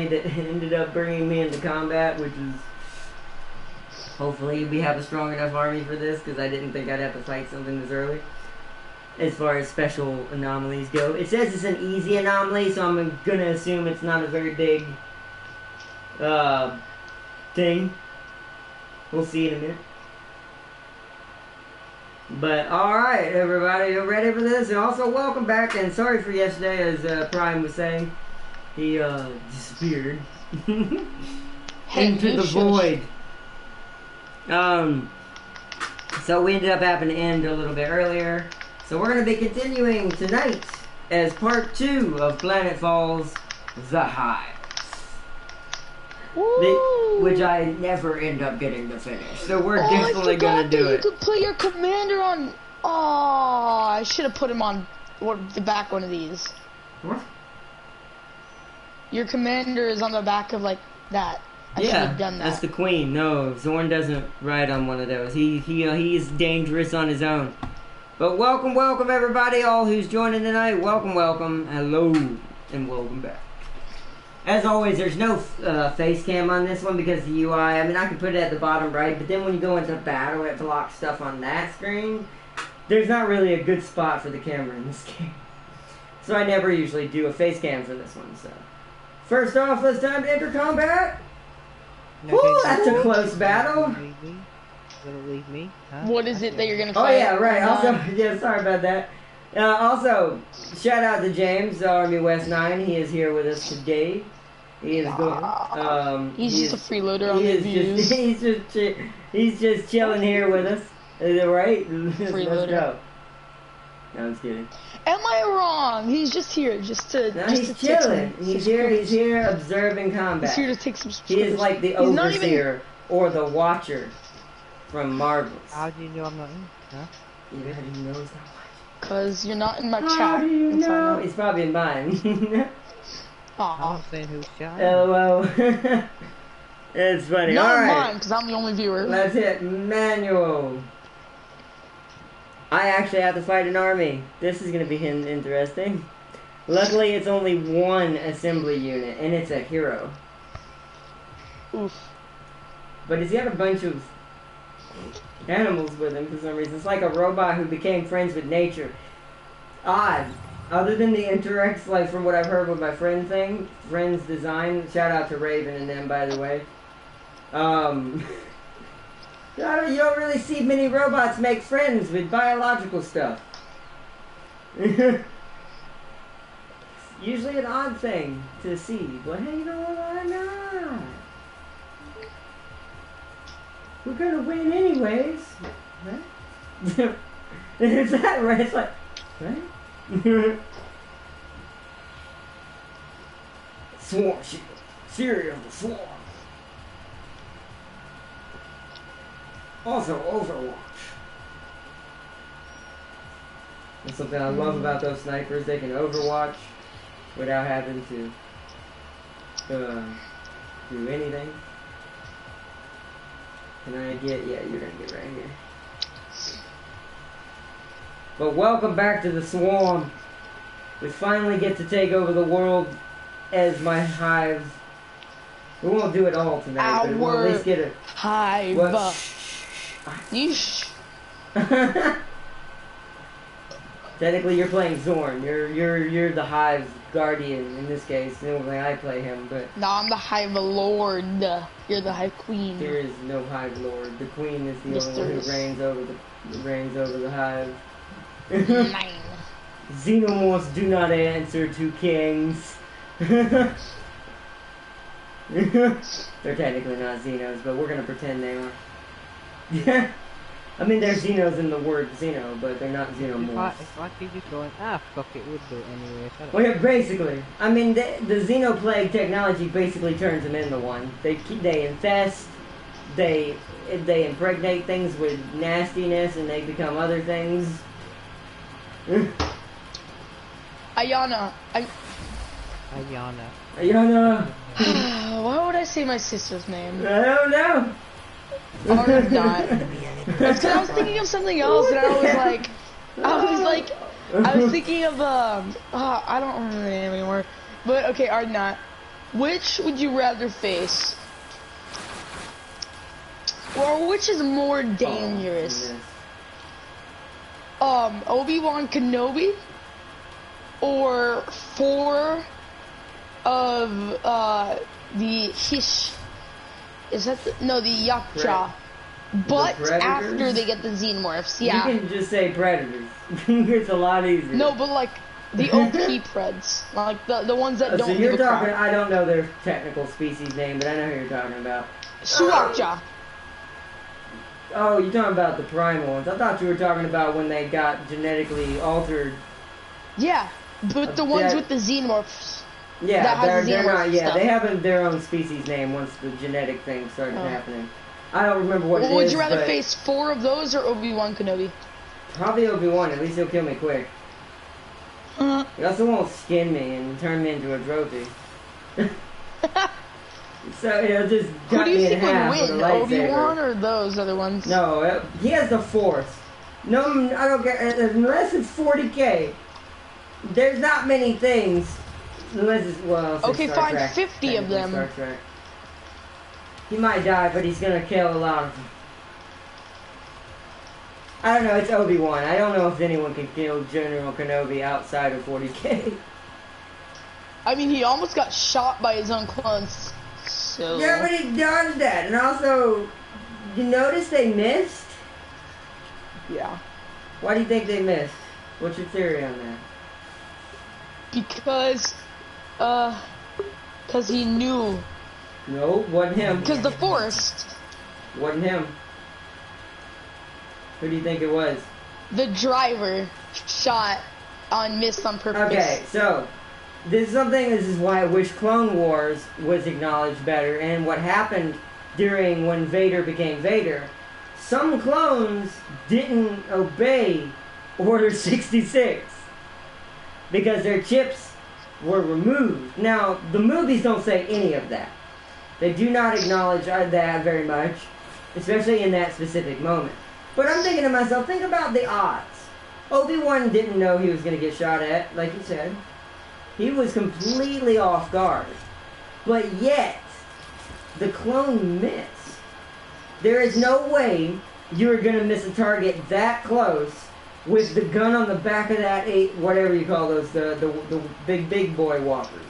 that ended up bringing me into combat, which is hopefully we have a strong enough army for this, because I didn't think I'd have to fight something this early. As far as special anomalies go, it says it's an easy anomaly, so I'm gonna assume it's not a very big thing. We'll see in a minute. But alright, everybody, you ready for this? And also, welcome back, and sorry for yesterday, as Prime was saying. He disappeared into the void. So we ended up having to end a little bit earlier. So we're going to be continuing tonight as part 2 of Planetfall's The Hive. Which I never end up getting to finish. So we're definitely going to do it. You could put your commander on... Oh, I should have put him on the back one of these. What? Your commander is on the back of like that. I should have done that. That's the queen. No, Zorn doesn't ride on one of those. He is dangerous on his own. But welcome everybody, all who's joining tonight. Welcome, hello, and welcome back. As always, there's no face cam on this one because the UI, I mean, I can put it at the bottom right, but then when you go into battle, it blocks stuff on that screen. There's not really a good spot for the camera in this game. So I never usually do a face cam for this one, so. First off, it's time to enter combat. Woo, that's a close battle. Gonna leave me? Huh? What is it that you're gonna fight? Oh yeah, right. Also, yeah, sorry about that. Also, shout out to James, Army West 9. He is here with us today. He is going. He's just a freeloader on the views. He's just chilling here with us. Is it right? Freeloader. Let's go. No, I'm just kidding. Am I wrong? He's just here, just to. No, just he's to chilling. He's here observing combat. He's here to take some. He is like the overseer or the watcher from Marvels. How do you know I'm not in? Huh? Yeah, how do you know he's not watching? Cause you're not in my chat. How do you know? He's probably in mine. I'm not saying who's chatting. LOL. It's funny. Not All right. mine, because I'm the only viewer. Let's hit manual. I actually have to fight an army. This is going to be interesting. Luckily, it's only one assembly unit, and it's a hero. Oof. But he's got a bunch of animals with him for some reason. It's like a robot who became friends with nature. Odd. Other than the interacts, like from what I've heard with my friend's design, shout out to Raven and them, by the way. You don't really see many robots make friends with biological stuff. Usually an odd thing to see, but hey, you know what, why not? We're gonna win anyways, right? Is that right? It's like, right? Swarm shield. Fury of the Swarm. Also, Overwatch. That's something I love about those snipers. They can Overwatch without having to do anything. Can I get... Yeah, you're gonna get right here. But welcome back to the Swarm. We finally get to take over the world as my Hive. We won't do it all tonight, but we'll at least get it. Hive. Yeesh. Technically, you're playing Zorn. You're the Hive Guardian in this case. Normally, I play him, but no, I'm the Hive Lord. You're the Hive Queen. There is no Hive Lord. The Queen is the only one who reigns over the Hive. 9. Xenomorphs do not answer to kings. They're technically not Xenos, but we're gonna pretend they are. Yeah, I mean they're Xenos in the word Xeno, but they're not Xenomorphs. If I keep just going, fuck it, we'll do it anyway. Well, yeah, basically. I mean, the Xenoplague technology basically turns them into one. They infest, they impregnate things with nastiness, and they become other things. Ayana. Ayana. Why would I say my sister's name? I don't know. Or not. It's because I was thinking of something else, and I was thinking of I don't remember the name anymore. But okay, Arnott. which would you rather face? Or which is more dangerous? Obi-Wan Kenobi or 4 of the Hish? Is that the Yakcha? But after they get the Xenomorphs, yeah. You can just say Predators. It's a lot easier. No, but like the OP Preds, like the ones that don't. So you're talking. I don't know their technical species name, but I know who you're talking about. Suakja. Oh, you're talking about the primal ones. I thought you were talking about when they got genetically altered. Yeah, but the ones with the Xenomorphs. Yeah, they're not. Yeah, they have their own species name once the genetic thing started happening. I don't remember what it is. Would you rather face 4 of those or Obi-Wan Kenobi? Probably Obi-Wan. At least he'll kill me quick. He also won't skin me and turn me into a trophy. So he'll just cut me in half with a lightsaber. Who do you think would win, Obi-Wan or those other ones? No, he has the Force. No, I don't care. Unless it's 40K, there's not many things. Unless it's, well, okay, Star fine, Trek, 50 of them. Star Trek. He might die, but he's gonna kill a lot of them. I don't know, it's Obi-Wan. I don't know if anyone can kill General Kenobi outside of 40K. I mean, he almost got shot by his own clones, so... Yeah, but he dodged that, and also, you notice they missed? Yeah. Why do you think they missed? What's your theory on that? Because he knew. No, wasn't him. Because the Force. Wasn't him. Who do you think it was? The driver shot missed on purpose. Okay, so this is why I wish Clone Wars was acknowledged better, and what happened during when Vader became Vader. Some clones didn't obey Order 66 because their chips were removed. Now, the movies don't say any of that. They do not acknowledge that very much, especially in that specific moment. But I'm thinking to myself, think about the odds. Obi-Wan didn't know he was going to get shot at, like you said. He was completely off guard. But yet, the clone missed. There is no way you're going to miss a target that close with the gun on the back of that whatever you call those, the big boy walkers.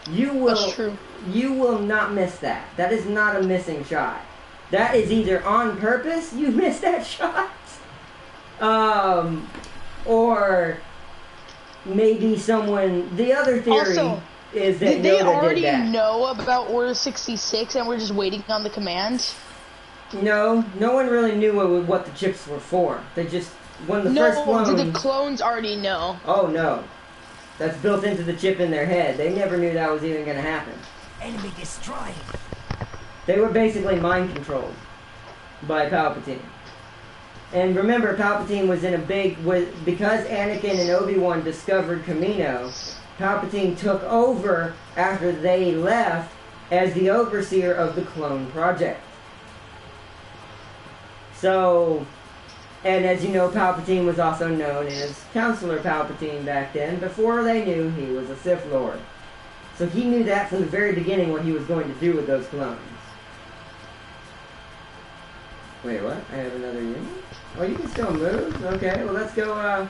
That's true. You will not miss that. That is not a missing shot. That is either on purpose you missed that shot, or maybe someone. The other theory is that did they Yoda already did that. know about Order 66 and we're just waiting on the command? No one really knew what the chips were for. They just when the first clone. Did the clones already know? Oh no, that's built into the chip in their head. They never knew that was even going to happen. Enemy destroyed. They were basically mind controlled by Palpatine. And remember, Palpatine was because Anakin and Obi-Wan discovered Kamino, Palpatine took over after they left as the overseer of the clone project. So, and as you know, Palpatine was also known as Counselor Palpatine back then, before they knew he was a Sith Lord. So he knew that from the very beginning what he was going to do with those clones. Wait, what? I have another unit? Oh, you can still move? Okay, well let's go,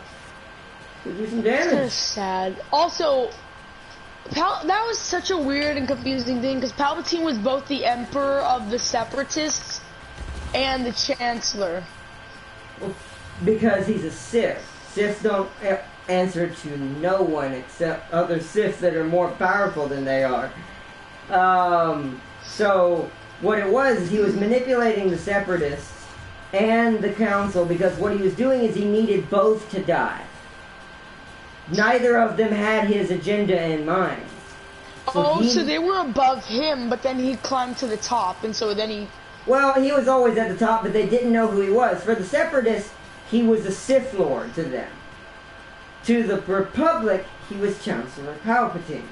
do some damage. It's kind of sad. Also, that was such a weird and confusing thing, because Palpatine was both the Emperor of the Separatists and the Chancellor. Well, because he's a Sith. Siths don't answer to no one except other Siths that are more powerful than they are. So what it was is he was manipulating the Separatists and the Council, because what he was doing is he needed both to die. Neither of them had his agenda in mind. So they were above him, but then he climbed to the top, and so then he... Well, he was always at the top, but they didn't know who he was. For the Separatists, he was a Sith Lord to them. To the Republic, he was Chancellor Palpatine.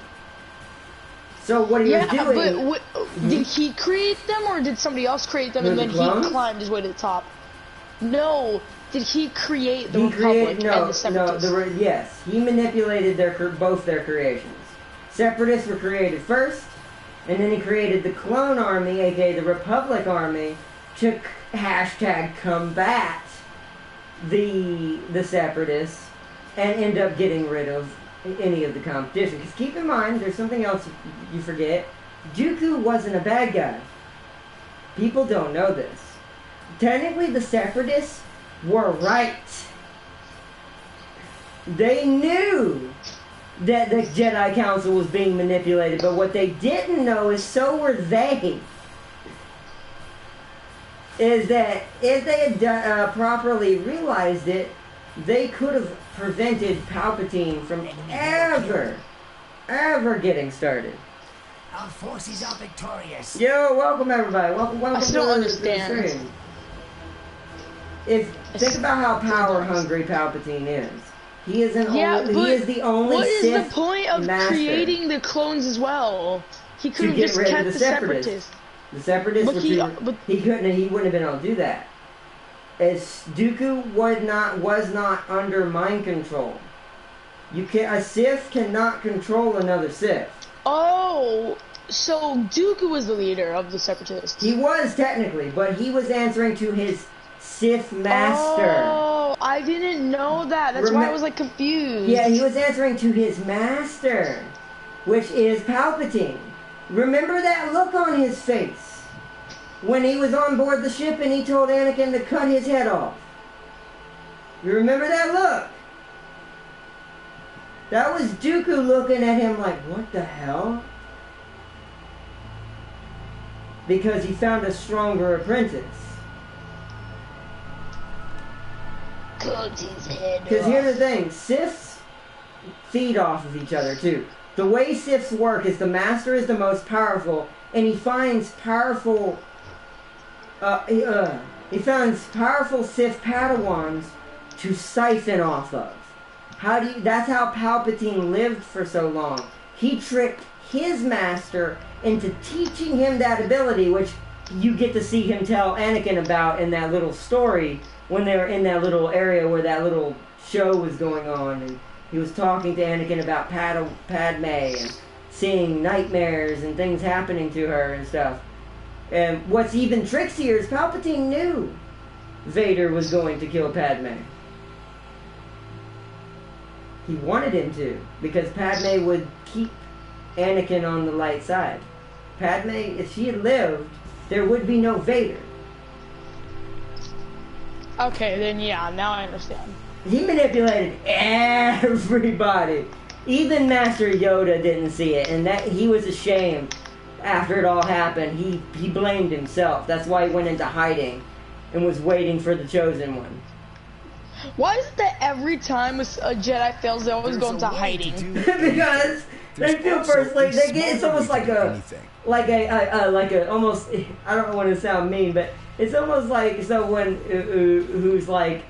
So what he was doing... But did he create them, or did somebody else create them, and then he climbed his way to the top? No. Did he create the Republic and the Separatists? Yes. He manipulated both their creations. Separatists were created first, And then he created the Clone Army, aka the Republic Army, to hashtag combat the Separatists and end up getting rid of any of the competition. Because keep in mind, there's something else you forget. Dooku wasn't a bad guy. People don't know this. Technically, the Separatists were right. They knew that the Jedi Council was being manipulated, but what they didn't know is so were they. Is that if they had properly realized it, they could have prevented Palpatine from ever getting started. Our forces are victorious. Yo, welcome everybody. Welcome I still to understand. the stream. Think about how power hungry Palpatine is. He is he is the only what is Sith the point of master creating the clones as well? He could have just kept the Separatists. The Separatists he wouldn't have been able to do that. As Dooku was not under mind control. A Sith cannot control another Sith. Oh, so Dooku was the leader of the Separatists. He was technically, but he was answering to his Sith master. Oh, I didn't know that. That's why I was like confused. Yeah, he was answering to his master, which is Palpatine. Remember that look on his face when he was on board the ship and he told Anakin to cut his head off. You remember that look? That was Dooku looking at him like, what the hell? Because he found a stronger apprentice. Cut his head off. Because here's the thing, Siths feed off of each other too. The way Siths work is the Master is the most powerful, and he finds powerful Sith Padawans to siphon off of. That's how Palpatine lived for so long. He tricked his master into teaching him that ability, which you get to see him tell Anakin about in that little story when they were in that little area where that little show was going on, and he was talking to Anakin about Padme and seeing nightmares and things happening to her and stuff. And what's even trixier is Palpatine knew Vader was going to kill Padme. He wanted him to, because Padme would keep Anakin on the light side. Padme, if she had lived, there would be no Vader. Okay, then yeah, now I understand. He manipulated everybody. Even Master Yoda didn't see it, and that he was ashamed after it all happened. He blamed himself. That's why he went into hiding and was waiting for the Chosen One. Why is it that every time a Jedi fails, they always go into hiding? Because they feel personally. It's almost like almost. I don't want to sound mean, but it's almost like someone who's like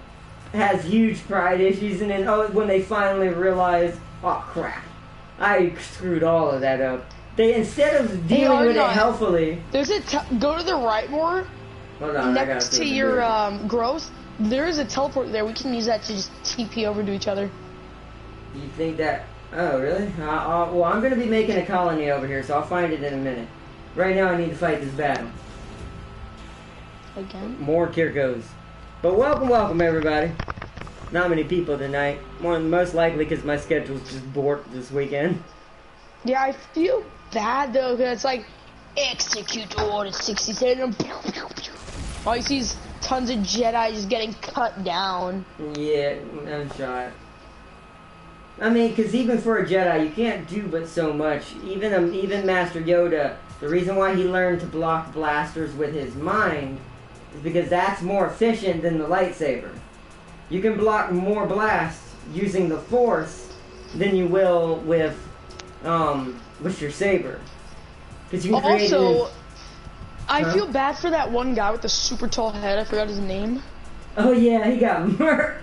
has huge pride issues, and then when they finally realize, oh crap, I screwed all of that up. They instead of dealing with it healthily. There's go to the right more. Hold on, next to your growth. There is a teleport there. We can use that to just TP over to each other. You think that? Oh, really? Well, I'm going to be making a colony over here, so I'll find it in a minute. Right now, I need to fight this battle. Again? More Kirkos. But welcome, everybody. Not many people tonight. Most likely because my schedule's just borked this weekend. Yeah, I feel bad, though, because it's like, execute order 67. All you see is tons of Jedi just getting cut down. Yeah, I'm shot. I mean, because even for a Jedi, you can't do but so much. Even Master Yoda, the reason why he learned to block blasters with his mind is because that's more efficient than the lightsaber. You can block more blasts using the Force than you will with your saber. Because you can create also, I feel bad for that one guy with the super tall head. I forgot his name. Oh yeah, he got murked.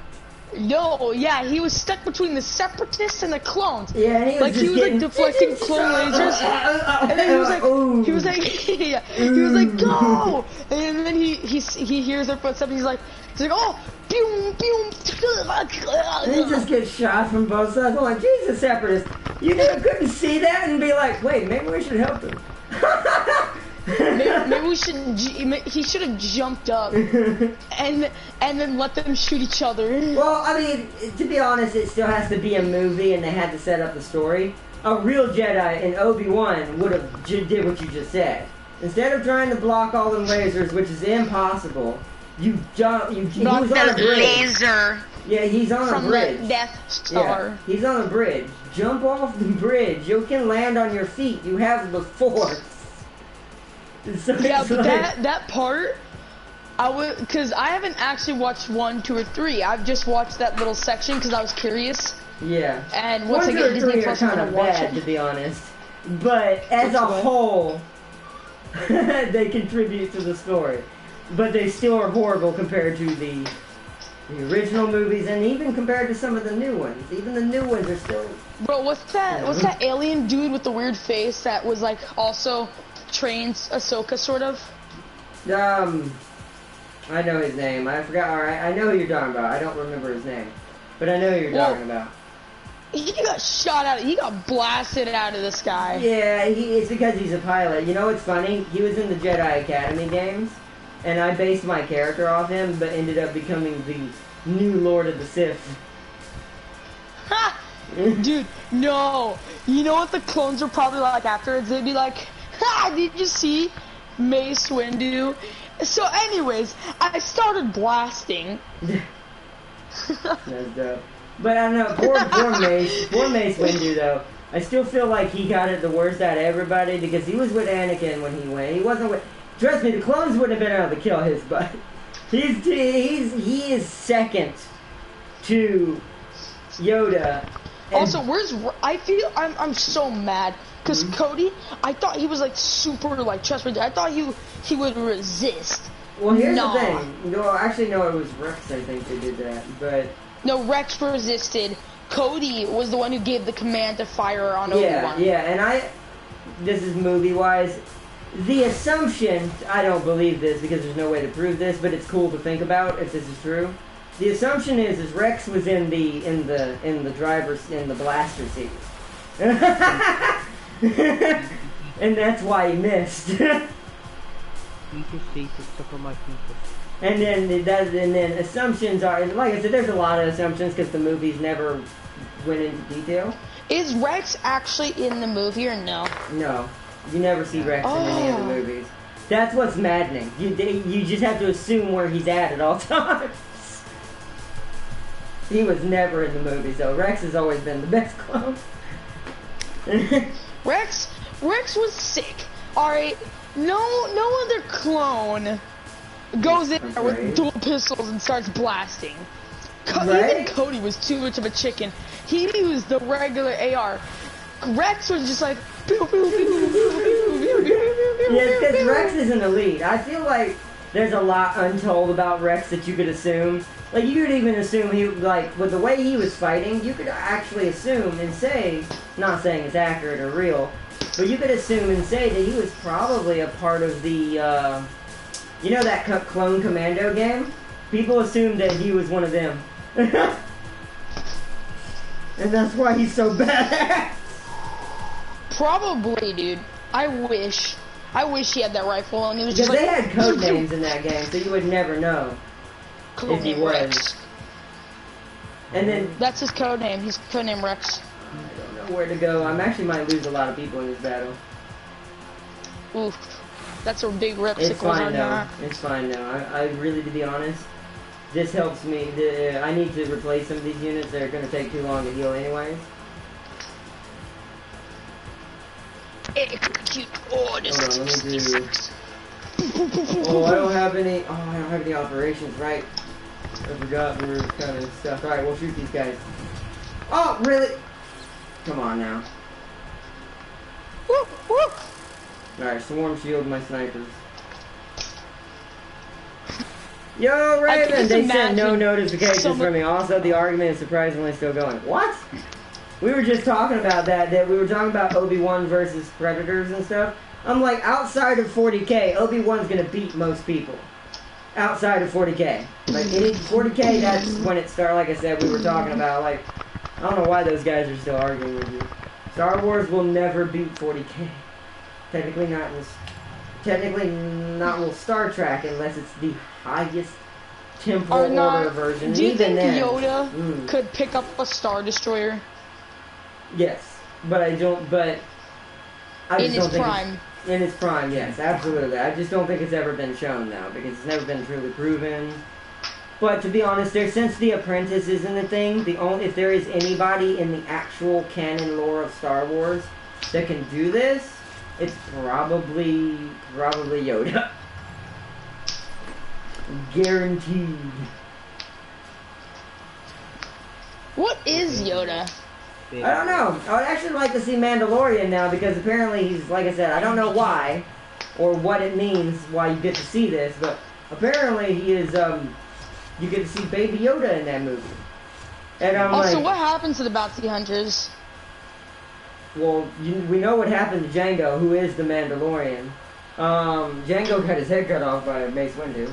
No, yeah, he was stuck between the Separatists and the clones. Yeah, and he was like deflecting clone lasers, and then he was like, go, and then he hears their footsteps. He's like, oh, boom, boom. And he just gets shot from both sides. I'm like, Jesus, Separatists, you never couldn't see that and be like, wait, maybe we should help him. maybe we should. He should have jumped up and then let them shoot each other. Well, I mean, to be honest, it still has to be a movie, and they had to set up the story. A real Jedi in Obi-Wan would have did what you just said. Instead of trying to block all the lasers, which is impossible, you jump. He was on a bridge. Laser. Yeah, he's on a bridge. From the Death Star. Yeah, he's on a bridge. Jump off the bridge. You can land on your feet. You have the Force. So yeah, but that part, because I haven't actually watched 1, 2, or 3. I've just watched that little section because I was curious. Yeah. And once I get Disney Plus, I'm gonna watch it. To be honest, but as a whole, they contribute to the story. But they still are horrible compared to the original movies, and even compared to some of the new ones. Even the new ones are still. Bro, what's that alien dude with the weird face that was like also trains Ahsoka, sort of? I know his name. I forgot. All right, I know who you're talking about. I don't remember his name, but I know who you're talking about. He got shot out. He got blasted out of the sky. Yeah, it's because he's a pilot. You know what's funny? He was in the Jedi Academy games, and I based my character off him, but ended up becoming the new Lord of the Sith. Ha! Dude, no. You know what the clones are probably like afterwards? They'd be like, "Ha! Did you see Mace Windu?" So, anyways, I started blasting. That's dope. But I don't know, poor Mace Windu though. I still feel like he got it the worst out of everybody because he was with Anakin when he went. He wasn't with. Trust me, the clones wouldn't have been able to kill his butt. He is second to Yoda. Also, I'm so mad because Cody. I thought he was like super like trustworthy. I thought he would resist. Well, here's the thing. No, actually, no, it was Rex. I think they did that, but. No, Rex resisted. Cody was the one who gave the command to fire on Obi-Wan. Yeah, and this is movie-wise, the assumption, I don't believe this because there's no way to prove this, but it's cool to think about if this is true. The assumption is Rex was in the driver's, in the blaster seat. And that's why he missed. And then assumptions are, like I said, there's a lot of assumptions because the movies never went into detail. Is Rex actually in the movie or no? No, you never see Rex in any of the movies. That's what's maddening. You just have to assume where he's at all times. He was never in the movie, so Rex has always been the best clone. Rex was sick. All right, no other clone goes in there with dual pistols and starts blasting. Even Cody was too much of a chicken. He used the regular AR. Rex was just like, pew, pew, pew, pew, pew, pew, pew, yeah, because Rex is an elite. I feel like there's a lot untold about Rex that you could assume. Like, you could even assume he, like, with the way he was fighting, you could actually assume and say, not saying it's accurate or real, but you could assume and say that he was probably a part of the, you know that Clone Commando game? People assumed that he was one of them. And that's why he's so bad. Probably, dude. I wish he had that rifle and he was because just they like, had code names in that game, so you would never know if he was. Rex. And then that's his code name. He's codename Rex. I don't know where to go. I actually might lose a lot of people in this battle. Oof. That's a big rip. It's fine though. It's fine now. I really, to be honest, this helps me. I need to replace some of these units that are going to take too long to heal anyways. Execute orders. Hold on, let me do. Oh, I don't have any. Oh, I don't have any operations. Right. I forgot we were kind of stuff. All right, we'll shoot these guys. Oh, really? Come on now. Woo, woo. Alright, swarm shield my snipers. Yo, Raven! They sent no notifications from me. Also, the argument is surprisingly still going. What? We were just talking about that we were talking about Obi-Wan versus Predators and stuff. I'm like, outside of 40k, Obi-Wan's gonna beat most people. Outside of 40k. Like, 40k, that's when it started, like I said, we were talking about, like, I don't know why those guys are still arguing with you. Star Wars will never beat 40k. Technically not in this. Technically not will Star Trek unless it's the highest temporal order version. Do you Even think then, Yoda could pick up a Star Destroyer? Yes, but I don't. But I in just its don't think prime. In its prime, yes, absolutely. I just don't think it's ever been shown now because it's never been truly proven. But to be honest, since The Apprentice isn't a thing, if there is anybody in the actual canon lore of Star Wars that can do this, it's probably Yoda. Guaranteed. What is Yoda? I don't know. I would actually like to see Mandalorian now because apparently he's, like I said, I don't know why or what it means why you get to see this, but apparently he is, you get to see Baby Yoda in that movie. And I'm also, like, what happened to the bounty hunters? Well, we know what happened to Django, who is the Mandalorian. Django got his head cut off by Mace Windu.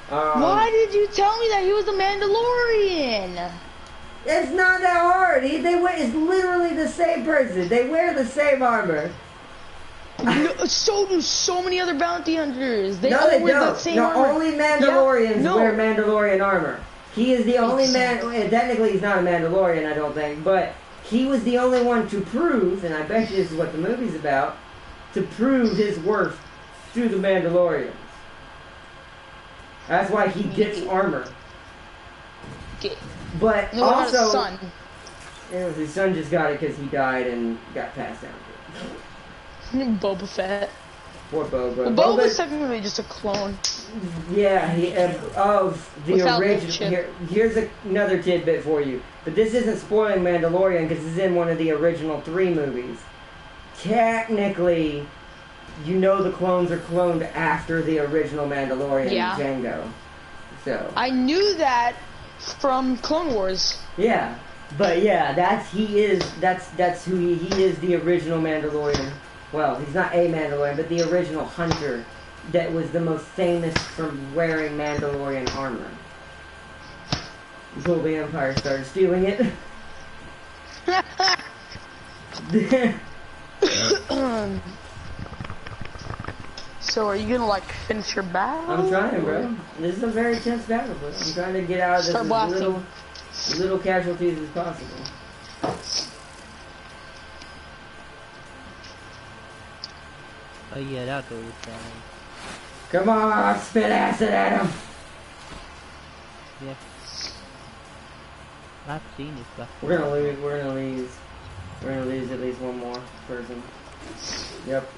Why did you tell me that he was the Mandalorian? It's not that hard. It's literally the same person. They wear the same armor. No, so do so many other bounty hunters. They no, all they wear don't. the same No, armor. only Mandalorians wear Mandalorian armor. He is the only man. Technically, he's not a Mandalorian, I don't think, but he was the only one to prove, and I bet you this is what the movie's about, to prove his worth through the Mandalorians. That's why he gets armor. But also, his son just got it because he died and got passed down to it. Boba Fett. Poor Boba. Well, Boba's technically just a clone. Yeah, of the original. Here's another tidbit for you. But this isn't spoiling Mandalorian because it's in one of the original 3 movies. Technically, you know the clones are cloned after the original Mandalorian, Django. So I knew that from Clone Wars. Yeah, but yeah, that's who he is the original Mandalorian. Well, he's not a Mandalorian, but the original hunter that was the most famous for wearing Mandalorian armor. Until the Empire started stealing it. So are you gonna like finish your battle? I'm trying, bro. This is a very tense battle, but I'm trying to get out of this as little casualties as possible. Oh yeah, that door is down. Come on, spit acid at him. Yeah. I've seen this stuff. We're gonna lose at least one more person. Yep.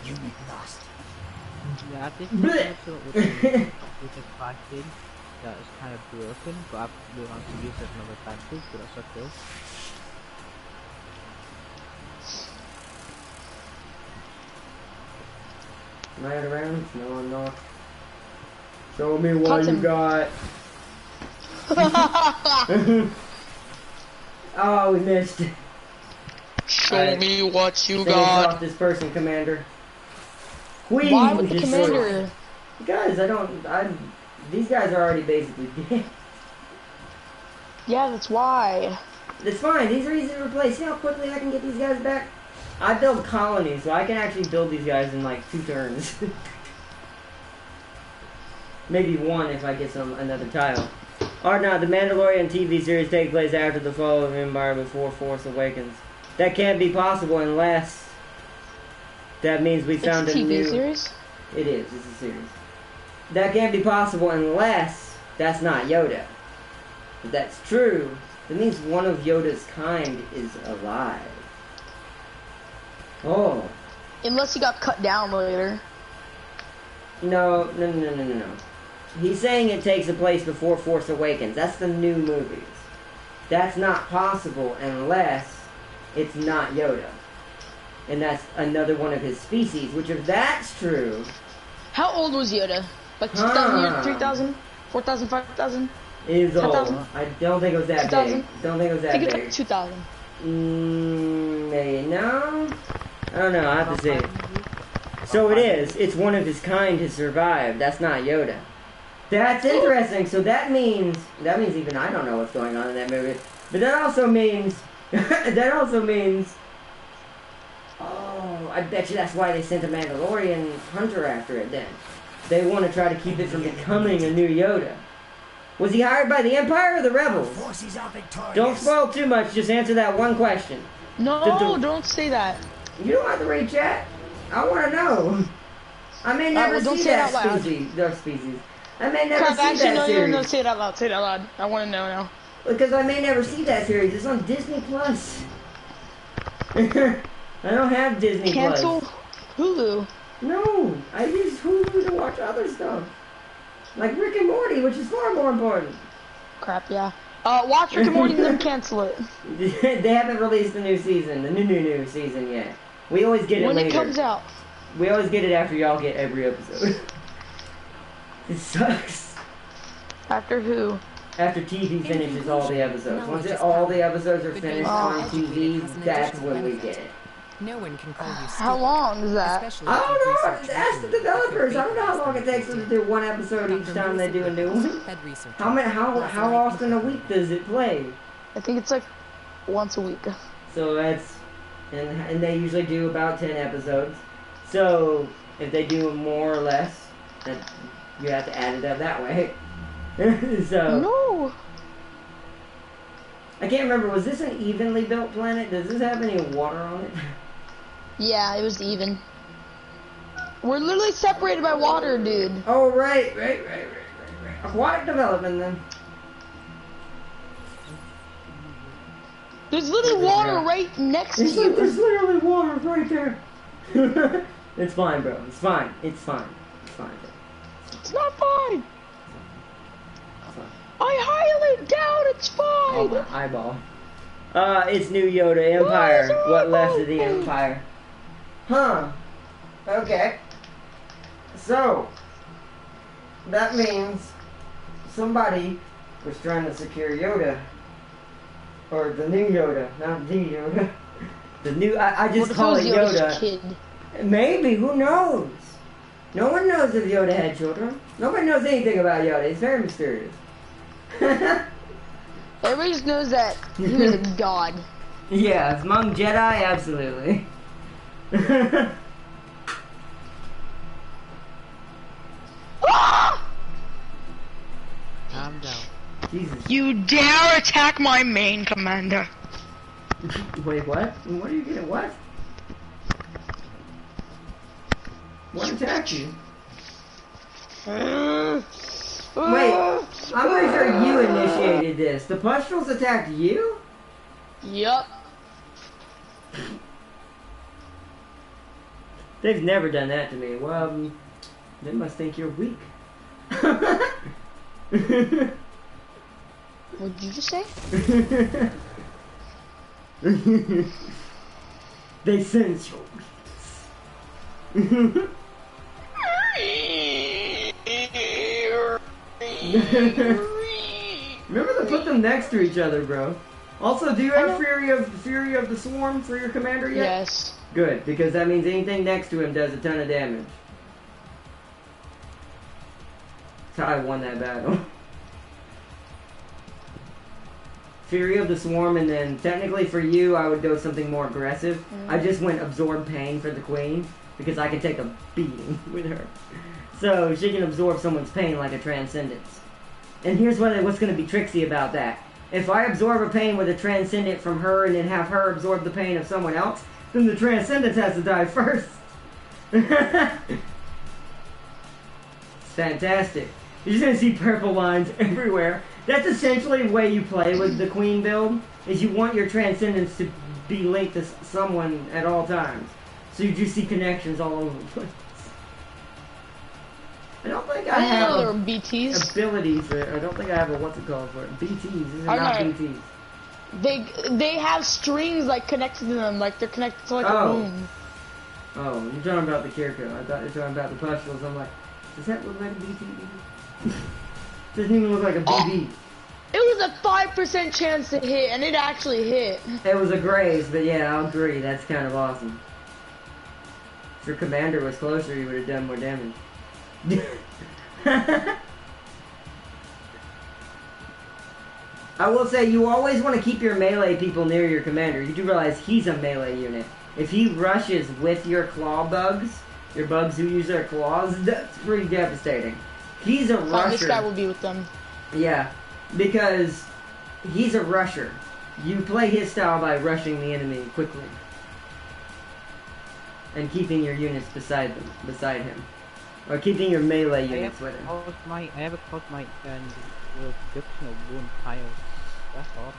Unit lost. Yeah, I think with a fighting that is kind of broken, but I will want to use it another time too, but that's okay. Am I out of rounds? No, I'm not. Show me what you got. Oh, we missed. Show me what you Finish got. off this person, Commander. Queen. Why with the Commander? Guys, these guys are already basically dead. Yeah, that's why. It's fine. These are easy to replace. See how quickly I can get these guys back? I build colonies, so I can actually build these guys in like 2 turns. Maybe 1 if I get another tile. Or not, the Mandalorian TV series takes place after the fall of Empire before Force Awakens. That can't be possible unless that means we found a new... It's a TV series? It is, it's a series. That can't be possible unless that's not Yoda. If that's true, that means one of Yoda's kind is alive. Oh. Unless he got cut down later. No. He's saying it takes place before Force Awakens. That's the new movies. That's not possible unless it's not Yoda. And that's another one of his species, which if that's true... How old was Yoda? Like 2,000 years? 3,000? 4,000? 5,000? Is old. I don't think it was that 2,000? big. Don't think it was that I think big. it's like 2,000. Maybe. No? I don't know. I have to see. So it is. It's one of his kind to survive. That's not Yoda. That's interesting. So that means even I don't know what's going on in that movie. But that also means I bet you that's why they sent a Mandalorian hunter after it then. They want to try to keep it from becoming a new Yoda. Was he hired by the Empire or the Rebels? Forces are victorious. Don't spoil too much, just answer that one question. No, don't say that. You don't have to read chat. I want to know. I may never don't see say it that out loud. species. I may never see Actually, that series. no, say it out loud. Say it out loud. I want to know now. Because I may never see that series. It's on Disney Plus. I don't have Disney Cancel Plus. Hulu. No, I use Hulu to watch other stuff. Like Rick and Morty, which is far more important. Crap, yeah. Watch Rick and Morty and then cancel it. They haven't released the new season, the new season yet. We always get it when later. it comes out. We always get it after y'all get every episode. It sucks. After who? After TV finishes all the episodes. Once all the episodes are finished on TV, that's when we get it. No one can call you stupid. How long is that? Especially I if don't you've know. researched Ask the your developers. I don't know how based long it takes them to do one episode each time they do a new one. Head research. How often a week does it play? I think it's like once a week. So that's, and they usually do about 10 episodes. So if they do more or less, then you have to add it up that way. So No. I can't remember. Was this an evenly built planet? Does this have any water on it? Yeah, it was even. We're literally separated by water, dude. Oh right. Aquatic development then. There's literally water right next to It's like you. there's literally water right there. It's fine, bro. It's fine. It's fine. It's fine. It's not fine. It's fine. I highly doubt it's Oh, fine. my eyeball. It's New Yoda Empire. What left of the Empire? Huh. Okay. So, that means somebody was trying to secure Yoda. Or the new Yoda, not the Yoda. The new, I just What if call it it was Yoda's Yoda. kid? Maybe, who knows? No one knows if Yoda had children. Nobody knows anything about Yoda. It's very mysterious. Everybody just knows that he was a god. Yeah, among Jedi, absolutely. Calm down. Jesus. You dare attack my main commander. Wait, what? What are you getting? What? What attacked you? Wait, I'm pretty sure you initiated this. The pustules attacked you? Yup. They've never done that to me. Well, they must think you're weak. What did you just say? They sense your weakness. Remember to put them next to each other, bro. Also, do you have Fury of the Swarm for your commander yet? Yes. Good, because that means anything next to him does a ton of damage. That's how I won that battle. Fury of the Swarm, and then technically for you, I would go something more aggressive. I just went Absorb Pain for the Queen, because I can take a beating with her. So she can absorb someone's pain like a Transcendence. And here's what's going to be tricksy about that. If I absorb a pain with a Transcendent from her and then have her absorb the pain of someone else, then the Transcendence has to die first. It's fantastic. You're just going to see purple lines everywhere. That's essentially the way you play with the Queen build, is you want your Transcendence to be linked to someone at all times. So you just see connections all over the place. I don't think I have there are BTs. ability for it. I don't think I have a what's it called for it. BTs. These are I not know. BTs. They have strings like connected to them, like they're connected to like a Oh. boom. Oh, you're talking about the Kirko. I thought you were talking about the pustules. I'm like, does that look like a BT? Doesn't even look like a BB. It was a 5% chance to hit, and it actually hit. It was a graze, but yeah, I'll agree. That's kind of awesome. If your commander was closer, you would have done more damage. I will say, you always want to keep your melee people near your commander. You do realize he's a melee unit. If he rushes with your claw bugs, your bugs who use their claws, that's pretty devastating. He's a rusher. This guy will be with them. Yeah, because he's a rusher. You play his style by rushing the enemy quickly. And keeping your units beside him. Or keeping your melee units with him. I have a close might and reduction of wound tiles. That's all.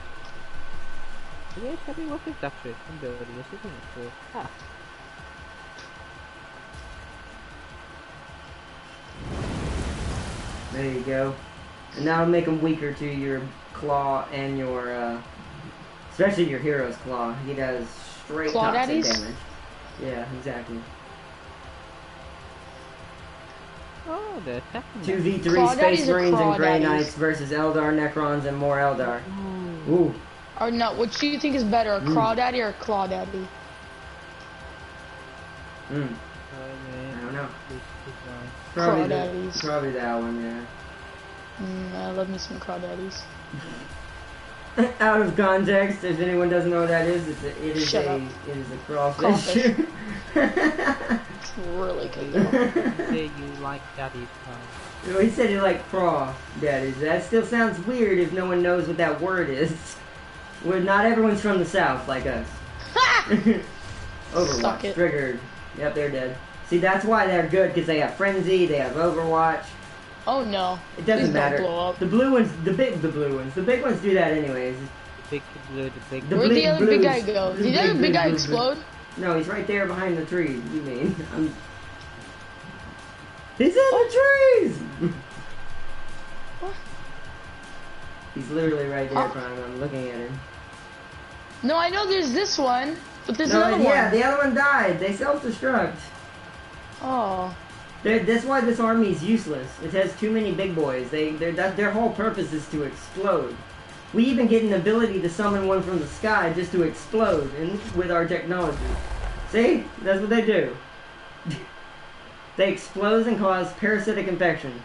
Yes, I mean, what is that shit? Ability, yes, it isn't true. Ah. There you go. And now make him weaker to your claw and your, especially your hero's claw. He does straight claw toxic daddies? damage. Yeah, exactly. Oh, the second 2v3 Space Marines and Grey Knights versus Eldar, Necrons, and more Eldar. Ooh. Or no, what do you think is better, a crawdaddy or a clawdaddy? I don't know. Crawdaddies. Probably that one, yeah. I love me some crawdaddies. Out of context, if anyone doesn't know what that is, it is a crawfish. It's really good though. say you like daddy's No, he said he liked craw daddies. That still sounds weird if no one knows what that word is. Well, not everyone's from the south like us. Overwatch triggered. Yep, they're dead. See, that's why they're good, because they have Frenzy, they have Overwatch. Oh no. It doesn't matter. Blow up. The blue ones, the big ones do that anyways. Where'd the other big guy go? Did the other big guy explode? No, he's right there behind the trees. You mean? He's in the trees. What? He's literally right there, Prime. I'm looking at him. No, I know there's this one, but there's another one. Yeah, the other one died. They self-destruct. Oh. That's why this army is useless. It has too many big boys. Their whole purpose is to explode. We even get an ability to summon one from the sky just to explode with our technology. See? That's what they do. They explode and cause parasitic infection.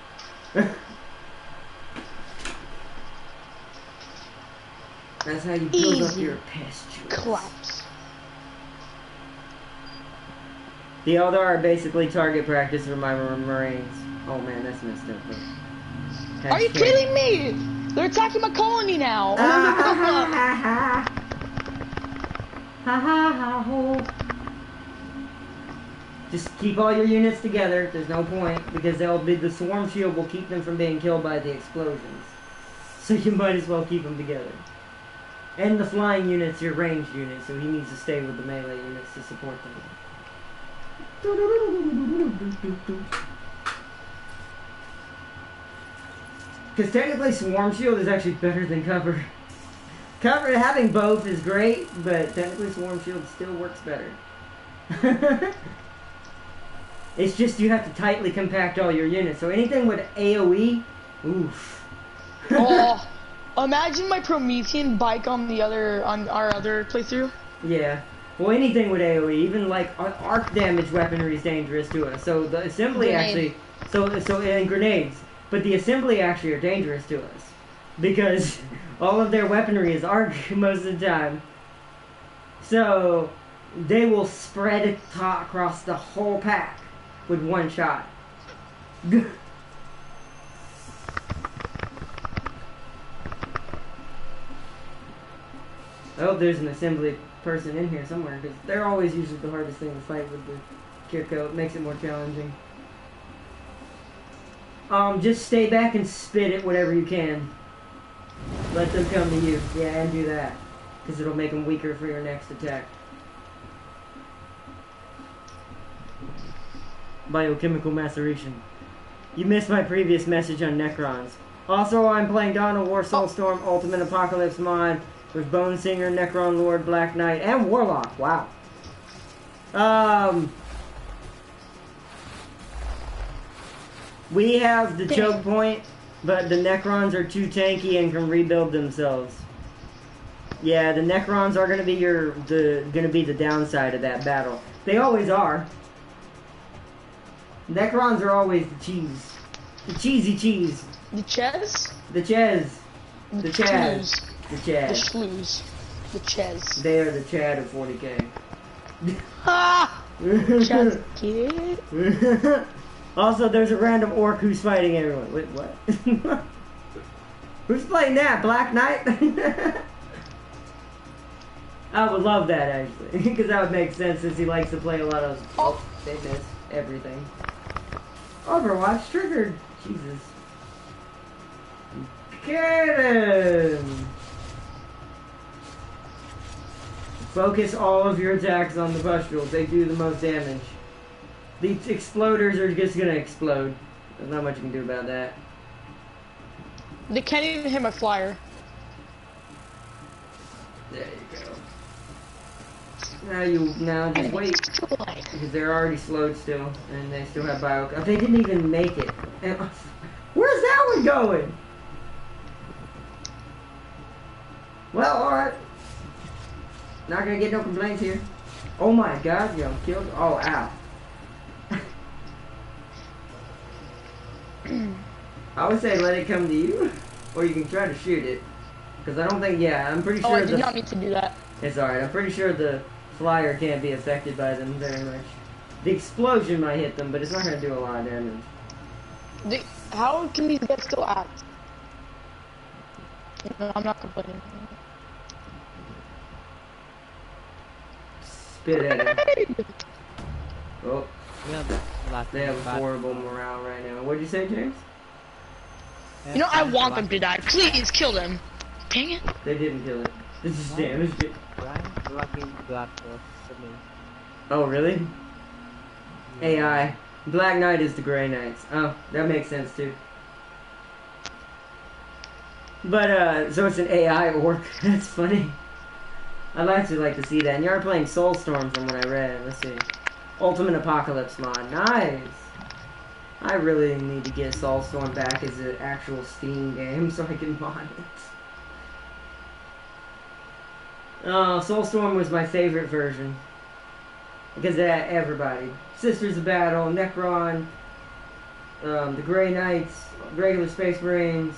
That's how you build up your pustules. Collapse. The Eldar are basically target practice for my Marines. Oh man, that's messed up. Are you kidding me? They're attacking my colony now. Just keep all your units together. There's no point because the swarm shield will keep them from being killed by the explosions. So you might as well keep them together. And the flying unit's your ranged unit, so he needs to stay with the melee units to support them. Because technically Swarm Shield is actually better than Cover. Having both is great, but technically Swarm Shield still works better. It's just you have to tightly compact all your units. So anything with AoE, oof. Oh, imagine my Promethean bike on our other playthrough. Yeah. Well, anything with AoE, even like arc damage weaponry is dangerous to us. So the assembly actually, and grenades. But the assembly actually are dangerous to us because all of their weaponry is arc most of the time. So they will spread it across the whole pack with one shot. I hope there's an assembly person in here somewhere because they're always usually the hardest thing to fight with the Kirko. It makes it more challenging. Just stay back and spit at whatever you can. Let them come to you. Yeah, and do that. Because it'll make them weaker for your next attack. Biochemical maceration. You missed my previous message on Necrons. Also, I'm playing Dawn of War, Soulstorm, Ultimate Apocalypse mod with Bone Singer, Necron Lord, Black Knight, and Warlock. Wow. We have the choke point, but the Necrons are too tanky and can rebuild themselves. Yeah, the Necrons are gonna be the downside of that battle. They always are. Necrons are always the cheese. The cheesy cheese. The Ches? The Ches. The Chaz. The Chaz. The Schlews. The Ches. They are the Chad of 40k. Ah! Just kid. Also, there's a random orc who's fighting everyone. Wait, what? Who's playing that? Black Knight? I would love that, actually. Because that would make sense since he likes to play a lot of... Oh, they missed everything. Overwatch triggered. Jesus. Get him! Focus all of your attacks on the pustules. They do the most damage. The exploders are just gonna explode. There's not much you can do about that. They can't even hit my flyer. There you go. Now just wait. Because they're already slowed still. And they still have bio... Oh, they didn't even make it. Where's that one going? Well, alright. Not gonna get no complaints here. Oh my god, yo, killed. Oh, ow. I would say let it come to you, or you can try to shoot it. Because I don't think, yeah, I'm pretty sure. Oh, I did not need to do that. It's alright, I'm pretty sure the flyer can't be affected by them very much. The explosion might hit them, but it's not gonna do a lot of damage. How can these guys still act? No, I'm not complaining. Spit at him. Oh. Yeah, They have horrible morale right now. What'd you say, James? You know, I want them to die. Please kill them. Dang it. They didn't kill it. This is damaged it. Oh, really? AI. Black Knight is the Grey Knights. Oh, that makes sense too. But, so it's an AI orc. That's funny. I'd actually like to see that. And you are playing Soulstorm from what I read. Let's see. Ultimate Apocalypse mod. Nice! I really need to get Soulstorm back as an actual Steam game so I can mod it. Oh, Soulstorm was my favorite version. Because everybody. Sisters of Battle, Necron, the Grey Knights, regular Space Marines,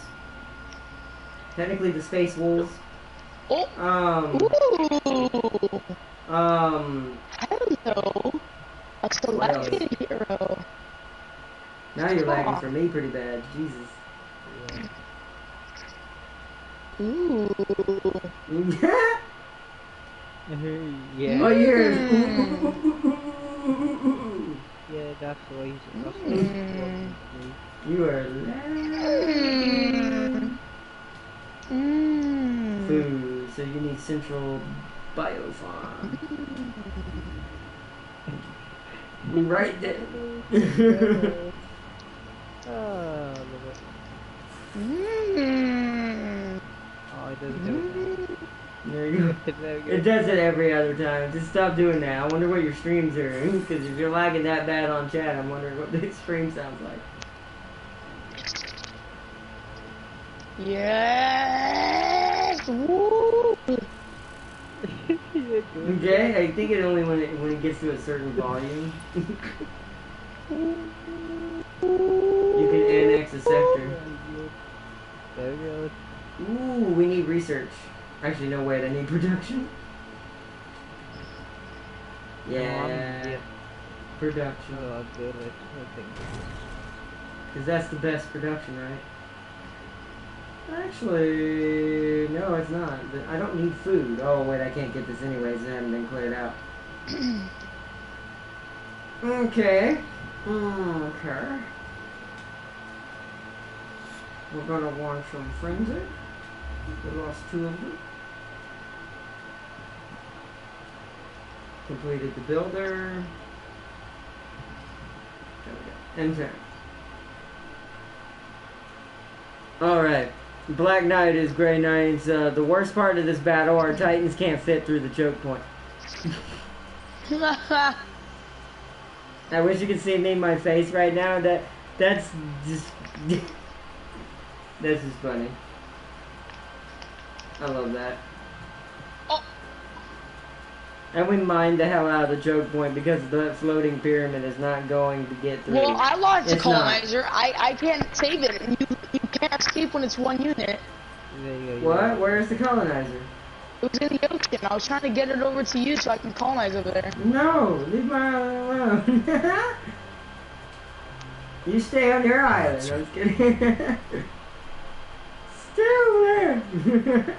technically the Space Wolves. Oh. Hello. A selected hero. Now you're lagging for me pretty bad. Jesus. Ooh. Yeah. Oh, you're. Yeah, that's why You are lagging. Food. So you need Central Biofarm. Right there. Oh, it doesn't do it. There you go. It does it every other time. Just stop doing that. I wonder what your streams are. Because if you're lagging that bad on chat, I'm wondering what the stream sounds like. Yes! Woo! Okay, I think it only when it gets to a certain volume. You can annex a sector. There we go. Ooh, we need research. Actually, no, wait, I need production. Yeah. Production. Oh, good. Because that's the best production, right? Actually, no, it's not. I don't need food. Oh, wait, I can't get this anyways. It hasn't been cleared out. Okay. Okay. We're gonna want some frenzy. We lost 2 of them. Completed the builder. There we go. Enter. Alright. Black Knight is Grey Knights. The worst part of this battle, our Titans can't fit through the choke point. I wish you could see me in my face right now. That's just this is funny. I love that. Oh. And we mine the hell out of the choke point because the floating pyramid is not going to get through. Well, I launched a It's colonizer. I can't save it. You can't escape when it's one unit. What? Where's the colonizer? It was in the ocean. I was trying to get it over to you so I can colonize over there. No, leave my island alone. You stay on your island. I'm just kidding. Stay over there.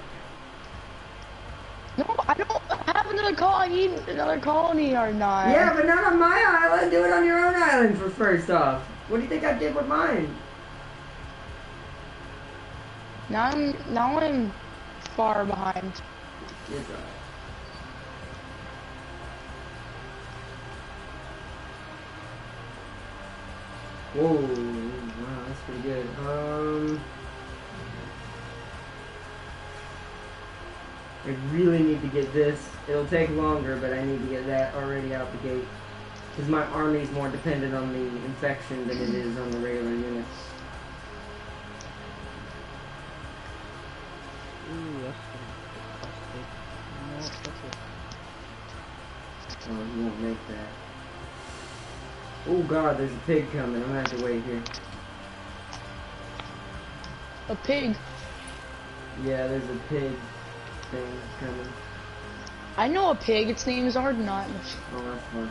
No, I don't have another colony. I need another colony or not. Yeah, but not on my island. Do it on your own island for first off. What do you think I did with mine? Now I'm far behind. It's alright. Whoa, wow, that's pretty good. I really need to get this. It'll take longer, but I need to get that already out the gate. Because my army's more dependent on the infection than it is on the regular units. Ooh, that's fantastic. No, that's it. Oh, you won't make that. Oh god, there's a pig coming. I'm gonna have to wait here. A pig. Yeah, there's a pig thing coming. I know a pig. Its name is Ardenot. Oh, that's fine.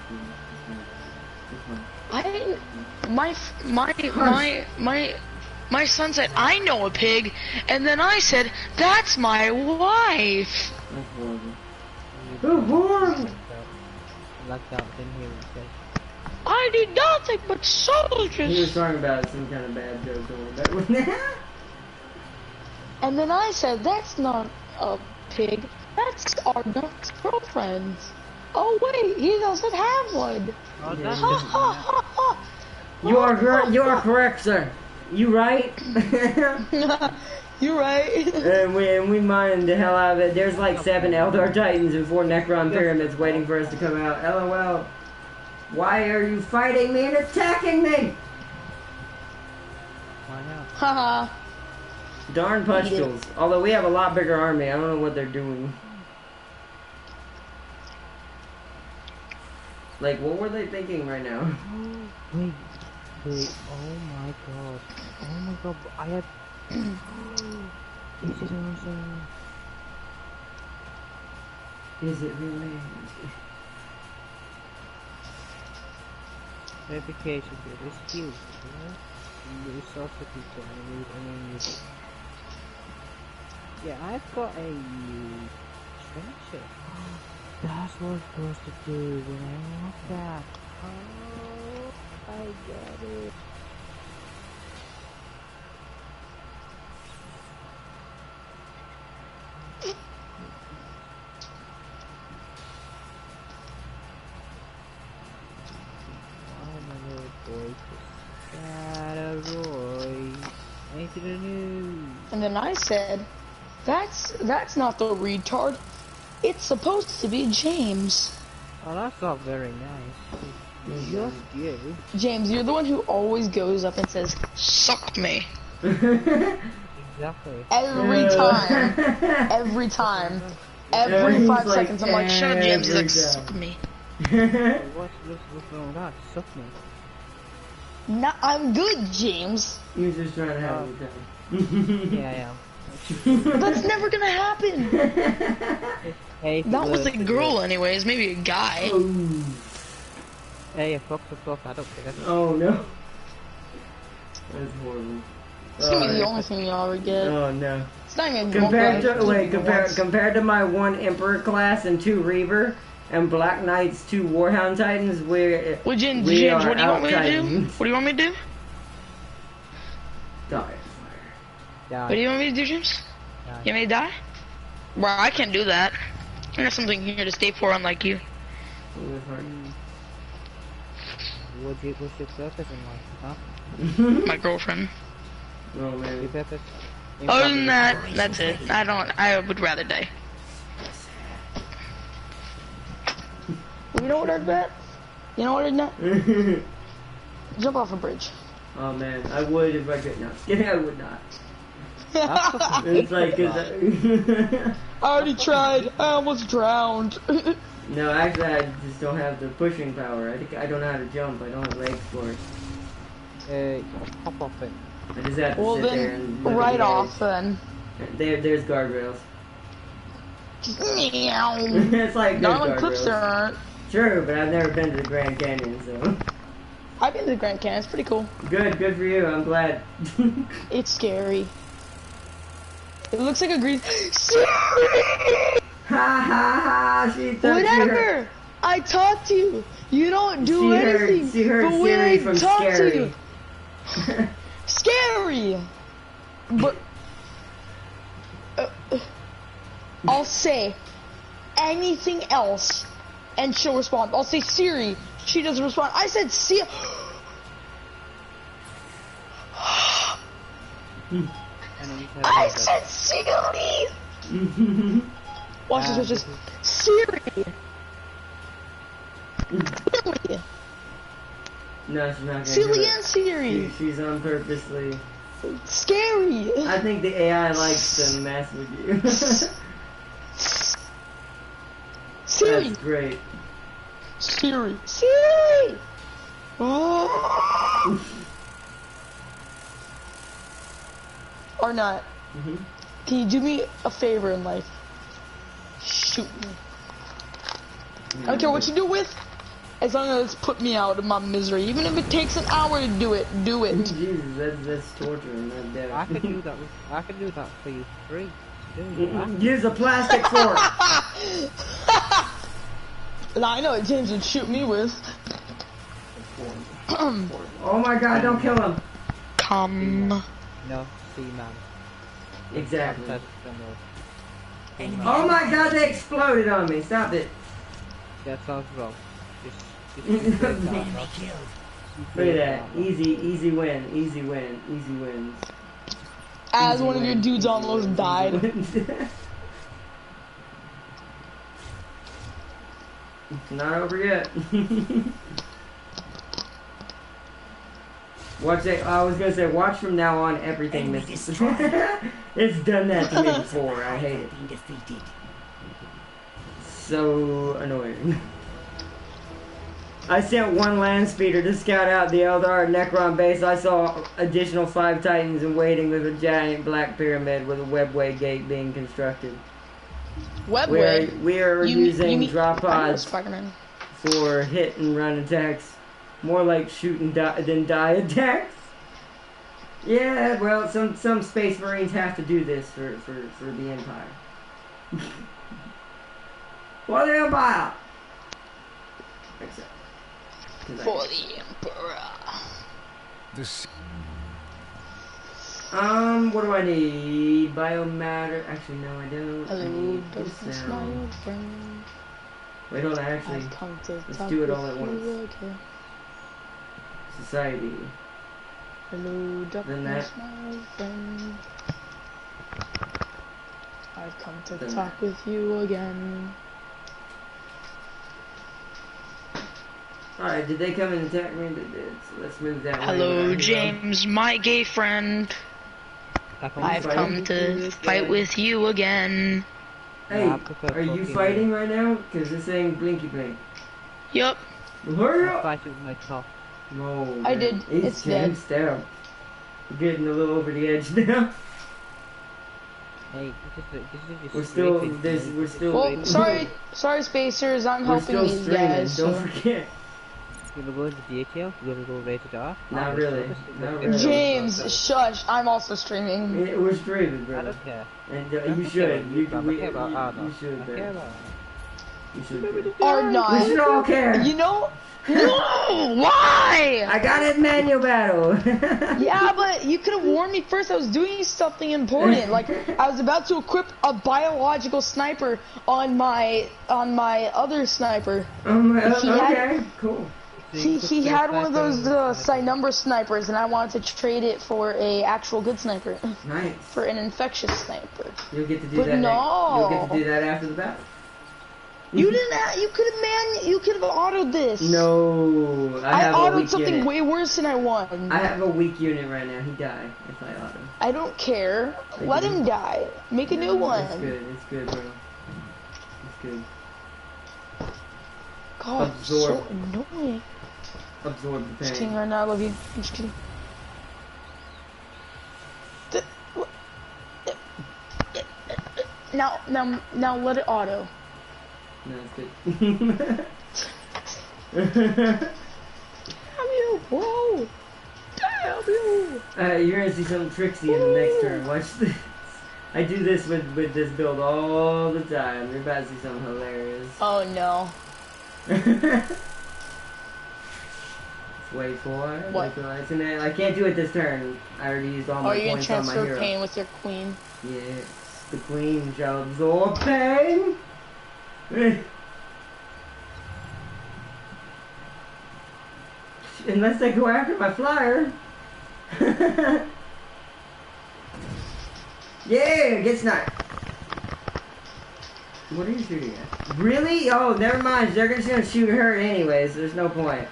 My son said, I know a pig, and then I said, that's my wife. That's horrible. That's horrible! Like that, didn't hear what he said. I did nothing but He was soldiers. talking about some kind of bad joke going back with that. And then I said, that's not a pig. That's Ardenot's girlfriend. Oh wait, he doesn't have one. Oh, Yeah. that's Ha ha ha ha. You are correct, sir. You right? You're right. and we mined the hell out of it. There's like 7 Eldar Titans and 4 Necron Pyramids waiting for us to come out. LOL. Why are you fighting me and attacking me? Why not? Haha. Darn pustules. Although we have a lot bigger army, I don't know what they're doing. Like, what were they thinking right now? Wait, oh my god, I had... This is awesome. Is it really? Verification here, this is huge, you know? You resource the people, yeah, I've got a new treasure. That's what I'm supposed to do when I want that. Oh, I got it. I'm a little boy, Roy. Anything to do? And then I said, that's not the retard. It's supposed to be James. Oh, that's not very nice. Just you. James, you're the one who always goes up and says, suck me. Exactly. Every time. Every time. Every he's 5 like, seconds, I'm like, shut up, James. He's like, every time. suck me. What's wrong with that? Suck me. No, I'm good, James. You're just trying to have a good time. Yeah, I am. That's never gonna happen. Hey, That was a girl anyways, maybe a guy. Oh. Hey, fuck the fuck, I don't care. Oh no. That's horrible. It's gonna be the only thing you'll ever get. Oh no. It's not gonna Compared go to compared to my 1 Emperor class and 2 Reaver and Black Knights, 2 Warhound Titans, Well, James, we what are do you want me to do? out-Titans. What do you want me to do? Die. What do you want me to do, James? You want me to die? Well, I can't do that. I got something here to stay for, unlike you. What's your purpose in life, huh? My girlfriend. Oh man. Your purpose? Other than that, that's it. I would rather die. You know what I'd bet? You know what I'd bet? Jump off a bridge. Oh man, I would if I could. No, I would not. It's like, cause I already tried. I almost drowned. no, actually, I just don't have the pushing power. I don't know how to jump. I don't have legs for it. Hop off it. I just have to Well sit there then, and look at right the off edge. then. There's guardrails. It's like Not good like clips guardrails. there aren't. True, but I've never been to the Grand Canyon, so. I've been to the Grand Canyon. It's pretty cool. Good for you. I'm glad. It's scary. It looks like a green. Ha ha ha! Whatever. I talk to you. You don't do anything. She heard but when Siri I from talk Scary. to you, scary. But I'll say anything else, and she'll respond. I'll say Siri. She doesn't respond. I said Siri. I said Siri. Watch this, watch this. Siri. Siri. No, she's not gonna do Silly it. and Siri. She's on purposely. Scary. I think the AI likes to mess with you. Siri. That's great. Siri. Siri. Oh. Or not. Can you do me a favor in life? Shoot me. I don't care what you do with, as long as it's put me out of my misery. Even if it takes an hour to do it, do it. Jesus, that's torture and not death. I can do that. I can do that for you free. Use a plastic fork. Now I know what James would shoot me with. Oh my God! Don't kill him. Come. No, see, man. Exactly. That's Oh my God! They exploded on me. Stop it. that sounds wrong. Just Look Enemy killed. at that. Easy win. Easy win. Easy wins. As Easy one of your win, dudes easy almost wins, died. easy wins. It's not over yet. Watch it. I was gonna say, watch from now on. Everything Enemy misses. destroyed. It's done that to me before. I hate it. Being defeated. So annoying. I sent one land speeder to scout out the Eldar Necron base. I saw additional 5 Titans in waiting with a giant black pyramid with a webway gate being constructed. Webway. We are using drop I know pods Spider-Man. for hit and run attacks. More like shoot and die than die attacks. Yeah, well, some Space Marines have to do this for the Empire. For the Empire! Except. For the Emperor. What do I need? Biomatter. Actually, no, I don't. I Hello, need this darkness, now. my friend. Wait, hold on. Actually, I've come to let's talk do it with all at you once. again. Society. Hello, darkness, that- my friend. I've come to Then talk with you again. Alright, did they come and attack me? They did. So let's move that way. Hello, Right, James, my gay friend. I've come to fight with you again. Hey, are you fighting right now? Because it's saying blinky blink. Yup, Hurry I'll up! fight it with my top. No, I man. did. It's dead. Down. We're getting a little over the edge now. Hey, this is just We're still. scraping. We're still. well, sorry, spacers, I'm We're helping still these streaming. guys. Don't So. forget. You wanna go into detail? You wanna go rated R? Not really. Not really. James, shush, I'm also streaming. We're streaming, I bro. don't care. And I you don't care should. about You, YouTube, we, I care about R, you though. should, I care man. about R. You should. Or We not. should all care. You know? No! Why? I got it, manual battle. Yeah, but you could have warned me first. I was doing something important. Like I was about to equip a biological sniper on my other sniper. He Okay, cool. He had one of those Cynumber snipers, and I wanted to trade it for a actual good sniper, Nice. for an infectious sniper. You'll get to do But that. no. You'll get to do that after the battle. You didn't. You could have autoed this. No, I I have a autoed weak something unit. way worse than I won. I have a weak unit right now. He died if I auto. I don't care. I Let do. him die. Make a new one. It's good. It's good, bro. It's good. God, Absorb. so annoying. Absorb the Just kidding pain. right now. I love you. I'm just kidding. Now let it auto. No, it's good. Damn you! Whoa! Damn you! You're gonna see something tricksy in the next turn. Watch this. I do this with this build all the time. You're about to see something hilarious. Oh no. Let's wait for it. What? I can't do it this turn. I already used all my Are you gonna points on my transfer hero. pain with your queen? Yes, the queen shall absorb pain. Unless they go after my flyer. Yeah, get sniped. What are you shooting at? Really? Oh, never mind. They're just gonna shoot her anyways. There's no point.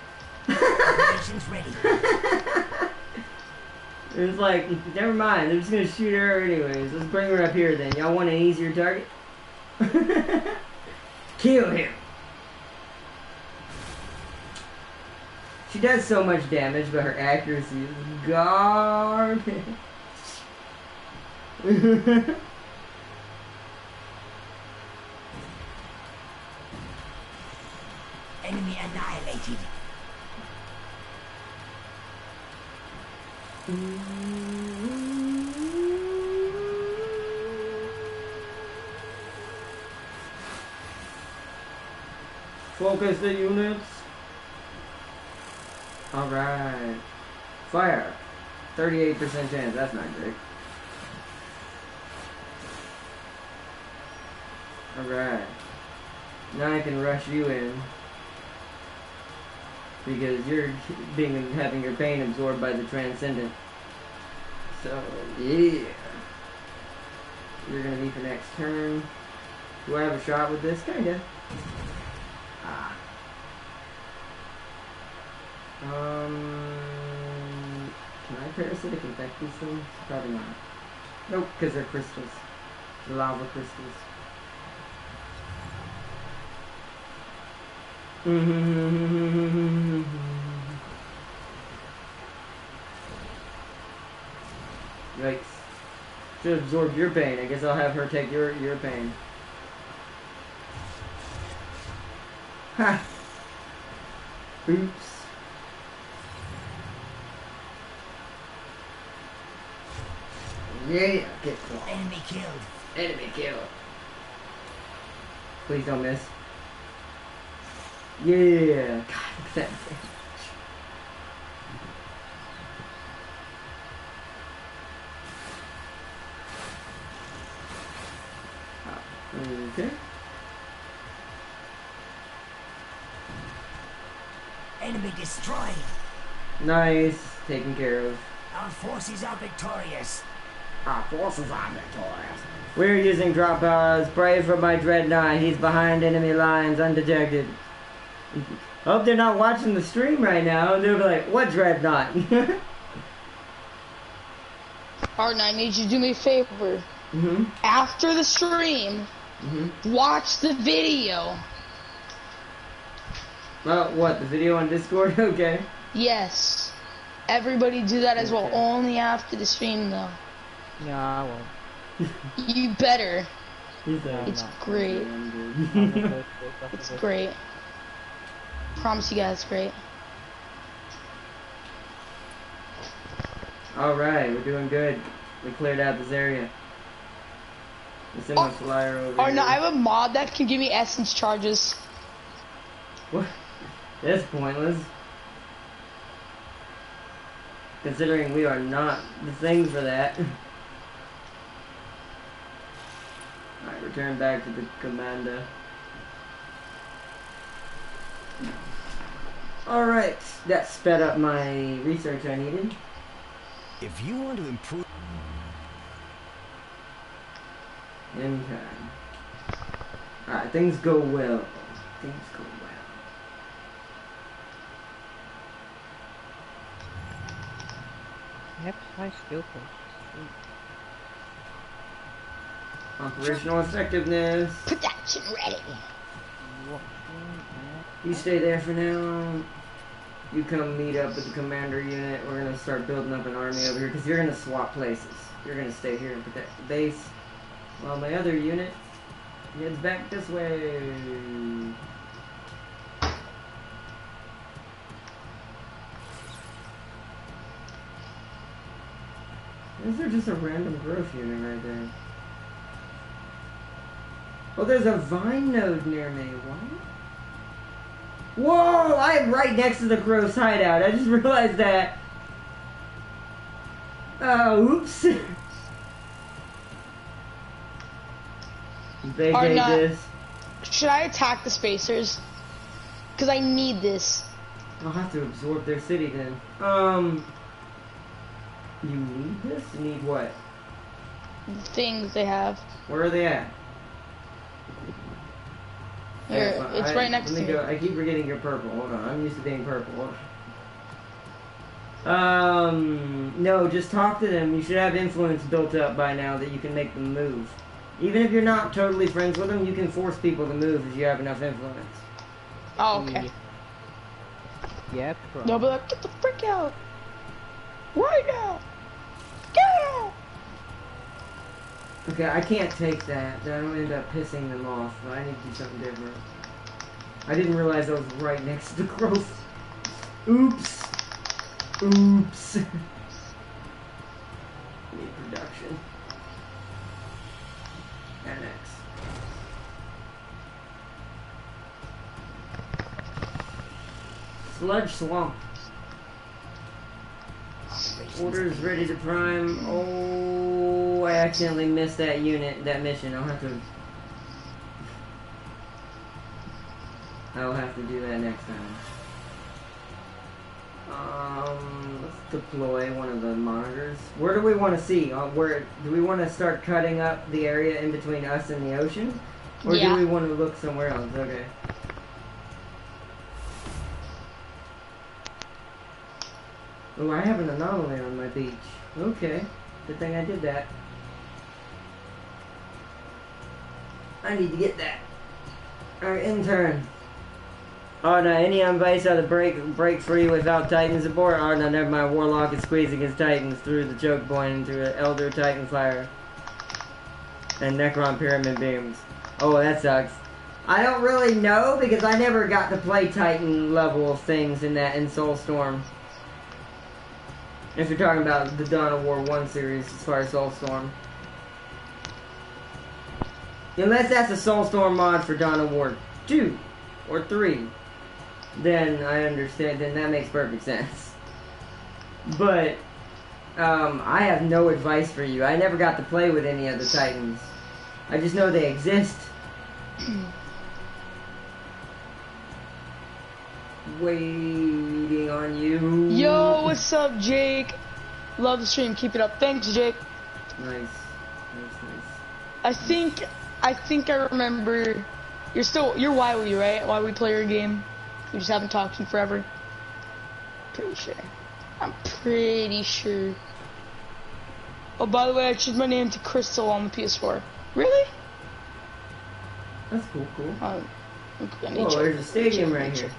Ready. It's like, never mind. They're just gonna shoot her anyways. Let's bring her up here then. Y'all want an easier target? Kill him. She does so much damage, but her accuracy is garbage. Enemy annihilated. Focus the units. Alright. Fire. 38% chance. That's not great. Alright. Now I can rush you in. Because you're having your pain absorbed by the Transcendent. So, yeah. You're gonna be for next turn. Do I have a shot with this? Kinda. Ah. Can I parasitic infect these things? Probably not. Nope, because they're crystals. They're lava crystals. Yikes. Should absorb your pain. I guess I'll have her take your pain. Ha! Oops. Yeah, get caught. Enemy killed. Enemy kill. Please don't miss. Yeah. God, look at that. Okay. Enemy destroyed. Nice. Taken care of. Our forces are victorious. Our forces are victorious. We're using drop pods. Pray for my dreadnought. He's behind enemy lines, undetected. Hope they're not watching the stream right now. They'll be like, what dreadnought? Arden, I need you to do me a favor. Mm-hmm. After the stream, watch the video. Well, what, the video on Discord? Okay. Yes. Everybody do that as well. Okay. Only after the stream, though. No, I won't. You better. He's like, It's great. It's great. Promise you guys, it's great. Alright, we're doing good. We cleared out this area. Let's send my flyer over Or here. no, I have a mod that can give me essence charges. What? That's pointless. Considering we are not the thing for that. Alright, return back to the commander. Alright, that sped up my research I needed. If you want to improve... In time. Alright, things go well. Things go well. Yep, high skill points. Operational effectiveness. Production ready. You stay there for now. You come meet up with the commander unit. We're gonna start building up an army over here because you're gonna swap places. You're gonna stay here and protect the base. While my other unit heads back this way. Is there just a random growth unit right there? Oh, there's a vine node near me. What? Whoa! I'm right next to the growth's hideout. I just realized that. Oops. Vacate this. Should I attack the spacers? Because I need this. I'll have to absorb their city then. You need this? You need what? The things they have. Where are they at? Here, it's right next to me. I keep forgetting you're purple. Hold on, I'm used to being purple. No, just talk to them. You should have influence built up by now that you can make them move. Even if you're not totally friends with them, you can force people to move if you have enough influence. Oh, okay. Yeah, bro. They'll be like, get the frick out! Right now! Get out! Okay, I can't take that. I don't end up pissing them off. I need to do something different. I didn't realize I was right next to the growth. Oops. Oops. Need production. Annex. Sludge swamp. Orders ready to prime. Oh, I accidentally missed that mission. I'll have to do that next time. Let's deploy one of the monitors. Where do we want to see? Where do we want to start cutting up the area in between us and the ocean? Or do we want to look somewhere else? Okay. Oh, I have an anomaly on my beach. Okay. Good thing I did that. I need to get that. Alright, intern. Oh no, any base out of break free without Titan support? Oh no, never mind. Warlock is squeezing his Titans through the choke point into an Elder Titan fire. And Necron Pyramid beams. Oh, that sucks. I don't really know because I never got to play Titan level things in Soulstorm. If you're talking about the Dawn of War 1 series as far as Soulstorm. Unless that's a Soulstorm mod for Dawn of War 2 or 3. Then I understand, then that makes perfect sense. But, I have no advice for you. I never got to play with any of the Titans. I just know they exist. Waiting on you. Yo, what's up, Jake? Love the stream. Keep it up. Thanks, Jake. Nice. I think I remember. You're YW, right? YW player game. We just haven't talked in forever. I'm pretty sure. Oh, by the way, I changed my name to Crystal on the PS4. Really? That's cool. Oh, there's a stadium right here.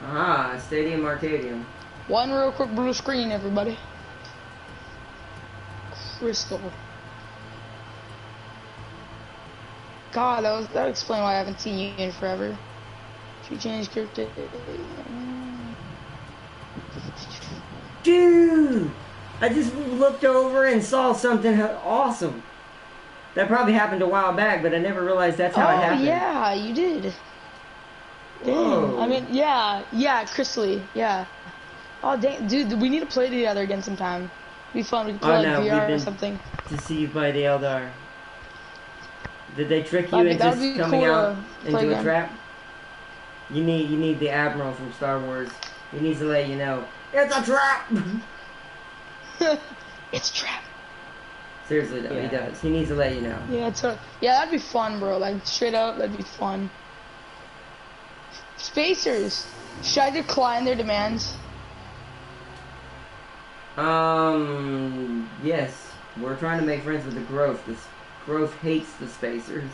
Aha, Stadium Arcadium. One real quick blue screen, everybody. Crystal. God, that would explain why I haven't seen you in forever. Should we change character? Dude! I just looked over and saw something awesome. That probably happened a while back, but I never realized that's how it happened. Oh, yeah, you did. Whoa. Dang. I mean, yeah, Crystally, yeah. Oh, dang, dude, we need to play together again sometime. It'd be fun. We could play like VR or something. Deceived by the Eldar. Did they trick you into coming out into a trap? You need the Admiral from Star Wars. He needs to let you know it's a trap. It's a trap. Seriously though, he does. He needs to let you know. Yeah, that'd be fun, bro. Like straight up, that'd be fun. Spacers, should I decline their demands? Yes. We're trying to make friends with the Growth. This Growth hates the Spacers.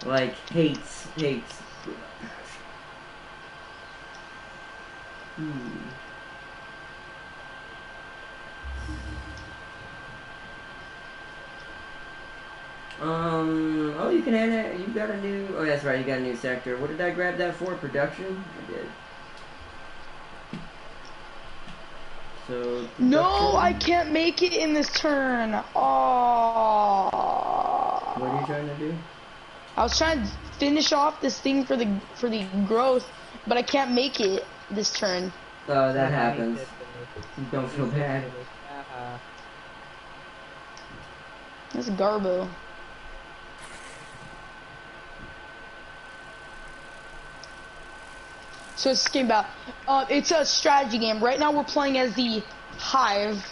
Like, hates. you can add it. You got a new. Oh, that's right. You got a new sector. What did I grab that for? Production. I did. So. No, I can't make it in this turn. Oh. What are you trying to do? I was trying to finish off this thing for the growth, but I can't make it this turn. Oh, that happens. Don't feel bad. That's Garbo. So it's this game about, it's a strategy game. Right now we're playing as the Hive,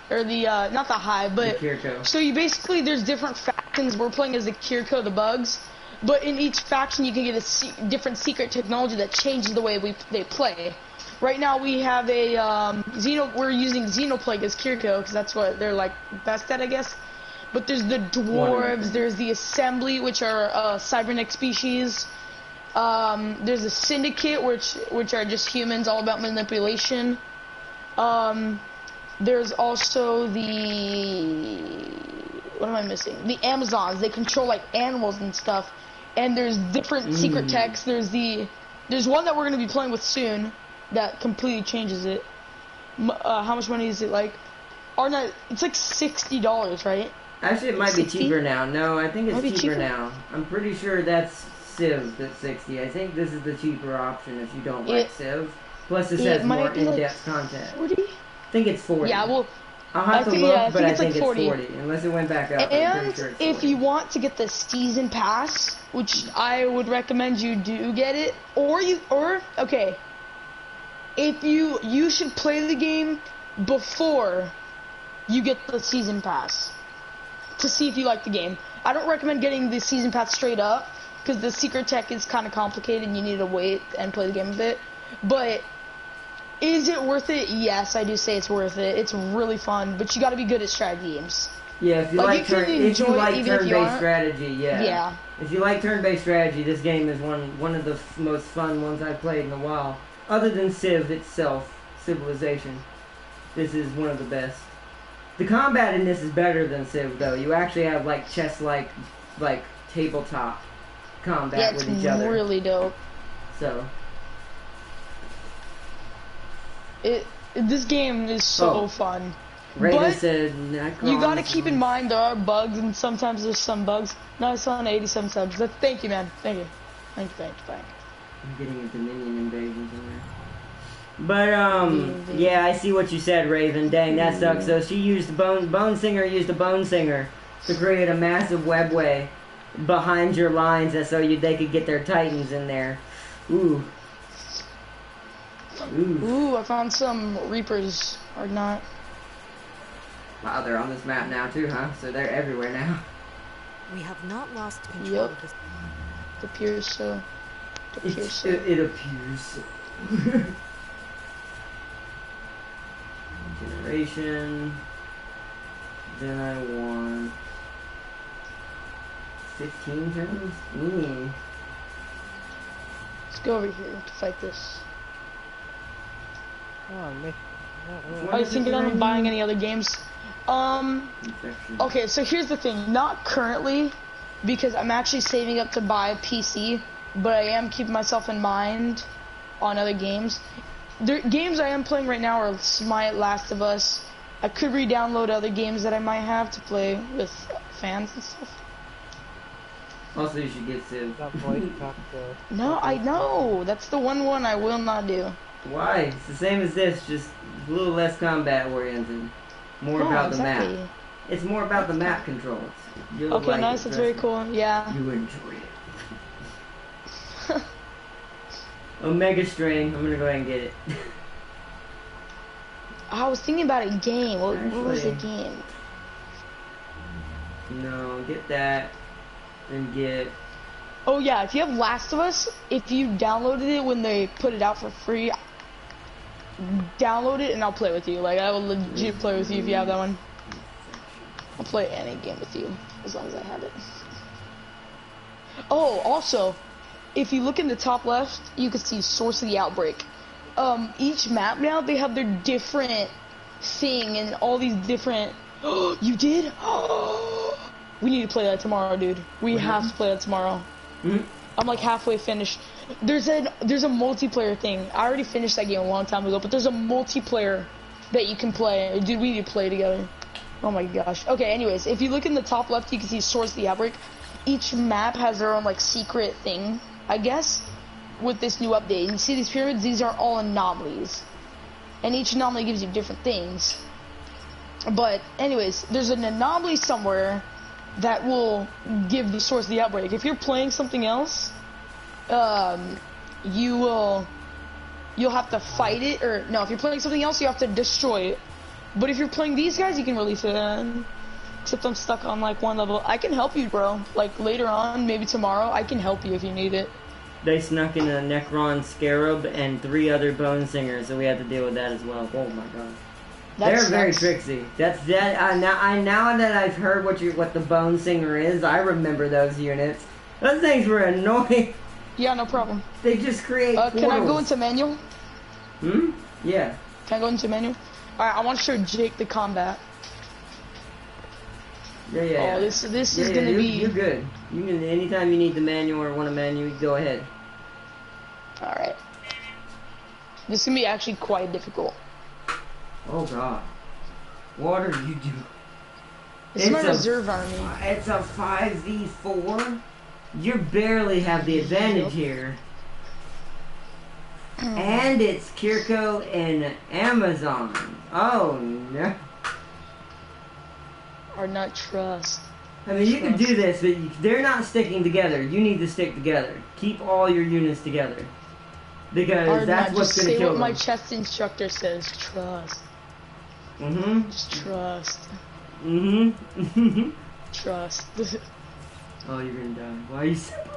or the, not the Hive, but, so you basically, there's different factions. We're playing as the Kiriko, the bugs, but in each faction you can get a different secret technology that changes the way they play. Right now we have a, we're using Xenoplague as Kiriko, because that's what they're, like, best at, I guess. But there's the dwarves, there's the assembly, which are, cybernetic species. There's a syndicate, which are just humans, all about manipulation. There's also what am I missing? The Amazons. They control like animals and stuff. And there's different secret techs. There's one that we're gonna be playing with soon that completely changes it. How much money is it like? Or not? It's like $60, right? Actually, it might be cheaper now. No, I think it's cheaper now. I'm pretty sure that's Civ that's 60. I think this is the cheaper option if you don't like Civ. Plus, it says more in-depth content. 40? I think it's 40. Yeah, well, I'll have to look, but I think it's 40. 40. Unless it went back up. And sure if you want to get the season pass, which I would recommend you do get it, okay, if you should play the game before you get the season pass to see if you like the game. I don't recommend getting the season pass straight up, because the secret tech is kind of complicated and you need to wait and play the game a bit. But is it worth it? Yes, I do say it's worth it. It's really fun, but you got to be good at strategy games. Yeah, if you like turn-based strategy, yeah. Yeah. If you like turn-based strategy, this game is one of the most fun ones I've played in a while. Other than Civ itself, Civilization, this is one of the best. The combat in this is better than Civ, though. You actually have like chess-like, like tabletop combat with each other. Yeah, it's really dope. So. This game is so fun. Raven said, you gotta keep in mind there are bugs, and sometimes there's some bugs. No, I saw an 87 subs. Thank you, man. Thank you. Thank you. I'm getting a Dominion invasion somewhere. But, yeah, I see what you said, Raven. Dang, that sucks. So she used Bone Singer used a Bone Singer to create a massive webway behind your lines so they could get their Titans in there. Ooh. Ooh, I found some Reapers, or not. Wow, they're on this map now too, huh? So they're everywhere now. We have not lost control of this. It appears so. It appears so. Generation. Then I won 15 turns? Let's go over here to fight this. Are you thinking of buying any other games? Okay, so here's the thing. Not currently, because I'm actually saving up to buy a PC, but I am keeping myself in mind on other games. The games I am playing right now are Smite, Last of Us. I could re-download other games that I might have to play with fans and stuff. Also, you should get Civ. No, I know. That's the one I will not do. Why? It's the same as this, just a little less combat oriented. More about the map. It's more about the map controls. Okay, nice. That's very cool. Yeah. You enjoy it. Omega Strain. I'm gonna go ahead and get it. I was thinking about a game. What was the game? No, get that. And get... Oh yeah, if you have Last of Us, if you downloaded it when they put it out for free, download it and I'll play with you. Like, I will legit play with you if you have that one. I'll play any game with you, as long as I have it. Oh, also, if you look in the top left, you can see Source of the Outbreak. Each map now, they have their different thing and all these different... Oh, you did? Oh, We need to play that tomorrow, dude. We have to play that tomorrow. Mhm. I'm like halfway finished. There's a multiplayer thing. I already finished that game a long time ago, but there's a multiplayer that you can play. Dude, we need to play together. Oh my gosh. Okay, anyways, if you look in the top left, you can see Swords of the Outbreak. Each map has their own like secret thing, I guess, with this new update. And you see these pyramids? These are all anomalies. And each anomaly gives you different things. But anyways, there's an anomaly somewhere that will give the Source of the Outbreak. If you're playing something else, you'll have to fight it, or no, if you're playing something else, you have to destroy it. But if you're playing these guys, you can release it. Except I'm stuck on like one level. I can help you, bro. Like later on, maybe tomorrow, I can help you if you need it. They snuck in a Necron Scarab and 3 other Bone Singers, so we had to deal with that as well. Oh my god. They're very tricksy. Now that I've heard what the Bone Singer is, I remember those units. Those things were annoying. Yeah, no problem. They just create portals. Can I go into manual? Yeah. Can I go into manual? Alright, I want to show Jake the combat. Yeah. Oh, this is gonna be... You're good. You can, anytime you need the manual or want a manual, you go ahead. Alright. This is gonna be actually quite difficult. Oh god. What are you doing? This is my reserve army. It's a 5v4? You barely have the advantage here. And it's Kirko and Amazon. Oh no. Or not trust. I mean, you can do this, but they're not sticking together. You need to stick together. Keep all your units together. Because that's what's going to kill them. What my chess instructor says. Trust. Just trust. Trust. Oh, you're going to die. Why are you separating?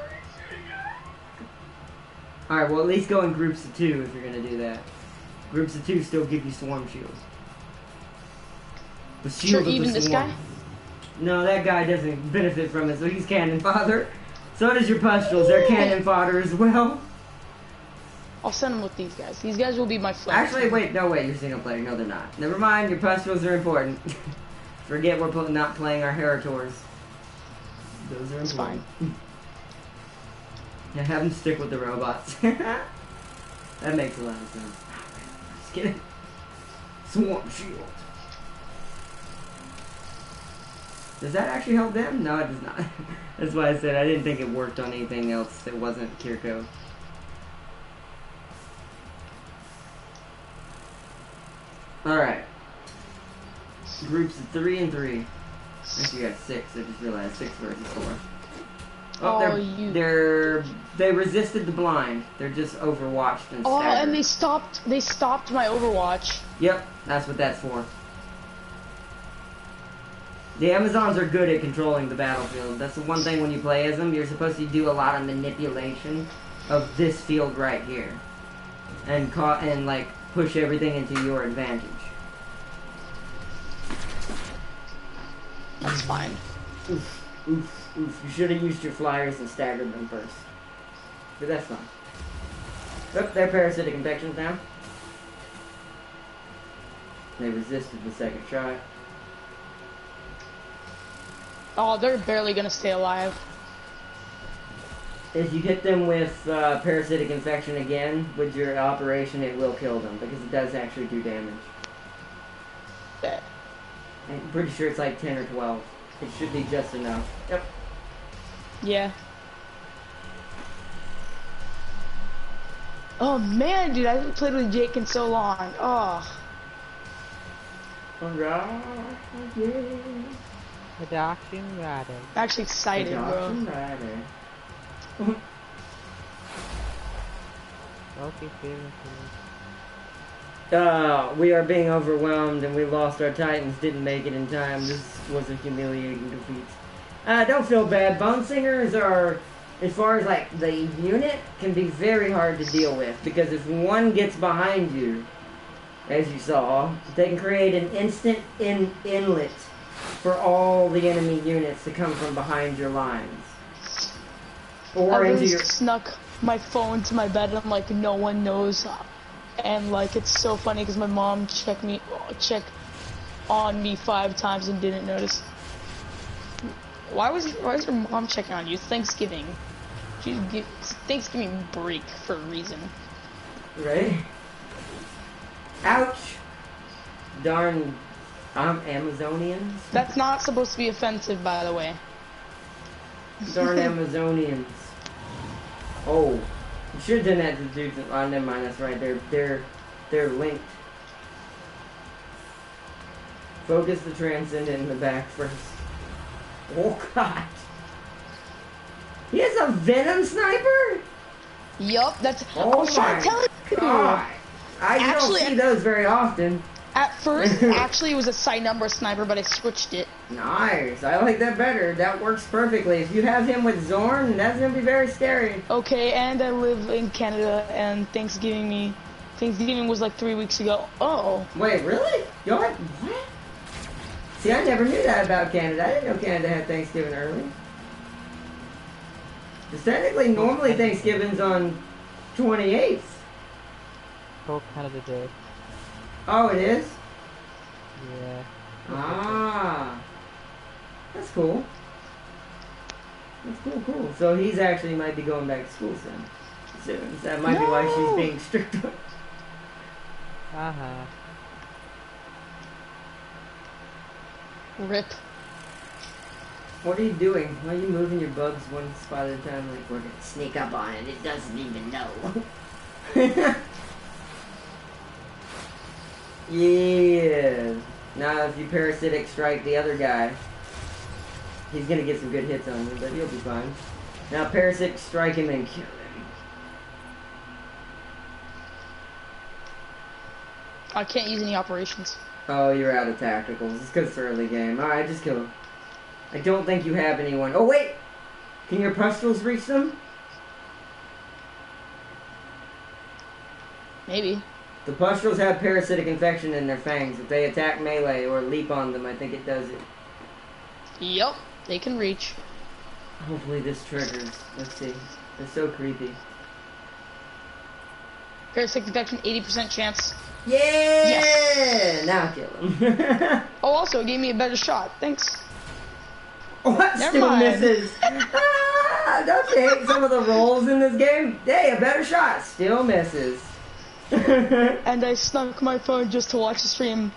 Alright, well at least go in groups of 2 if you're going to do that. Groups of 2 still give you swarm shields. The shield of the swarm. Guy? No, that guy doesn't benefit from it, so he's cannon fodder. So does your pustules, they're cannon fodder as well. I'll send them with these guys. These guys will be my flank. Actually, wait, you're single player. No, they're not. Never mind, your pustules are important. Forget we're not playing our Heritors. Those are important. It's fine. Yeah, have them stick with the robots. That makes a lot of sense. Just kidding. Swarm shield. Does that actually help them? No, it does not. That's why I said I didn't think it worked on anything else that wasn't Kirko. Alright. Groups of 3 and 3. Actually, you got 6. I just realized 6 versus 4. They resisted the blind. They're just overwatched and staggered. Oh, and they stopped my Overwatch. Yep, that's what that's for. The Amazons are good at controlling the battlefield. That's the one thing when you play as them, you're supposed to do a lot of manipulation of this field right here. And like push everything into your advantage. That's fine. Oof. You should have used your flyers and staggered them first. But that's fine. Oh, they're parasitic infections now. They resisted the second shot. Oh, they're barely gonna stay alive. If you hit them with parasitic infection again with your operation, it will kill them because it does actually do damage. Bet. I'm pretty sure it's like 10 or 12. It should be just enough. Yep. Yeah. Oh man, dude, I haven't played with Jake in so long. Oh. Alright, yeah. Adoption Rider. I'm actually excited, Adoption bro. Rider. Okay, feeling. We are being overwhelmed and we lost our Titans, didn't make it in time. This was a humiliating defeat. Don't feel bad. Bone Singers are, as far as like the unit, can be very hard to deal with because if one gets behind you, as you saw, they can create an instant inlet for all the enemy units to come from behind your lines. Or into your... snuck my phone to my bed and I'm like, no one knows. And like, it's so funny because my mom checked on me 5 times and didn't notice. Why is your mom checking on you? It's Thanksgiving. It's Thanksgiving break for a reason. Right? Ouch! Darn Amazonians. That's not supposed to be offensive, by the way. Darn Amazonians. Oh. You should have done that to dudes. Oh, never mind, that's right. They're linked. Focus the transcendent in the back first. Oh god. He has a venom sniper? Yup, that's. Oh I was trying to tell you. God. I don't see those very often. At first, actually, it was a number sniper, but I switched it. Nice. I like that better. That works perfectly. If you have him with Zorn, that's gonna be very scary. Okay, and I live in Canada, and Thanksgiving was like 3 weeks ago. Oh. Wait, really? What? See, I never knew that about Canada. I didn't know Canada had Thanksgiving early. Because technically, normally Thanksgiving's on 28th. Oh, Canada Day. Oh, it is? Yeah. Ah. That's cool. That's cool. So he's actually might be going back to school soon. That might be why she's being strict. Uh-huh. Rip. What are you doing? Why are you moving your bugs one spot at a time? Like, we're gonna sneak up on it. It doesn't even know. Yeah. Now, if you parasitic strike the other guy, he's gonna get some good hits on you, but you'll be fine. Now, parasitic strike him and kill him. I can't use any operations. Oh, you're out of tacticals. It's because it's early game. Alright, just kill him. I don't think you have anyone. Oh, wait! Can your pustules reach them? Maybe. The pustules have parasitic infection in their fangs. If they attack melee or leap on them, I think it does it. Yup, they can reach. Hopefully this triggers. Let's see. It's so creepy. Parasitic infection, 80% chance. Yeah! Yes! Now kill him. Oh, also, it gave me a better shot. Thanks. What? Never Still mind. misses. Don't you hate some of the rolls in this game? Hey, a better shot. Still misses. And I snuck my phone just to watch the stream.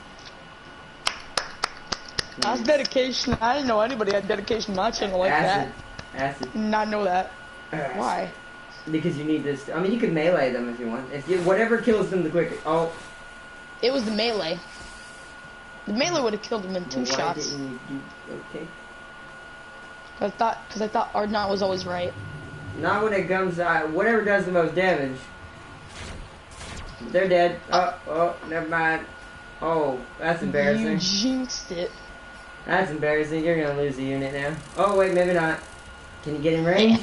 That's dedication. I didn't know anybody had dedication to my channel like Acid. that. Acid. Not know that. Acid. Why? Because you need this. I mean, you can melee them if you want. If you, whatever kills them the quickest. Oh. It was the melee. The melee would have killed him in 2 Why shots. didn't you do, okay. Because I thought Ardnot was always right. Not when it comes to whatever does the most damage. They're dead. Oh, never mind. Oh, that's embarrassing. You jinxed it. That's embarrassing. You're gonna lose the unit now. Oh wait, maybe not. Can you get in range?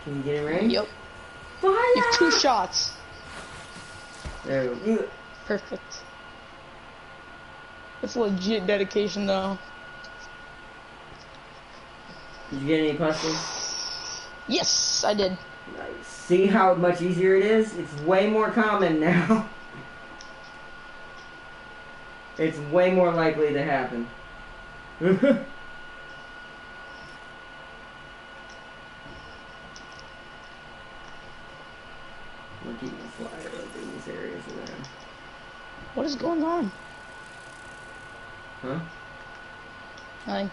Can you get in range? Yep. Fire! You have 2 shots. There we go. Perfect. That's legit dedication, though. Did you get any pustules? Yes, I did. Nice. See how much easier it is? It's way more common now. It's way more likely to happen. We'll keep the flyer up in these areas around. What is going on? Huh? Nothing.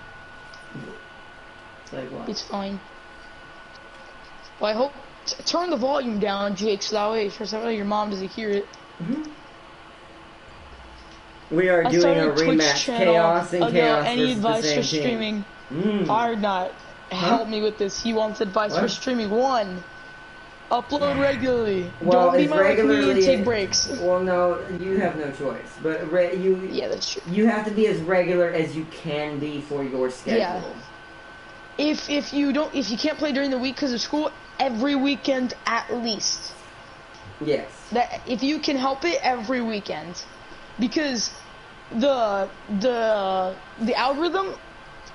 It's like what? It's fine. Well, I hope... turn the volume down, Jake, so that way, for some reason, your mom doesn't hear it. We are I doing started a Twitch rematch. channel. Chaos and Chaos any versus advice the same for team. streaming? Mm. Ardnot, help me with this. He wants advice for What? streaming. 1, upload regularly. Well, Don't be it's my like me regularly- and take breaks. Well, no, you have no choice. But Yeah, that's true. you have to be as regular as you can be for your schedule. Yeah. If you can't play during the week because of school, every weekend at least. Yes. That if you can help it, every weekend, because the algorithm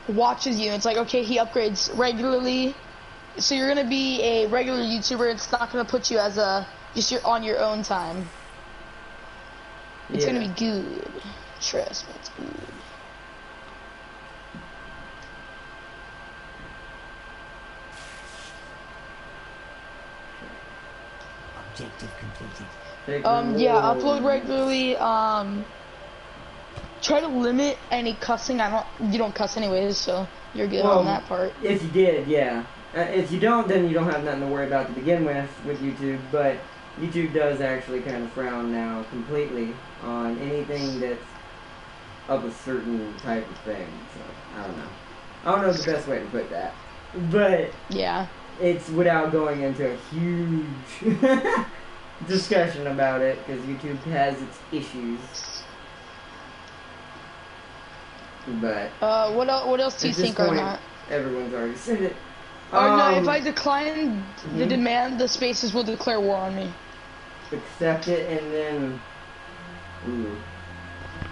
watches you. It's like, okay, he upgrades regularly, so you're gonna be a regular YouTuber. It's not gonna put you as you're on your own time. It's gonna be good. Trust me, it's good. Objective completed. Yeah, upload regularly. Try to limit any cussing. You don't cuss anyways, so you're good on that part. If you did, yeah. If you don't, then you don't have nothing to worry about to begin with YouTube. But YouTube does actually kind of frown now completely on anything that's of a certain type of thing. So I don't know the best way to put that, but yeah, it's without going into a huge discussion about it because YouTube has its issues. But what else do you think or not? Everyone's already said it. No, if I decline the demand, the spaces will declare war on me. Accept it and then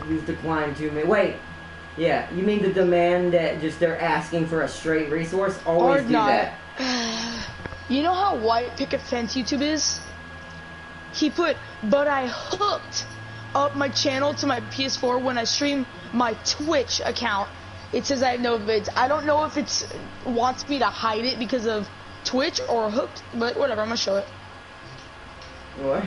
use decline 2 minutes. Wait, yeah, you mean the demand that just they're asking for a straight resource? Always do that. You know how white picket fence YouTube is? He put, but I hooked up my channel to my PS4 when I stream my Twitch account. It says I have no vids. I don't know if it wants me to hide it because of Twitch or hooked, but whatever, I'm gonna show it. What?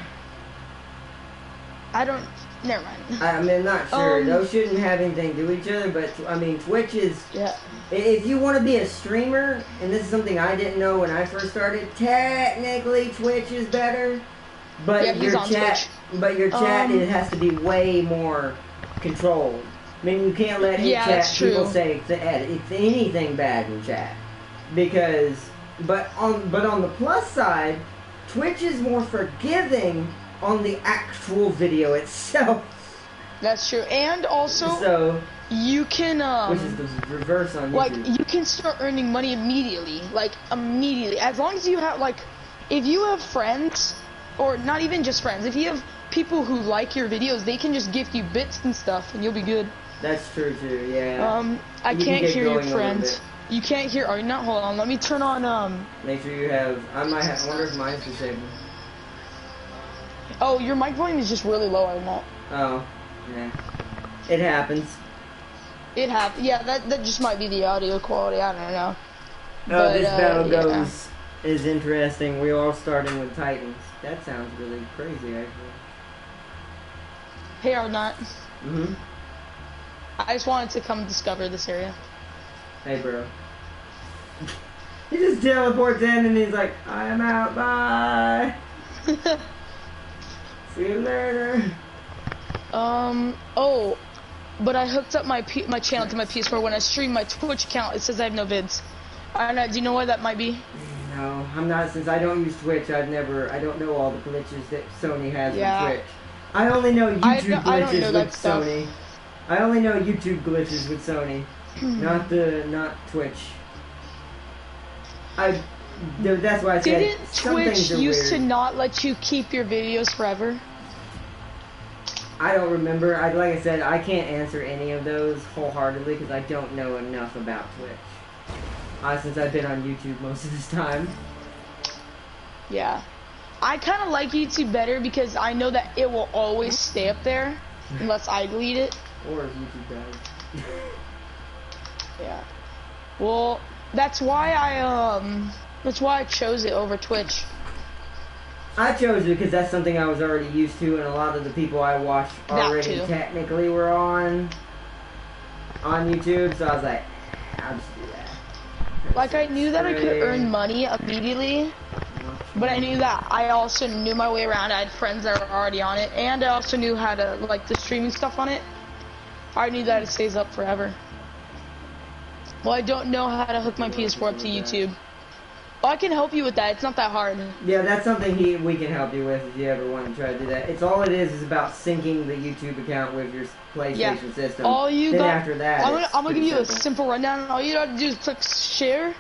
Never mind. I'm not sure. Those shouldn't have anything to do with each other, but I mean, Twitch is... Yeah. If you want to be a streamer, and this is something I didn't know when I first started, technically Twitch is better, but yeah, your chat, it has to be way more controlled. I mean, you can't let people say anything bad in chat, because, but on the plus side, Twitch is more forgiving on the actual video itself. That's true, and also you can which is the reverse on YouTube. Like you can start earning money immediately, as long as you have if you have friends, or not even just friends, if you have people who like your videos, they can just gift you bits and stuff, and you'll be good. That's true too. Yeah. I can't hear your friends. You can't hear. Are you not? Hold on. Let me turn on. Make sure you have. I wonder if mine's disabled. Oh, your mic volume is just really low. I'm not. Oh, yeah. It happens. Yeah, that just might be the audio quality. I don't know. Oh, this battle is interesting. We're all starting with Titans. That sounds really crazy, actually. Hey, or not. Mhm. I just wanted to come discover this area. Hey, bro. He just teleports in and he's like, I'm out, bye. See you later. But I hooked up my channel to my PS4 when I stream my Twitch account. It says I have no vids. I don't know. Do you know why that might be? No, I'm not. Since I don't use Twitch, I don't know all the glitches that Sony has with Twitch. I only know YouTube glitches with Sony. I only know YouTube glitches with Sony, not Twitch. That's why I said Didn't Twitch used to not let you keep your videos forever? I don't remember. Like I said, I can't answer any of those wholeheartedly because I don't know enough about Twitch. Since I've been on YouTube most of this time. Yeah. I kind of like YouTube better because I know that it will always stay up there unless I delete it. Or if YouTube does. Yeah. Well, that's why I chose it over Twitch. I chose it because that's something I was already used to, and a lot of the people I watched already technically were on YouTube, so I was like, I'll just do that. Like, I knew that I could earn money immediately, but I knew that I also knew my way around. I had friends that were already on it, and I also knew how to, the streaming stuff on it. I knew that it stays up forever. Well, I don't know how to hook my PS4 up to YouTube. Well, I can help you with that. It's not that hard. Yeah, that's something we can help you with if you ever want to try to do that. It's all it is about syncing the YouTube account with your PlayStation system. After that, I'm gonna give you a simple rundown. All you gotta do is click share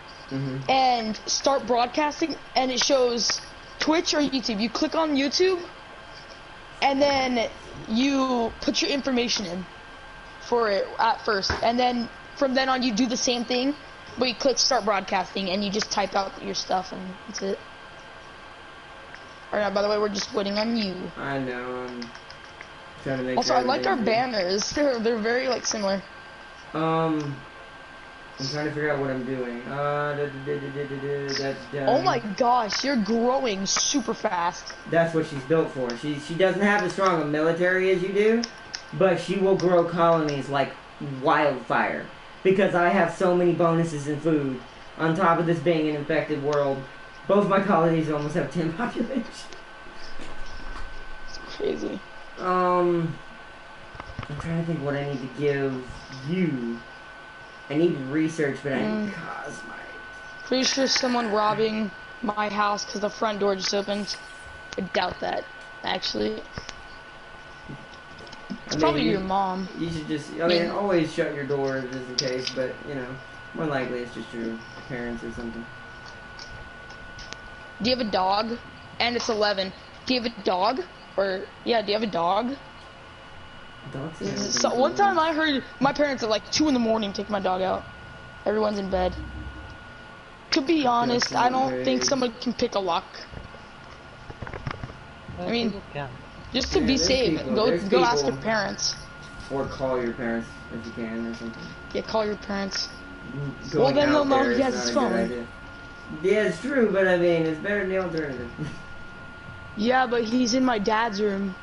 and start broadcasting, and it shows Twitch or YouTube. You click on YouTube, and then you put your information in for it at first, and then from then on you do the same thing. But you click start broadcasting and you just type out your stuff and that's it. Alright, by the way, we're just waiting on you. I know, I'm trying to make Also, I like our banners. They're very, similar. I'm trying to figure out what I'm doing. That's done. Oh my gosh, you're growing super fast. That's what she's built for. She doesn't have as strong a military as you do, but she will grow colonies like wildfire. Because I have so many bonuses in food. On top of this being an infected world, both my colonies almost have 10 population. It's crazy. I'm trying to think what I need to give you. I need research, but I need cosmite. Pretty sure someone robbing my house because the front door just opened. I doubt that, actually. It's probably your mom. You should just, I mean, always shut your door just in case, but, you know, more likely it's just your parents or something. Do you have a dog? And it's 11. Do you have a dog? Or, yeah, do you have a dog? So, one time I heard my parents at like 2 in the morning taking my dog out. Everyone's in bed. To be honest, I don't think someone can pick a lock. I mean, just to be safe, go ask your parents. Or call your parents if you can or something. Yeah, call your parents. Going Well, then they'll out know there he is has his not a good phone. idea. Yeah, it's true, but I mean, it's better than the alternative. Yeah, but he's in my dad's room.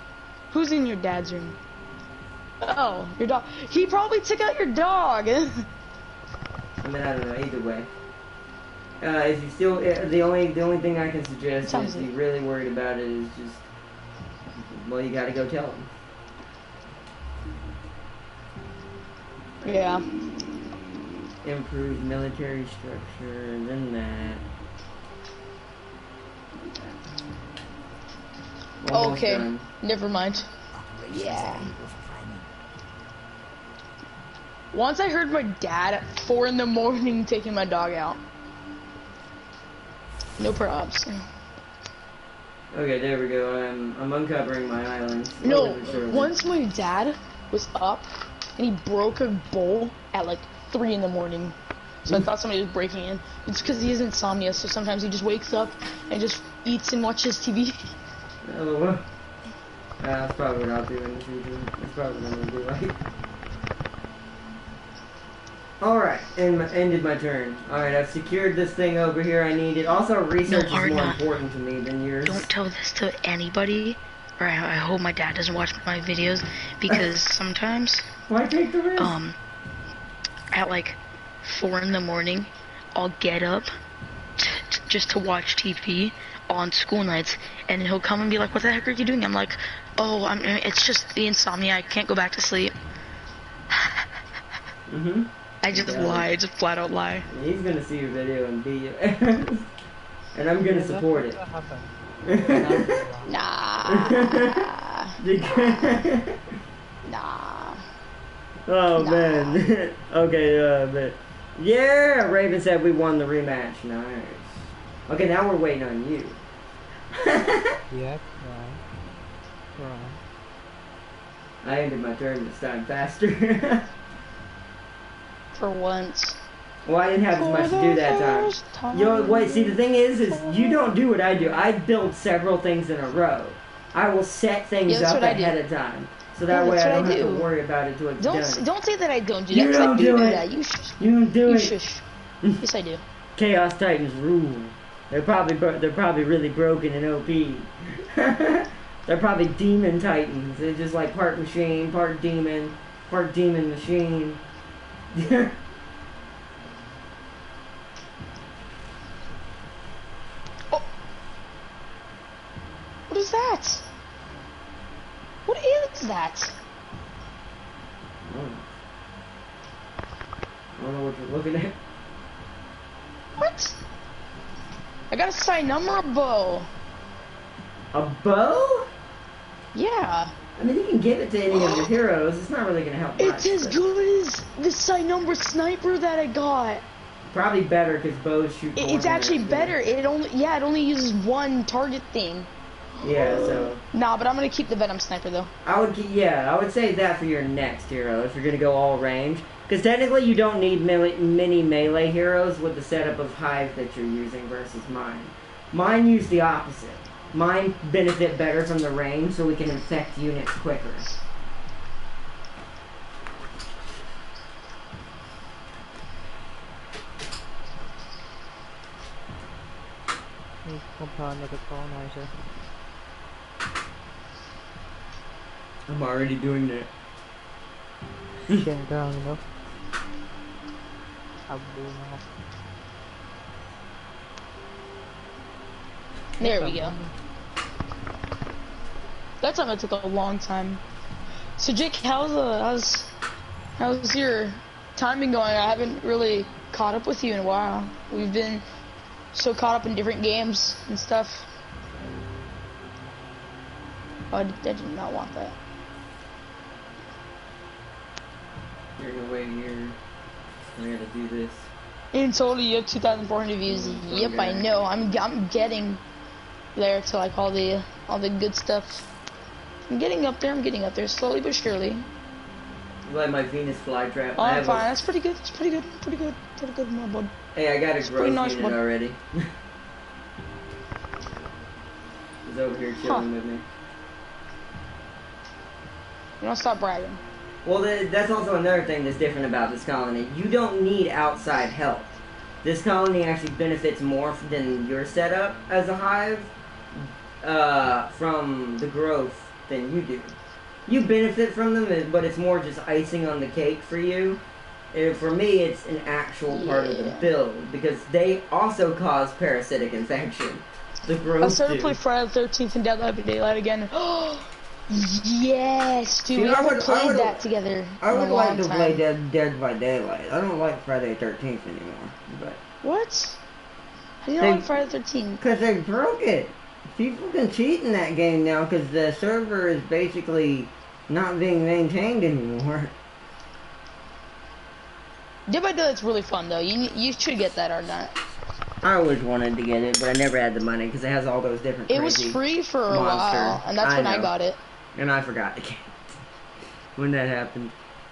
Who's in your dad's room? Oh, your dog. He probably took out your dog. I mean, I don't know. Either way, if you still, the only thing I can suggest is if you're really worried about it is just, well, you gotta go tell him. Yeah. Improved military structure, and then that. Almost Okay, done. never mind. Operations Yeah. illegal for priming. Once I heard my dad at 4 in the morning taking my dog out. No props. Okay, there we go. I'm uncovering my island. No, slowly but surely. once my dad was up and he broke a bowl at like 3 in the morning. So I thought somebody was breaking in. It's because he has insomnia, so sometimes he just wakes up and just eats and watches TV. Oh, well. That's probably what I'll do in the future. That's probably what I'm gonna do. Like. Alright, ended my turn. Alright, I've secured this thing over here I needed. Also, research is more important to me than yours. Don't tell this to anybody, or I hope my dad doesn't watch my videos, because sometimes, Why take the risk? at like 4 in the morning, I'll get up just to watch TV on school nights, and he'll come and be like, "What the heck are you doing?" I'm like, "Oh, it's just the insomnia. I can't go back to sleep." I just lie, just flat out lie. He's gonna see your video and beat you. And I'm gonna support it. Nah. Nah. Oh Nah. man. Okay, but yeah, Raven said we won the rematch. Nice. Okay, now we're waiting on you. Yep, right. I ended my turn this time faster. For once. Well, I didn't have as much to do that time. You know what? See, the thing is you don't do what I do. I build several things in a row. I will set things Yeah, that's up what I do. ahead of time, so that Yeah, way that's I what don't I have to do. worry about it till it's done. Don't say that I don't do that. You 'cause I don't do it. That. You shush. You don't do You it. shush. Yes, I do. Chaos Titans rule. They're probably really broken and OP. They're probably demon titans. They're just like part machine, part demon machine. What is that? What is that? I don't know what you're looking at. What? I got a Cyanumber bow. A bow? Yeah. I mean, you can give it to any of your heroes. It's not really gonna help much. It's as but good as the Cyanumber sniper that I got. Probably better because bows shoot. It's actually better. It only uses one target thing. Yeah, so Nah, but I'm gonna keep the Venom sniper though. I would say that for your next hero if you're gonna go all range. Because technically you don't need many melee heroes with the setup of Hive that you're using versus mine. Mine use the opposite. Mine benefit better from the range so we can infect units quicker. another colonizer. I'm already doing that. Getting down enough. I'm doing now. There we go. That time it took a long time. So Jake, how's your timing going? I haven't really caught up with you in a while. We've been so caught up in different games and stuff. Oh, I did not want that. You're gonna wait here. We're gonna do this. In total, you have 2,400 views. Yep, I know. I'm getting there to like all the good stuff. I'm getting up there. I'm getting up there slowly but surely. You like my Venus flytrap? Oh, I'm fine. That's pretty good. It's pretty good. Pretty good. Pretty good, my bud. Hey, I got a growth nice, unit bud. already. He's over here chilling with me. You don't stop bragging. Well, that's also another thing that's different about this colony. You don't need outside help. This colony actually benefits more than your setup as a hive from the growth than you do. You benefit from them, but it's more just icing on the cake for you. For me, it's an actual part of the build, because they also cause parasitic infection. The growth I started to play Friday the 13th and Dead by Daylight again. Yes, dude, we haven't played that together. I would like to play time. Dead by Daylight. I don't like Friday the 13th anymore. But What? How do you not like Friday the 13th? because they broke it. People can cheat in that game now because the server is basically not being maintained anymore. Dead by Daylight's really fun though. You should get that or not. I always wanted to get it, but I never had the money because it has all those different. It was free for a while, and that's when I got it. And I forgot to get it when that happened.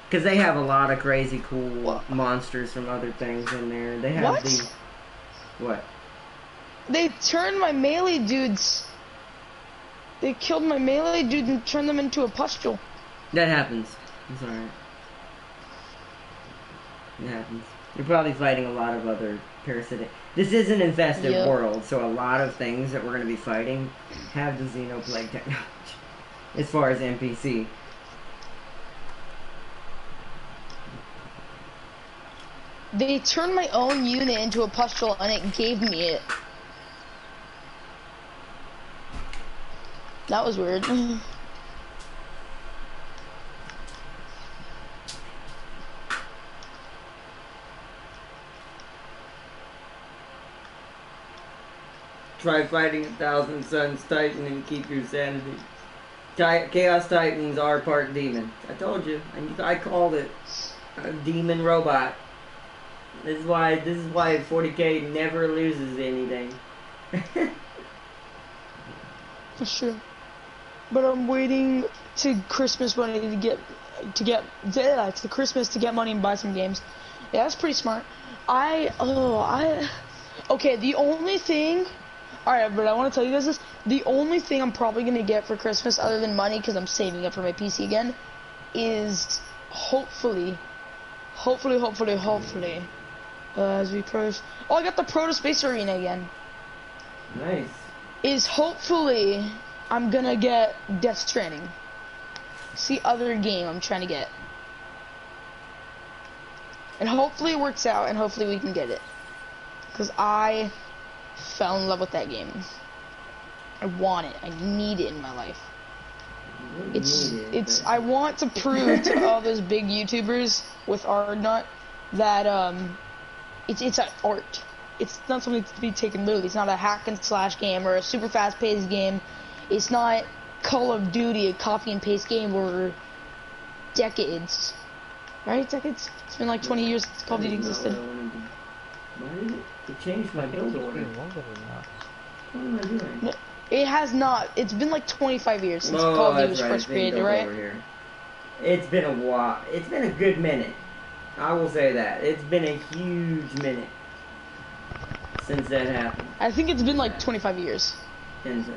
Because they have a lot of crazy cool monsters from other things in there. They have these. What? They turned my melee dudes. They killed my melee dude and turned them into a pustule. That happens. It's alright. It happens. You're probably fighting a lot of other parasitic. This is an infested world, so a lot of things that we're going to be fighting have the Xenoplague technology. As far as NPC. They turned my own unit into a pustule and it gave me it. That was weird. Try fighting 1,000 Suns Titan and keep your sanity. Chaos Titans are part demon. I told you. I called it a demon robot. This is why 40K never loses anything. For sure. But I'm waiting to Christmas money to get to Christmas to get money and buy some games. Yeah, that's pretty smart. Okay, the only thing. Alright, but I want to tell you guys this. The only thing I'm probably going to get for Christmas, other than money, because I'm saving up for my PC again, is hopefully, as we approach. Oh, I got the Proto Space Arena again. Nice. Is hopefully I'm going to get Death Stranding. It's the other game I'm trying to get. And hopefully it works out, and hopefully we can get it. Because I fell in love with that game. I want it. I need it in my life. I want to prove to all those big YouTubers with Ardnut that it's an art. It's not something to be taken literally. It's not a hack and slash game or a super fast paced game. It's not Call of Duty, a copy and paste game over decades. Right? Decades? It's been like 20 years since Call of Duty existed. Why did it change my build order? What am I doing? It has not. It's been like 25 years since Call of Duty was first created, right? It's been a while. It's been a good minute. I will say that. It's been a huge minute since that happened. I think it's been like 25 years. Insert.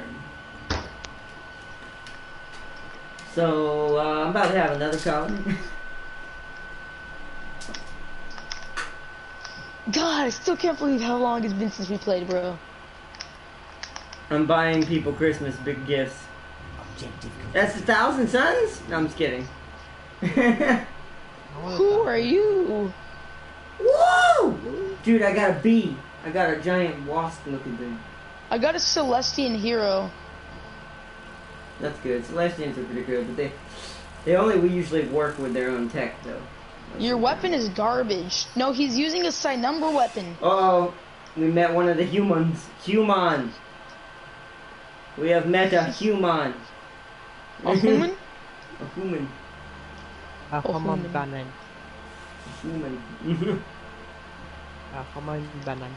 So, I'm about to have another colony. God, I still can't believe how long it's been since we played, bro. I'm buying people Christmas big gifts. Objective That's 1,000 Suns? No, I'm just kidding. Who are you? Woo! Dude, I got a bee. I got a giant wasp-looking thing. I got a Celestian hero. That's good. Celestians are pretty good, but they only usually work with their own tech, though. Your weapon is garbage. No, he's using a psi number weapon. Uh-oh. We met one of the humans. Human. We have met a human. A human? A human. Common banan. Human. Common banan.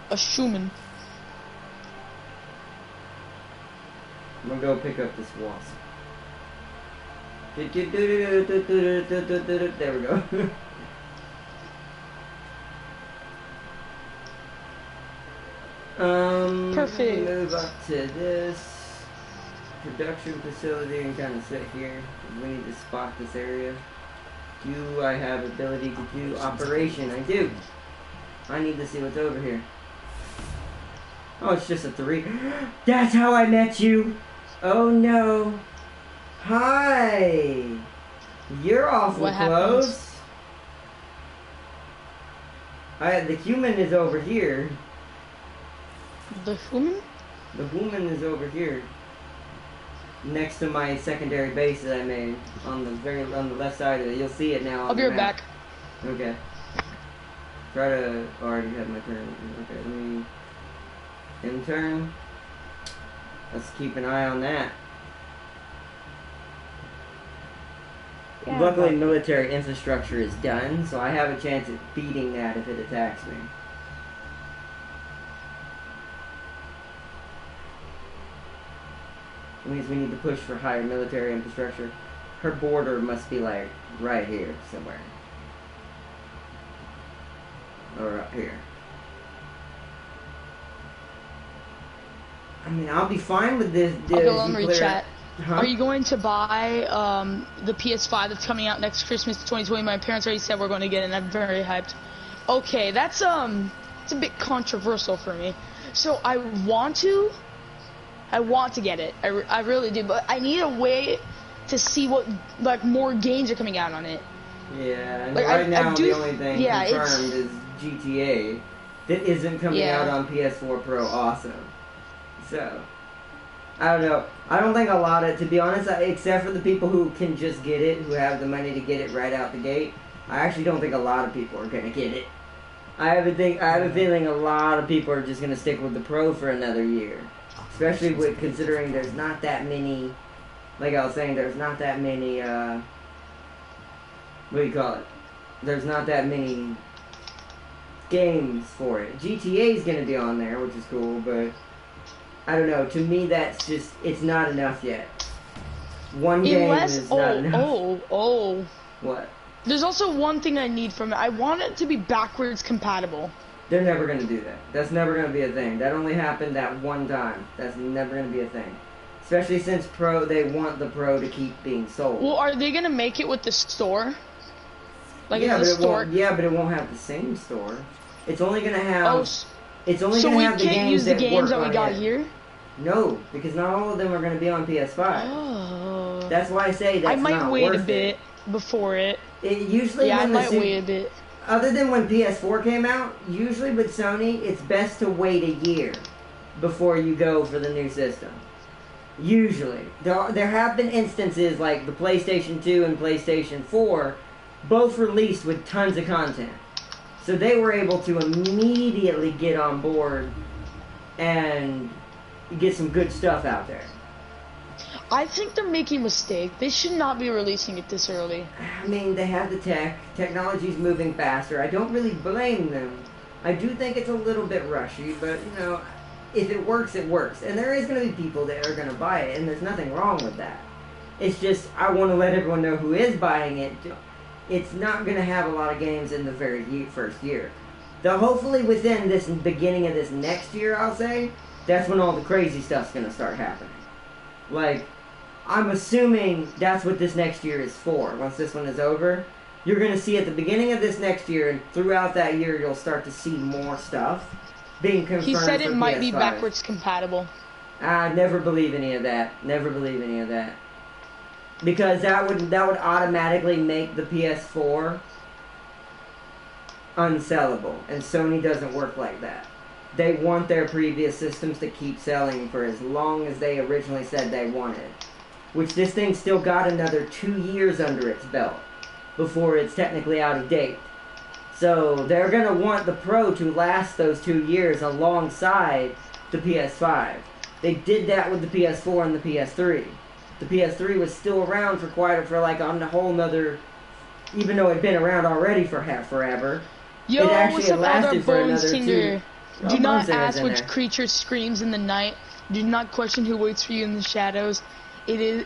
A Schumann. I'm gonna go pick up this wasp. There we go. Perfect. Move up to this production facility and kind of sit here. We need to spot this area. Do I have ability to do operation? I do. I need to see what's over here. Oh, it's just a 3. That's how I met you. Oh no. Hi. You're awful What close. The human is over here. The human? The woman is over here, next to my secondary base that I made on the left side of it. You'll see it now. I'll be right back. Okay. Try to already have my turn. Okay, let me end turn. Let's keep an eye on that. Yeah, Luckily, military infrastructure is done, so I have a chance at beating that if it attacks me. It means we need to push for higher military infrastructure. Her border must be like right here somewhere. Or up here. I mean, I'll be fine with this. Okay, let me chat. Huh? Are you going to buy the PS5 that's coming out next Christmas 2020? My parents already said we're going to get it, and I'm very hyped. Okay, that's it's a bit controversial for me. So I want to get it. I really do, but I need a way to see what like more games are coming out on it. Yeah, and Like, right now do, the only thing yeah, confirmed is GTA that isn't coming out on PS4 Pro also. So, I don't know. I don't think a lot of, to be honest, except for the people who can just get it, who have the money to get it right out the gate, I actually don't think a lot of people are going to get it. I have a feeling a lot of people are just going to stick with the Pro for another year. Especially with considering there's not that many, like I was saying, there's not that many, what do you call it? There's not that many games for it. GTA is going to be on there, which is cool, but I don't know. To me, that's just, it's not enough yet. One game is not enough. What? There's also one thing I need from it. I want it to be backwards compatible. They're never going to do that. That's never going to be a thing. That only happened that one time. That's never going to be a thing. Especially since Pro, they want the Pro to keep being sold. Well, are they going to make it with the store? Like, yeah, is the store... but it won't have the same store. It's only going to have... Oh, it's only going to have the games that work on it. So we can't use the games that we got here? No, because not all of them are going to be on PS5. Oh. That's why I say that's not worth it. I might wait a bit before it. It usually... Yeah, I might wait a bit. Other than when PS4 came out, usually with Sony, it's best to wait a year before you go for the new system. Usually. There have been instances like the PlayStation 2 and PlayStation 4, both released with tons of content. So they were able to immediately get on board and get some good stuff out there. I think they're making a mistake. They should not be releasing it this early. I mean, they have the tech. Technology's moving faster. I don't really blame them. I do think it's a little bit rushy, but, you know, if it works, it works. And there is going to be people that are going to buy it, and there's nothing wrong with that. It's just, I want to let everyone know who is buying it. It's not going to have a lot of games in the very first year. Though hopefully within this beginning of this next year, I'll say, that's when all the crazy stuff's going to start happening. Like, I'm assuming that's what this next year is for. Once this one is over, you're going to see at the beginning of this next year, and throughout that year, you'll start to see more stuff. being confirmed. He said it for might be PS5. backwards compatible. I never believe any of that. Never believe any of that. Because that would automatically make the PS4 unsellable, and Sony doesn't work like that. They want their previous systems to keep selling for as long as they originally said they wanted. Which this thing still got another 2 years under its belt before it's technically out of date. So they're going to want the Pro to last those 2 years alongside the PS5. They did that with the PS4 and the PS3. The PS3 was still around for like on a whole nother, even though it had been around already for forever. Yo, it actually what's had up, lasted other for bone another singer? two. Do Oh, not Bone Singer's ask in which there. creature screams in the night. Do not question who waits for you in the shadows. It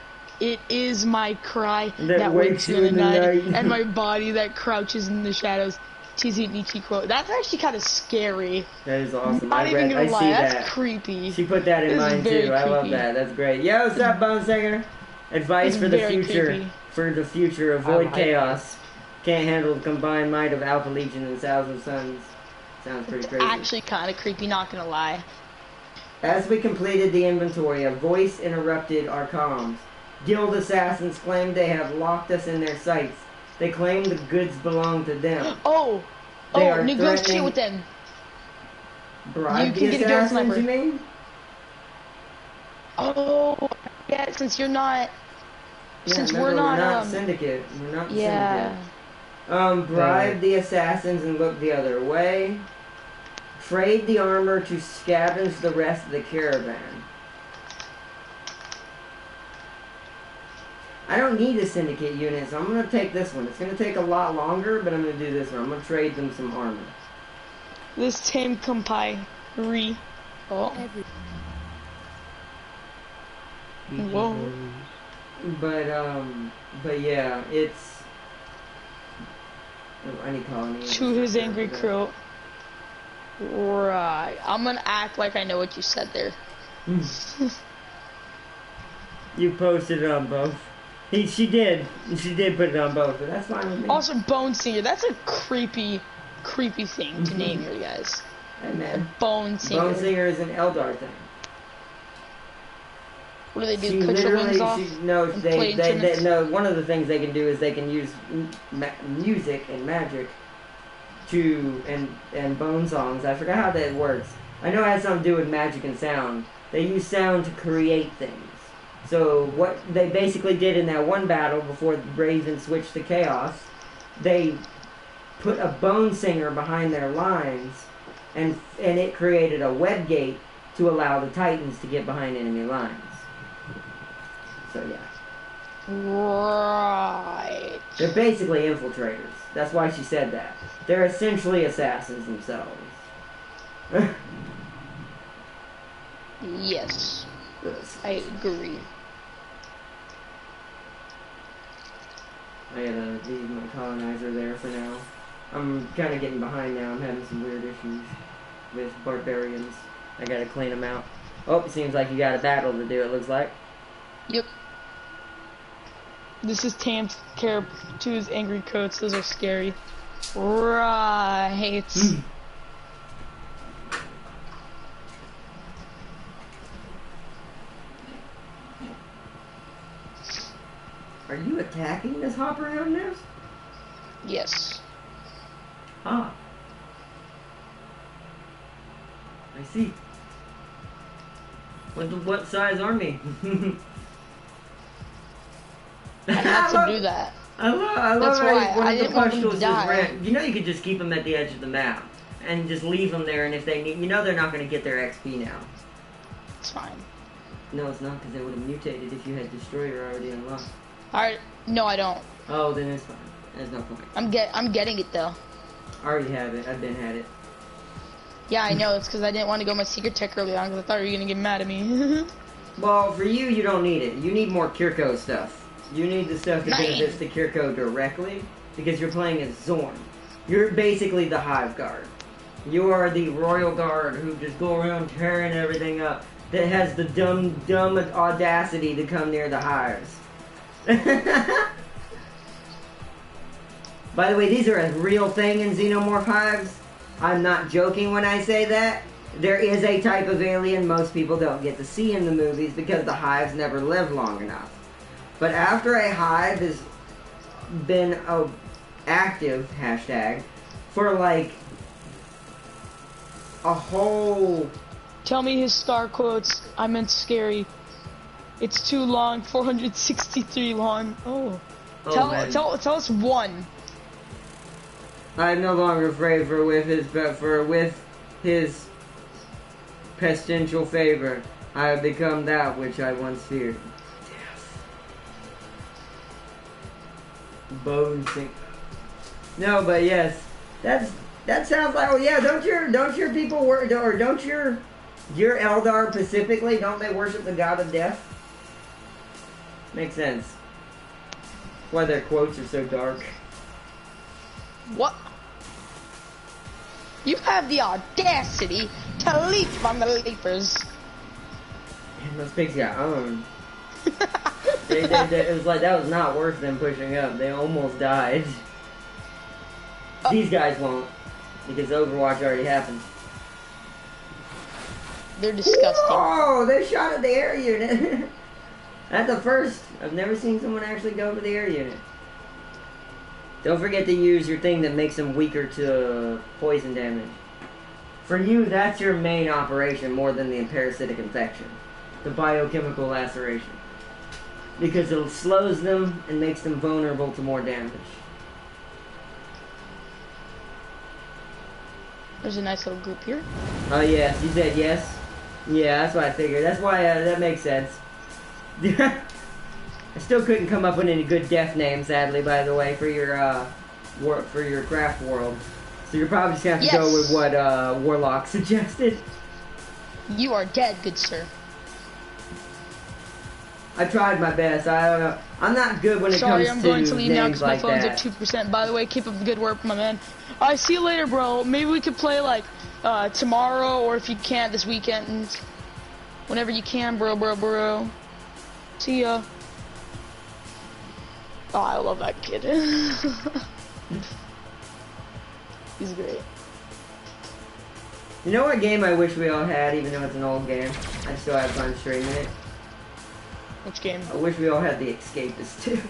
is my cry that wakes you in the night, and my body that crouches in the shadows. TZ Nietzsche quote. That's actually kind of scary. That is awesome. Not even gonna I lie, see that's that. creepy. She put that in This is mine very too. I love creepy. that. That's great. Yo, what's up, Bone Singer? Advice It's for the very future. creepy. For the future, avoid chaos. Can't handle the combined might of Alpha Legion and Thousand Suns. Sounds pretty crazy. Actually kind of creepy, not gonna lie. As we completed the inventory, a voice interrupted our comms. Guild assassins claimed they have locked us in their sights. They claim the goods belong to them. Oh, They are negotiate threatening- with them. Bribe You the can get a guild assassins, sniper. you mean? Oh, yeah, since you're not, Yeah, since remember, we're not, syndicate. We're not yeah. syndicate. Bribe the assassins and look the other way. Trade the armor to scavenge the rest of the caravan. I don't need a syndicate unit, so I'm going to take this one. It's going to take a lot longer, but I'm going to do this one. I'm going to trade them some armor. This tame compai Oh, whoa. But yeah, it's... Oh, I need colony. To his angry crew. Right. I'm gonna act like I know what you said there. You posted it on both. She did put it on both, but that's fine with me. Also, Bone Singer. That's a creepy thing to name your guys. Hey man, Bone Singer. Bone Singer is an Eldar thing. What do they do? She Cut your wings literally, off? no, and play they instruments? no. One of the things they can do is they can use music and magic to and bone songs. I forgot how that works. I know it has something to do with magic and sound. They use sound to create things. So what they basically did in that one battle before Raven switched to Chaos, they put a bone singer behind their lines, and it created a web gate to allow the Titans to get behind enemy lines. So yeah. Right. They're basically infiltrators. That's why she said that. They're essentially assassins themselves. Yes. I agree. I gotta leave my colonizer there for now. I'm kind of getting behind now. I'm having some weird issues with barbarians. I gotta clean them out. Oh, it seems like you got a battle to do, it looks like. Yep. This is Tam's care to his angry coats. Those are scary. Right. Are you attacking this hop around nest? Yes. Ah. I see. What size army? I had to do that. I love That's how why one I of the didn't want them to pustules just die. ran. You know you could just keep them at the edge of the map and just leave them there, and if they need, you know they're not going to get their XP now. It's fine. No, it's not, because they would have mutated if you had Destroyer already unlocked. Alright. No, I don't. Oh, then it's fine. There's no point. I'm getting it though. I already have it. I've been had it. Yeah, I know. It's because I didn't want to go my secret tech early on because I thought you were gonna get mad at me. Well, for you, you don't need it. You need more Kirko stuff. You need the stuff that Nice. benefits the Kirko directly, because you're playing as Zorn. You're basically the Hive Guard. You are the Royal Guard who just go around tearing everything up, that has the dumb audacity to come near the Hives. By the way, these are a real thing in Xenomorph Hives. I'm not joking when I say that. there is a type of alien most people don't get to see in the movies because the hives never live long enough. But after a hive has been active, hashtag, for like a whole... Tell me his star quotes. I meant scary. It's too long, 463 long. Oh. Tell us one. I'm no longer afraid with his pestilential favor, I have become that which I once feared. Death. Bone sink. No, but yes, that sounds like. Oh yeah, don't your people work, or don't your Eldar specifically? Don't they worship the god of death? Makes sense. That's why their quotes are so dark. What? You have the audacity to leap on the leapers. And those pigs got owned. It was like that was not worth them pushing up. They almost died. These guys won't, because Overwatch already happened. They're disgusting. Oh, they shot at the air unit. That's the first. I've never seen someone actually go for the air unit. Don't forget to use your thing that makes them weaker to poison damage. For you, that's your main operation more than the parasitic infection. The biochemical laceration. Because it slows them and makes them vulnerable to more damage. There's a nice little group here. Oh yes, you said yes? Yeah, that's what I figured. That's why, that makes sense. I still couldn't come up with any good death names, sadly, by the way, for your craft world. So you're probably just gonna have to go with what Warlock suggested. You are dead, good sir. I tried my best. I don't know. I'm not good when it comes to Sorry, I'm going to leave now because my phone's that. at 2%. By the way, keep up the good work, my man. See you later, bro. Maybe we could play like tomorrow, or if you can't, this weekend. Whenever you can, bro. See ya. Oh, I love that kid. He's great. You know what game I wish we all had, even though it's an old game? I still have fun streaming it. Which game? I wish we all had The Escapist too.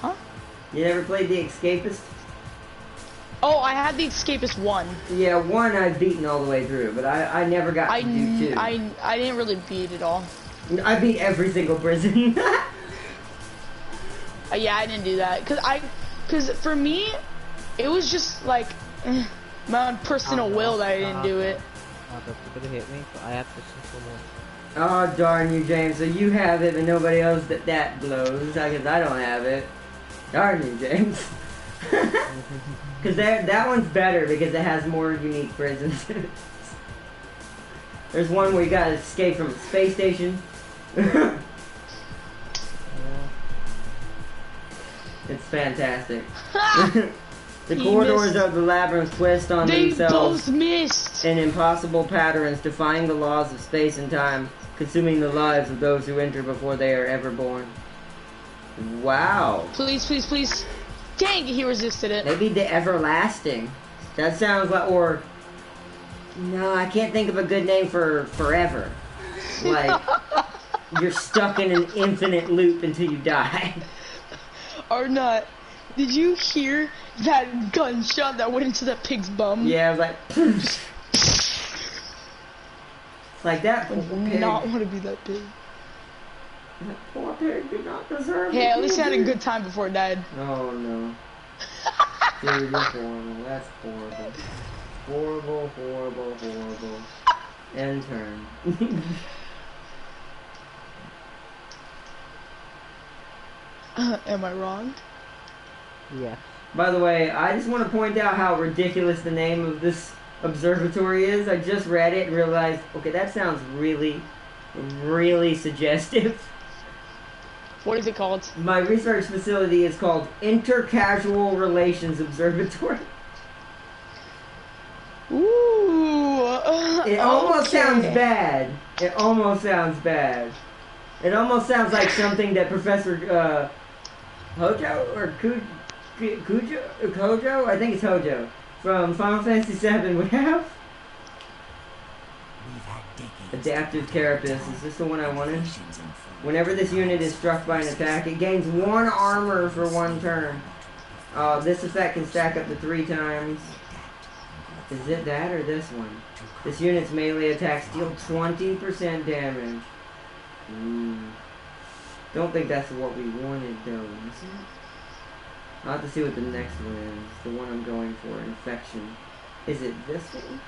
Huh? You never played The Escapist? Oh, I had the Escapist 1. Yeah, 1 I've beaten all the way through, but I never got to do 2. I didn't really beat it all. I beat every single prison. Yeah, I didn't do that. Cause for me, it was just like my own personal will that I didn't do it. That's gonna hit me, so I have to simple one. Oh, darn you, James. So you have it, but nobody else that blows. Because I don't have it. Darn you, James. Because that one's better because it has more unique prisons. There's one where you gotta escape from a space station. It's fantastic. The corridors of the labyrinth twist on themselves both missed. in impossible patterns, defying the laws of space and time, consuming the lives of those who enter before they are ever born. Wow. Please. Dang, he resisted it. Maybe the everlasting. That sounds like, or... No, I can't think of a good name for forever. Like, you're stuck in an infinite loop until you die. Or not. Did you hear that gunshot that went into that pig's bum? Yeah, I was like... like that poor pig. Not want to be that pig. That poor pig did not deserve it. Hey, at least I had a good time before it died. Oh no. Dude, you're horrible. That's horrible. Horrible. End turn. Am I wrong? Yeah. By the way, I just want to point out how ridiculous the name of this observatory is. I just read it and realized, okay, that sounds really, really suggestive. What is it called? My research facility is called Intercasual Relations Observatory. Ooh. It almost okay. sounds bad. It almost sounds like something that Professor Hojo or Hojo? I think it's Hojo from Final Fantasy VII would have. We've had decades. Adaptive Carapace. Is this the one I wanted? Whenever this unit is struck by an attack, it gains 1 armor for 1 turn. This effect can stack up to 3 times. Is it that or this one? This unit's melee attacks deal 20% damage. Don't think that's what we wanted though, is it? I'll have to see what the next one is. The one I'm going for, Infection. Is it this one?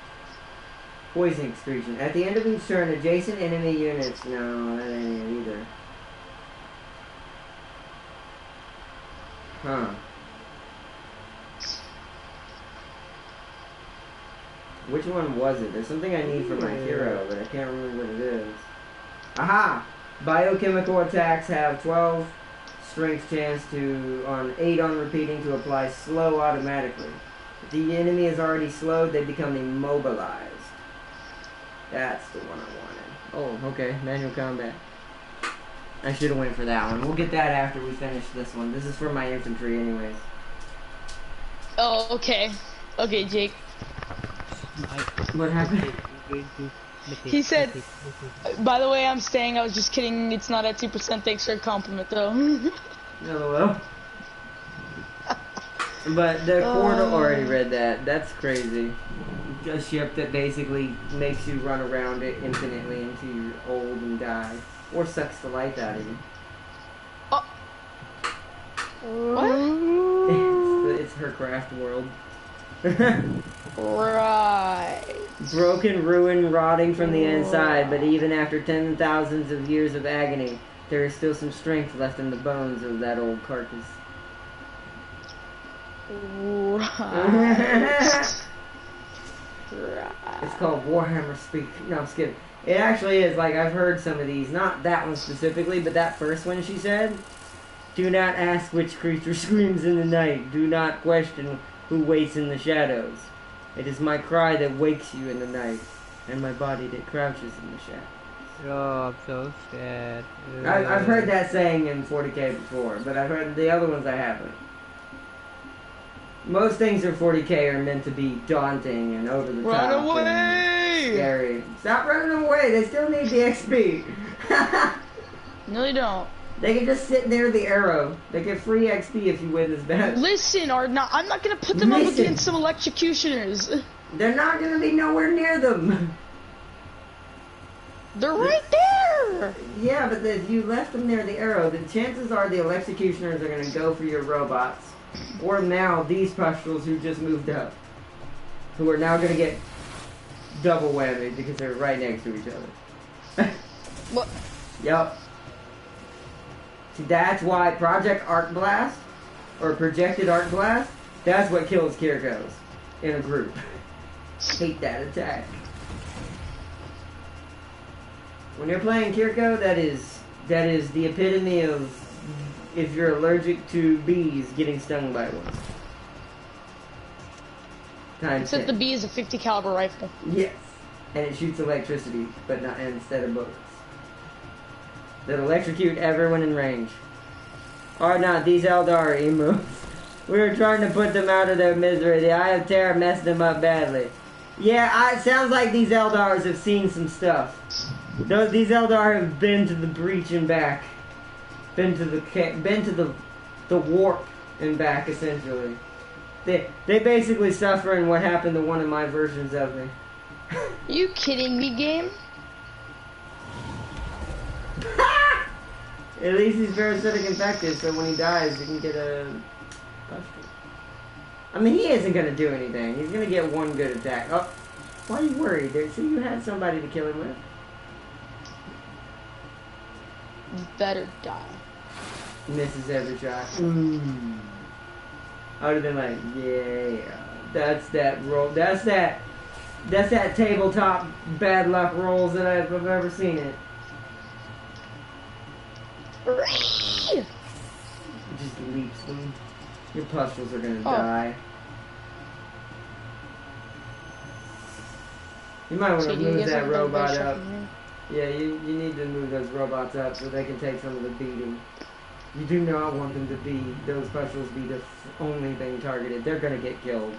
Poison Excretion. At the end of each turn, adjacent enemy units... No, that ain't it either. Huh. Which one was it? There's something I need for my hero, but I can't remember what it is. Aha! Biochemical attacks have 12 strength chance to, on 8 on repeating, to apply slow automatically. If the enemy is already slowed, they become immobilized. That's the one I wanted. Oh, okay. Manual combat. I should have went for that one. We'll get that after we finish this one. This is for my infantry anyways. Oh, okay. Okay, Jake. What happened? He said, by the way, I'm staying. I was just kidding. It's not at 2%. Thanks for a compliment, though. LOL. But the Corda already read that. That's crazy. A ship that basically makes you run around it infinitely until you're old and die. Or sucks the life out of you. What? It's her craft world. Right. Broken, ruined, rotting from the inside, but even after 10,000s of years of agony, there is still some strength left in the bones of that old carcass. Right. It's called Warhammer Speak. No, I'm just kidding. It actually is, like, I've heard some of these. Not that one specifically, but that first one she said. Do not ask which creature screams in the night. Do not question who waits in the shadows. It is my cry that wakes you in the night, and my body that crouches in the shadows. Oh, I'm so sad. I've heard that saying in 40k before, but I've heard the other ones I haven't. Most things in 40k are meant to be daunting and over the top. Run away! And scary. Stop running away. They still need the XP. No, they don't. They can just sit near the arrow. They get free XP if you win this battle. Listen, I'm not gonna put them up against some executioners. They're not gonna be nowhere near them. They're right there. Yeah, but if you left them near the arrow, the chances are the executioners are gonna go for your robots. Or now these pustules who just moved up, who are now gonna get double whammy because they're right next to each other. What? Yep. See, that's why Project Arc Blast, or Projected Arc Blast, that's what kills Kirkos in a group. Hate that attack. When you're playing Kirko, that is the epitome of if you're allergic to bees getting stung by one. Except the bee is a 50 caliber rifle. Yes, and it shoots electricity, but not instead of bullets. That electrocute everyone in range. Are not these Eldar emus? We were trying to put them out of their misery. The Eye of Terror messed them up badly. Yeah, it sounds like these Eldars have seen some stuff. These Eldar have been to the breach and back. Been to the warp and back, essentially. They basically suffering what happened to one of my versions of me. You kidding me, game? At least he's parasitic infected, so when he dies, he can get a pustule. I mean, he isn't gonna do anything. He's gonna get one good attack. Oh, why are you worried? So you had somebody to kill him with. You better die. Misses every shot. I would have been like, yeah, that's that roll. That's that tabletop bad luck rolls that I've ever seen it. It just leaps them. Your pustules are gonna die. You might want to move that robot up. Yeah, you need to move those robots up so they can take some of the beating. You do not want them to be, those pustules be the only thing targeted. They're gonna get killed.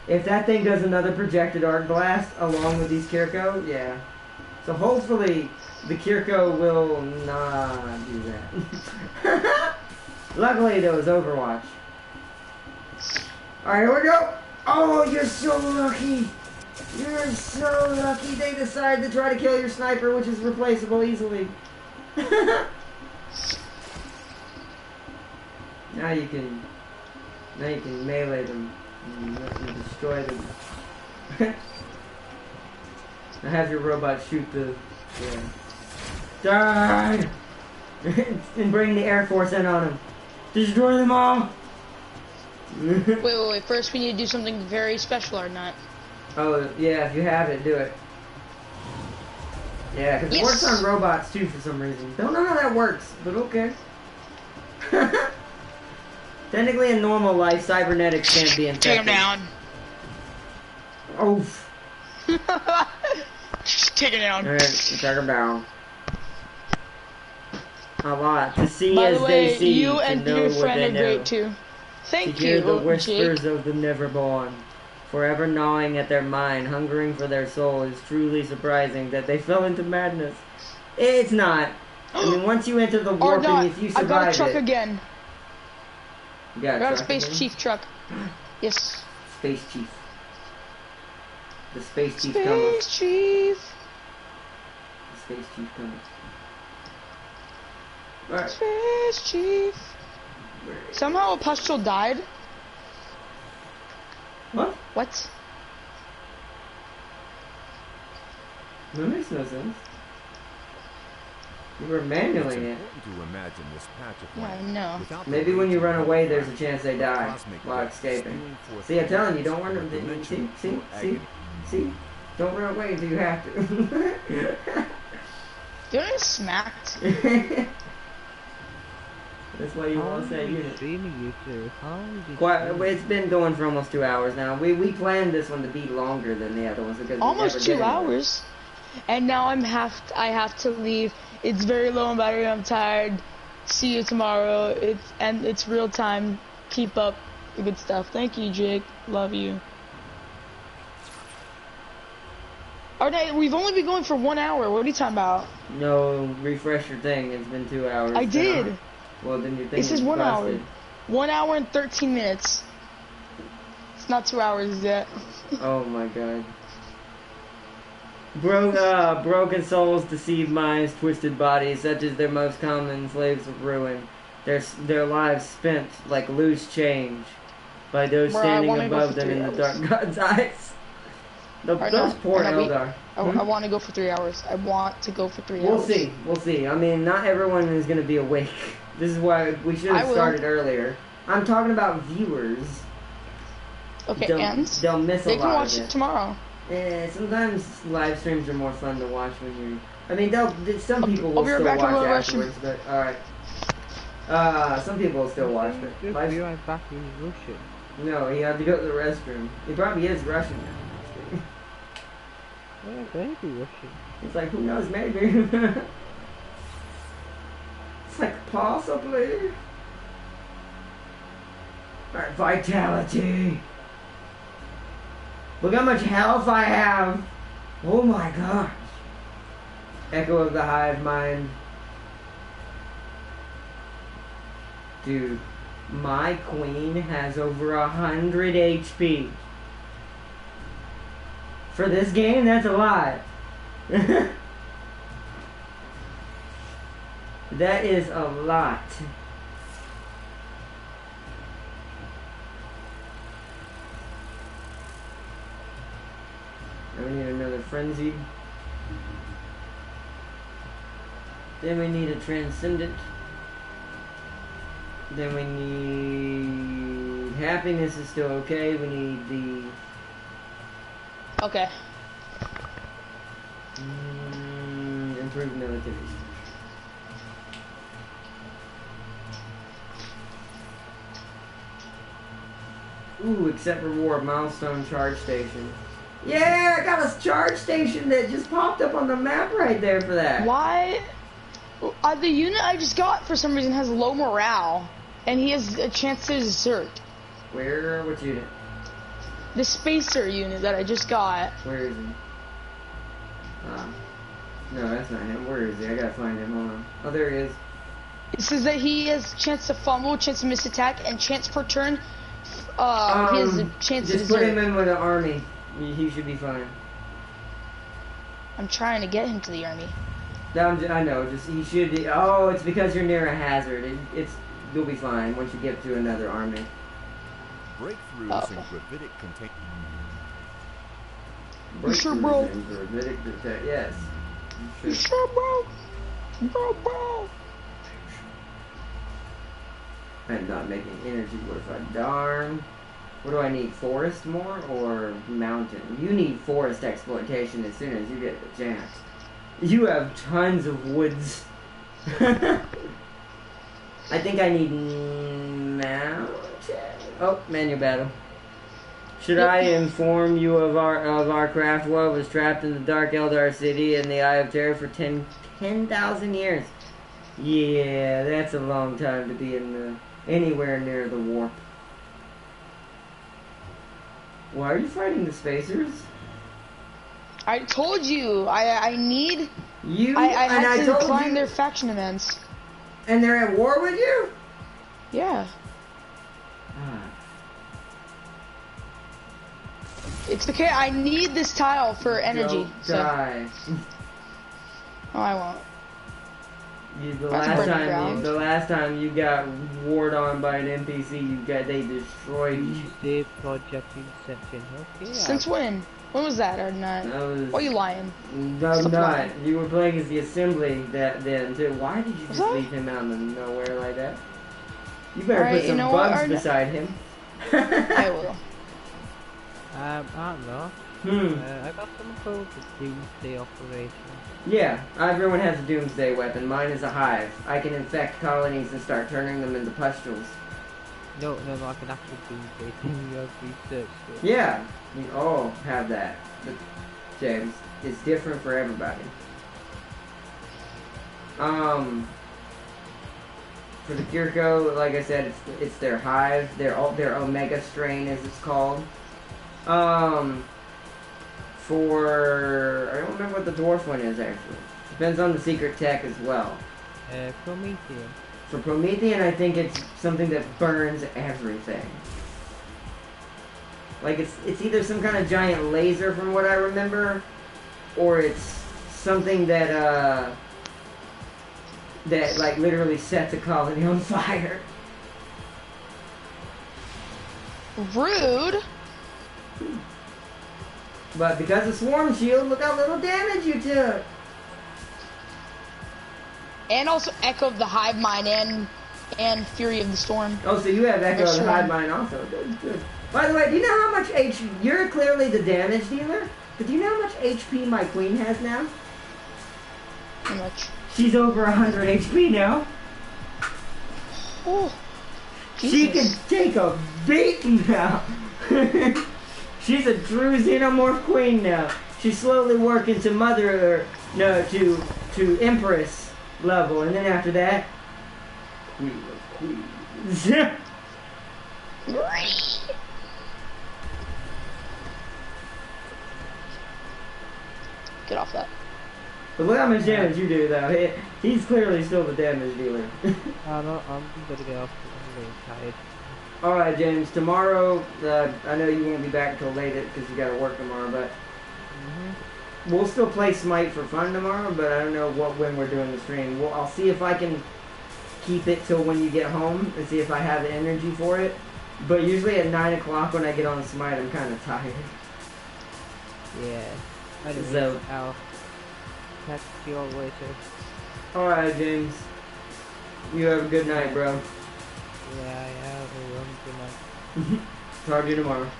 If that thing does another projected arc blast along with these Kiriko, yeah. So hopefully the Kiriko will not do that. Luckily there was Overwatch. Alright, here we go! Oh, you're so lucky! You're so lucky they decided to try to kill your sniper, which is replaceable easily. Now you can melee them and destroy them. Now have your robot shoot the die and bring the Air Force in on them. Destroy them all. Wait. First, we need to do something very special, or not? Oh yeah, if you have it, do it. Yeah, because it works on robots too for some reason. Don't know how that works, but okay. Technically, in normal life, cybernetics can't be infected. Take him down. Oof. Just take it down. Alright, take him down. A lot. To see By as the way, they see, you to and know your what friend they are know. great too. To Thank hear you, the whispers Jake. of the neverborn, forever gnawing at their mind, hungering for their soul, is truly surprising that they fell into madness. It's not. I mean, once you enter the Or warping, not. if you I survive got a truck it, again. You got I got a truck Space again? Chief truck. Yes. Space Chief. The Space Chief coming. Space Chief. The Space Chief coming. Alright. Space Chief. Somehow a pustule died. What? What? That makes no sense. You were manually it. To imagine this patch of Yeah, I land know. without the Maybe when you run raging away, there's a crash chance they of die cosmic while waves escaping. spewing forth See, I'm telling you, from don't run. a dimension See, of agony. see. Don't run away until you have to. You're getting smacked. That's why you lost that unit. Streaming you two? It's been going for almost 2 hours now. We planned this one to be longer than the other ones because Almost we 2 never get anywhere. hours. And now I have to leave. It's very low on battery. I'm tired. See you tomorrow. It's real time. Keep up the good stuff. Thank you, Jake. Love you. Alright, we've only been going for 1 hour. What are you talking about? No, refresh your thing. It's been 2 hours. I did. Well, then your thing This is is 1 hour. busted. 1 hour and 13 minutes. It's not 2 hours yet. Oh my god. Broken souls, deceived minds, twisted bodies, such as their most common slaves of ruin. Their lives spent like loose change by those Bro, I standing wanna go above for them 3 in the hours. dark god's eyes. Those poor Eldar. I want to go for 3 hours. I want to go for 3 We'll hours. see. We'll see. I mean, not everyone is going to be awake. This is why we should I have will. started earlier. I'm talking about viewers. Okay, and They'll miss a they can lot watch of it tomorrow. Sometimes live streams are more fun to watch when you're... I mean, some people will I'll be right still back, I'm watch gonna rush him. afterwards, but alright. Some people will still watch, but... Just live- be right back in Russian. No, he had to go to the restroom. He probably is Russian now. Yeah, maybe Russian. It's like, who knows, maybe. It's like, possibly. Alright, vitality. Look how much health I have. Oh my gosh. Echo of the hive mind. Dude, my queen has over 100 HP. For this game, that's a lot. That is a lot. Now we need another frenzy. Then we need a transcendent. Then we need happiness is still okay. We need the Okay. improved military. Ooh, accept reward, milestone charge station. Yeah, I got a charge station that just popped up on the map right there for that. Why? The unit I just got for some reason has low morale, and he has a chance to desert. Where? Which unit? the spacer unit that I just got. Where is he? No, that's not him. Where is he? I gotta find him. Hold on. Oh, there he is. It says that he has chance to fumble, chance to miss attack, and chance per turn. He has a chance to just put him desert. in with an army. He should be fine. I'm trying to get him to the army. I know. Just he should be. Oh, it's because you're near a hazard. You'll be fine once you get to another army. Breakthroughs in gravitic contain. You sure, bro? Yes. You sure, bro? Bro. I'm not making energy worth a darn. What do I need? Forest more or mountain? You need forest exploitation as soon as you get the chance. You have tons of woods. I think I need mountain. Oh, manual battle. Should I inform you of our craft world was trapped in the Dark Eldar City in the Eye of Terror for 10,000 years? Yeah, that's a long time to be anywhere near the warp. Why are you fighting the spacers? I told you, I need. I had to told climb you, their faction events. and they're at war with you? Yeah. It's okay. I need this tile for energy. Don't die. Oh, I won't. The last time you got warred on by an NPC, they destroyed you. The Project Inception. Okay. Since when? When was that or not? Why are you lying? No, I'm not. You were playing as the assembly then too. Why did you just leave him out in nowhere like that? You better put some bugs beside him. I will. I don't know. I got some called the Doomsday Operation. Yeah, everyone has a Doomsday weapon. Mine is a Hive. I can infect colonies and start turning them into pustules. No, like an actual Doomsday thing you have researched. Yeah, we all have that. But, James, it's different for everybody. For the Kirko, like I said, it's their Hive, their Omega strain, as it's called. For I don't remember what the dwarf one is actually. Depends on the secret tech as well. Promethean. For Promethean, I think it's something that burns everything. Like it's either some kind of giant laser from what I remember, or it's something that like literally sets a colony on fire. Rude. But because of Swarm Shield, look how little damage you took. And also Echo of the Hive Mind and Fury of the Storm. Oh, so you have Echo of the Hive Mind also. Good. By the way, do you know how much HP... You're clearly the damage dealer, but do you know how much HP my queen has now? How much? She's over 100 HP now. Oh, Jesus. She can take a beating now. She's a true Xenomorph queen now. She's slowly working to Empress level, and then after that, Queen of Queens. Get off that. But look how much damage you do, though. He's clearly still the damage dealer. I'm gonna get off. I'm really tired. Alright, James, tomorrow, I know you won't be back until late because you gotta work tomorrow, but we'll still play Smite for fun tomorrow, but I don't know when we're doing the stream. I'll see if I can keep it till when you get home and see if I have the energy for it. But usually at 9 o'clock when I get on Smite, I'm kind of tired. Yeah. Anyways, So, I'll catch you all later. alright, James. You have a good night, bro. Yeah, I have a good night. Talk to you tomorrow.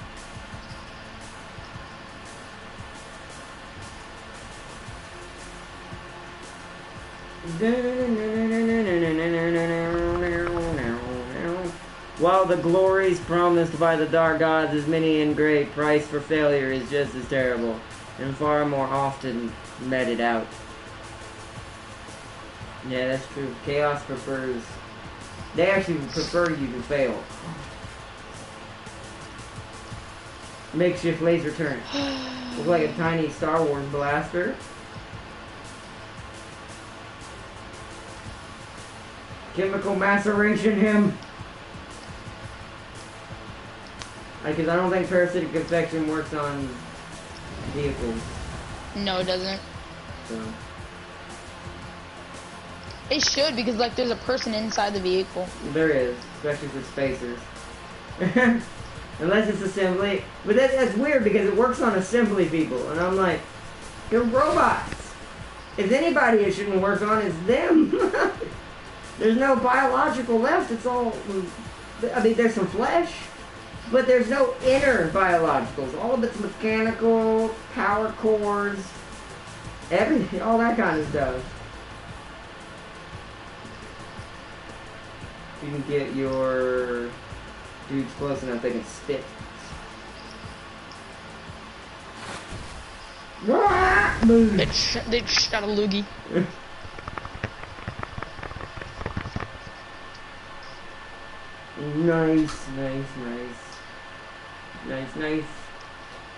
While the glories promised by the dark gods is many and great, price for failure is just as terrible, and far more often meted out. Yeah, that's true. Chaos prefers... They actually prefer you to fail. Makeshift laser turret. Looks like a tiny Star Wars blaster. Chemical maceration him. Because I don't think parasitic infection works on vehicles. No, it doesn't. So. It should, because like there's a person inside the vehicle. There is, especially for spacers. Unless it's assembly. But that's weird because it works on assembly people. And I'm like, they're robots. If anybody it shouldn't work on, it's them. There's no biological left. It's all, I mean, there's some flesh. But there's no inner biologicals. All of it's mechanical, power cores, everything, all that kind of stuff. You can get your dudes close enough they can spit. They just got a loogie. Nice.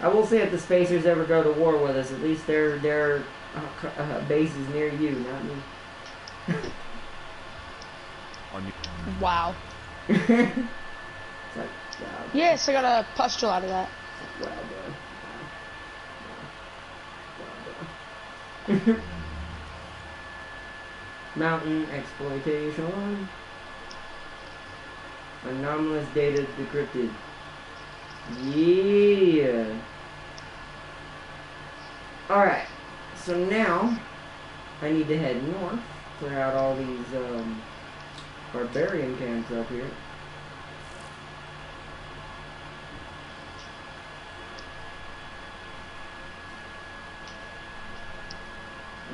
I will say if the spacers ever go to war with us, at least their base is near you, not me. Wow. It's like, wow. Yes, I got a pustule out of that. Wow, bro. Mountain exploitation. Anomalous data decrypted. Yeah. Alright. So now I need to head north. Clear out all these barbarian camps up here.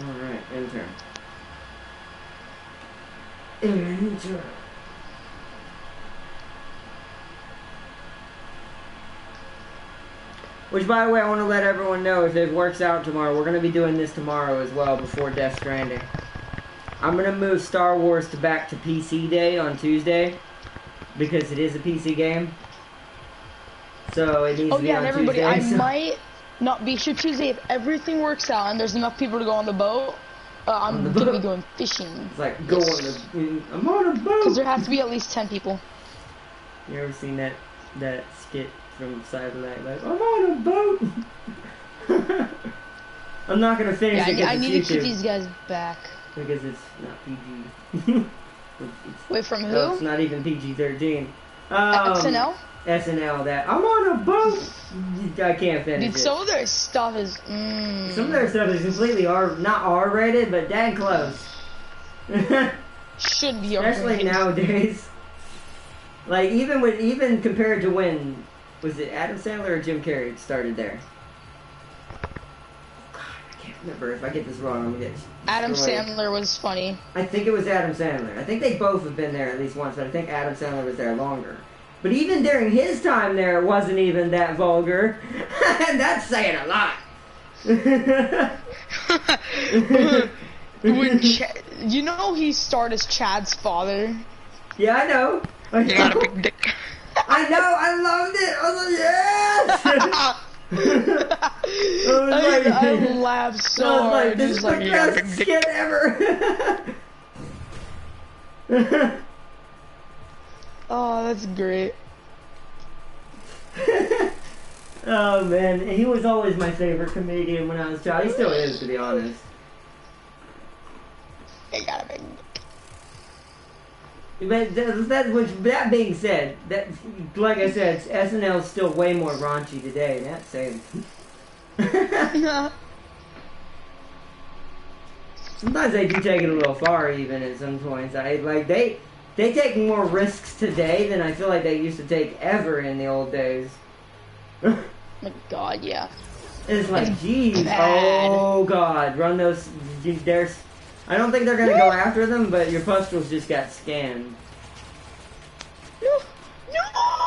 Alright, enter. Enter. Which, by the way, I want to let everyone know, if it works out tomorrow, we're going to be doing this tomorrow as well, before Death Stranding. I'm going to move Star Wars back to PC Day on Tuesday, because it is a PC game. So, it needs to be on everybody, Tuesday. I might not be sure Tuesday if everything works out and there's enough people to go on the boat. I'm going to be going fishing. It's like, I'm on a boat! Because there has to be at least 10 people. You ever seen that skit from Sci-fi, like, I'm on a boat! I'm not gonna finish it because I need it's to keep YouTube. these guys back. Because it's not PG. Wait, from who? No, it's not even PG-13. SNL? SNL, that, I'm on a boat! I can't finish Dude, it. some of their stuff is, Some of their stuff is completely not R-rated, but dang close. should be Especially R-rated. nowadays. Like, even compared to when, was it Adam Sandler or Jim Carrey started there? God, I can't remember. If I get this wrong, I'm gonna get Adam destroyed. Sandler was funny. I think it was Adam Sandler. I think they both have been there at least once, but I think Adam Sandler was there longer. But even during his time there, it wasn't even that vulgar. And that's saying a lot. You know he starred as Chad's father? Yeah, I know. You got a big dick. I know, I loved it. I was like, yes! I laughed so I was like, hard. this He's is the like, best skit ever. oh, that's great. Oh man, he was always my favorite comedian when I was a child. He still is, to be honest. I got a big But that being said, that, like I said, SNL is still way more raunchy today. That's saying. Sometimes they do take it a little far, even at some points. They take more risks today than I feel like they used to take ever in the old days. Oh my god, yeah. It's like, geez, bad. oh god, run those. There's. I don't think they're gonna go after them, but your pustules just got scanned. No!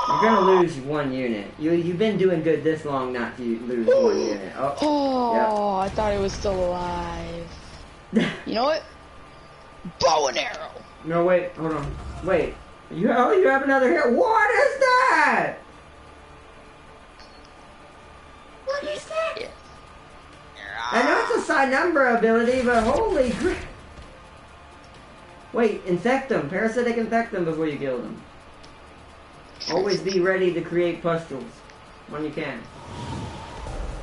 You're gonna lose one unit. You've been doing good this long not to lose one unit. Oh, I thought he was still alive. You know what? Bow and arrow! No, wait, hold on. Wait. You have another hit. What is that? I know it's a side number ability, but holy crap. Wait, infect them. Parasitic infect them before you kill them. Always be ready to create pustules when you can.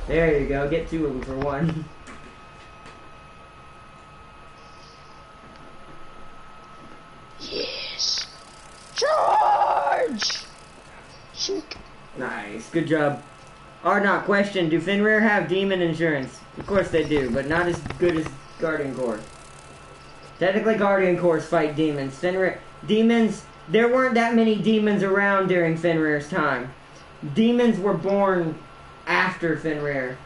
There you go. Get 2 of them for 1. Yes. Charge! Shoot. Nice. Good job. Or not, question. Do Fenrir have demon insurance? Of course they do, but not as good as Guardian Corps. Technically, Guardian Corps fight demons. Fenrir... Demons... There weren't that many demons around during Fenrir's time. Demons were born after Fenrir.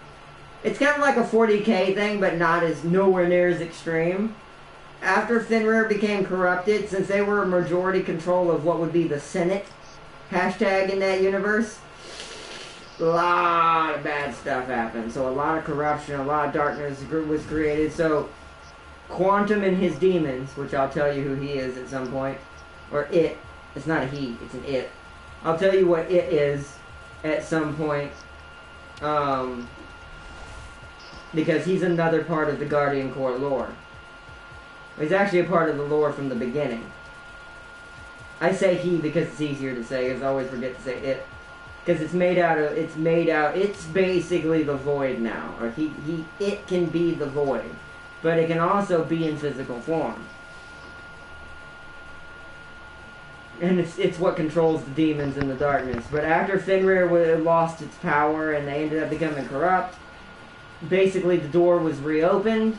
It's kind of like a 40k thing, but not as... nowhere near as extreme. After Fenrir became corrupted, since they were majority control of what would be the Senate hashtag in that universe, a lot of bad stuff happened. So a lot of corruption, a lot of darkness was created. So Quantum and his demons, which I'll tell you who he is at some point, or it, it's not a he, it's an it. I'll tell you what it is at some point, because he's another part of the Guardian Corps lore. He's actually a part of the lore from the beginning. I say he because it's easier to say, because I always forget to say it. Because it's basically the void now. Or it can be the void. But it can also be in physical form. And it's what controls the demons in the darkness. But after Fenrir lost its power and they ended up becoming corrupt, basically the door was reopened,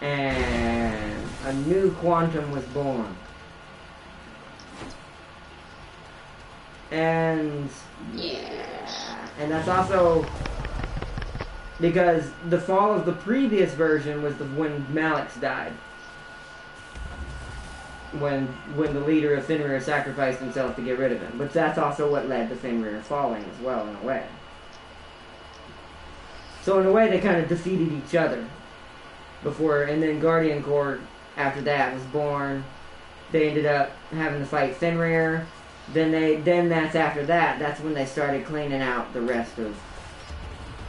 and a new Quantum was born. And yeah, and that's also because the fall of the previous version was when Malix died. When the leader of Fenrir sacrificed himself to get rid of him. But that's also what led to Fenrir falling as well, in a way. So in a way they kind of defeated each other before, and then Guardian Corps after that was born. They ended up having to fight Fenrir. Then that's after that. That's when they started cleaning out the rest of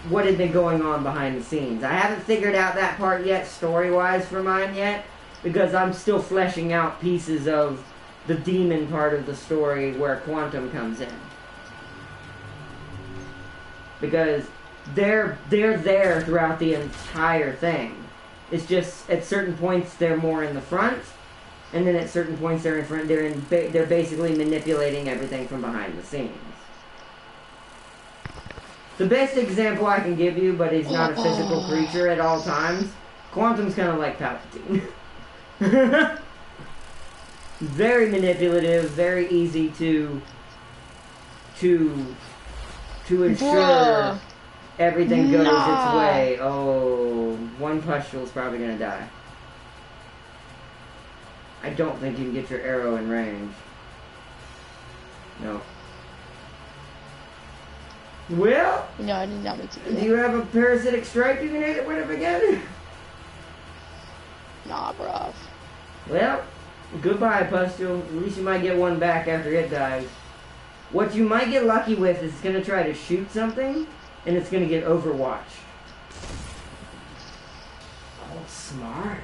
what had been going on behind the scenes. I haven't figured out that part yet, story-wise, for mine yet, because I'm still fleshing out pieces of the demon part of the story where Quantum comes in. Because they're there throughout the entire thing. It's just at certain points they're more in the front, and then at certain points they're in front. They're basically manipulating everything from behind the scenes. The best example I can give you, but he's not a physical creature at all times. Quantum's kind of like Palpatine. Very manipulative, very easy to ensure everything goes its way. Oh, one pustule's probably gonna die. I don't think you can get your arrow in range. No. Well, No, I did not make it. do you have a parasitic strike you can hit it with again? Nah, bruv. Well, goodbye, pustule. At least you might get one back after it dies. What you might get lucky with is it's going to try to shoot something, and it's going to get overwatched. Oh, smart.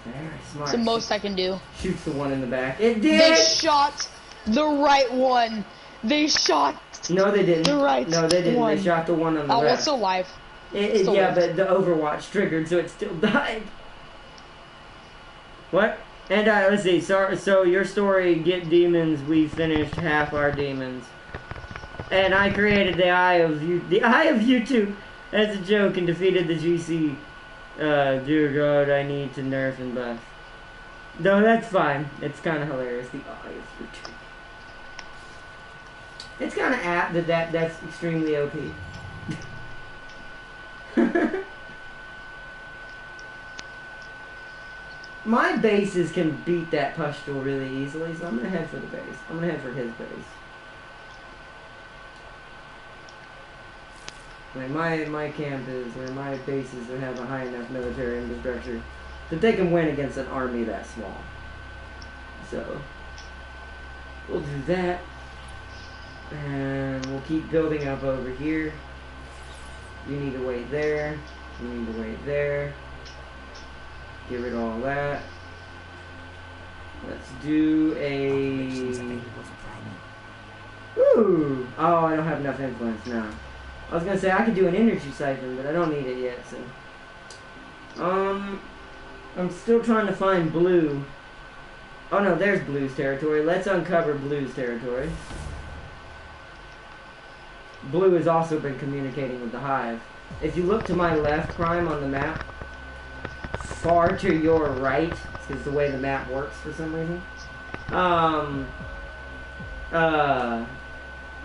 Very smart. It's the most I can do. Shoots the one in the back. It did! They shot the right one. They shot No, they didn't. the right No, they didn't. one. They shot the one on the Oh, well, left. it's still alive. Yeah, live. but the Overwatch triggered, so it still died. What? And let's see. So your story, get demons. We finished half our demons, and I created the Eye of YouTube as a joke and defeated the GC. Dear God, I need to nerf and buff. No, that's fine. It's kind of hilarious. The Eye of YouTube. It's kind of apt that's extremely OP. My bases can beat that pustule really easily, so I'm gonna head for the base. I'm gonna head for his base. Like my camp is, or my bases that have a high enough military infrastructure that they can win against an army that small. So we'll do that, and we'll keep building up over here. You need to wait there. We need to wait there. Get rid of all that. Let's do Operations a... available for priming. Ooh! Oh, I don't have enough influence now. I was gonna say I could do an energy siphon, but I don't need it yet, so... I'm still trying to find blue. Oh no, there's blue's territory. Let's uncover blue's territory. Blue has also been communicating with the Hive. If you look to my left, Prime, on the map, far to your right, is the way the map works for some reason.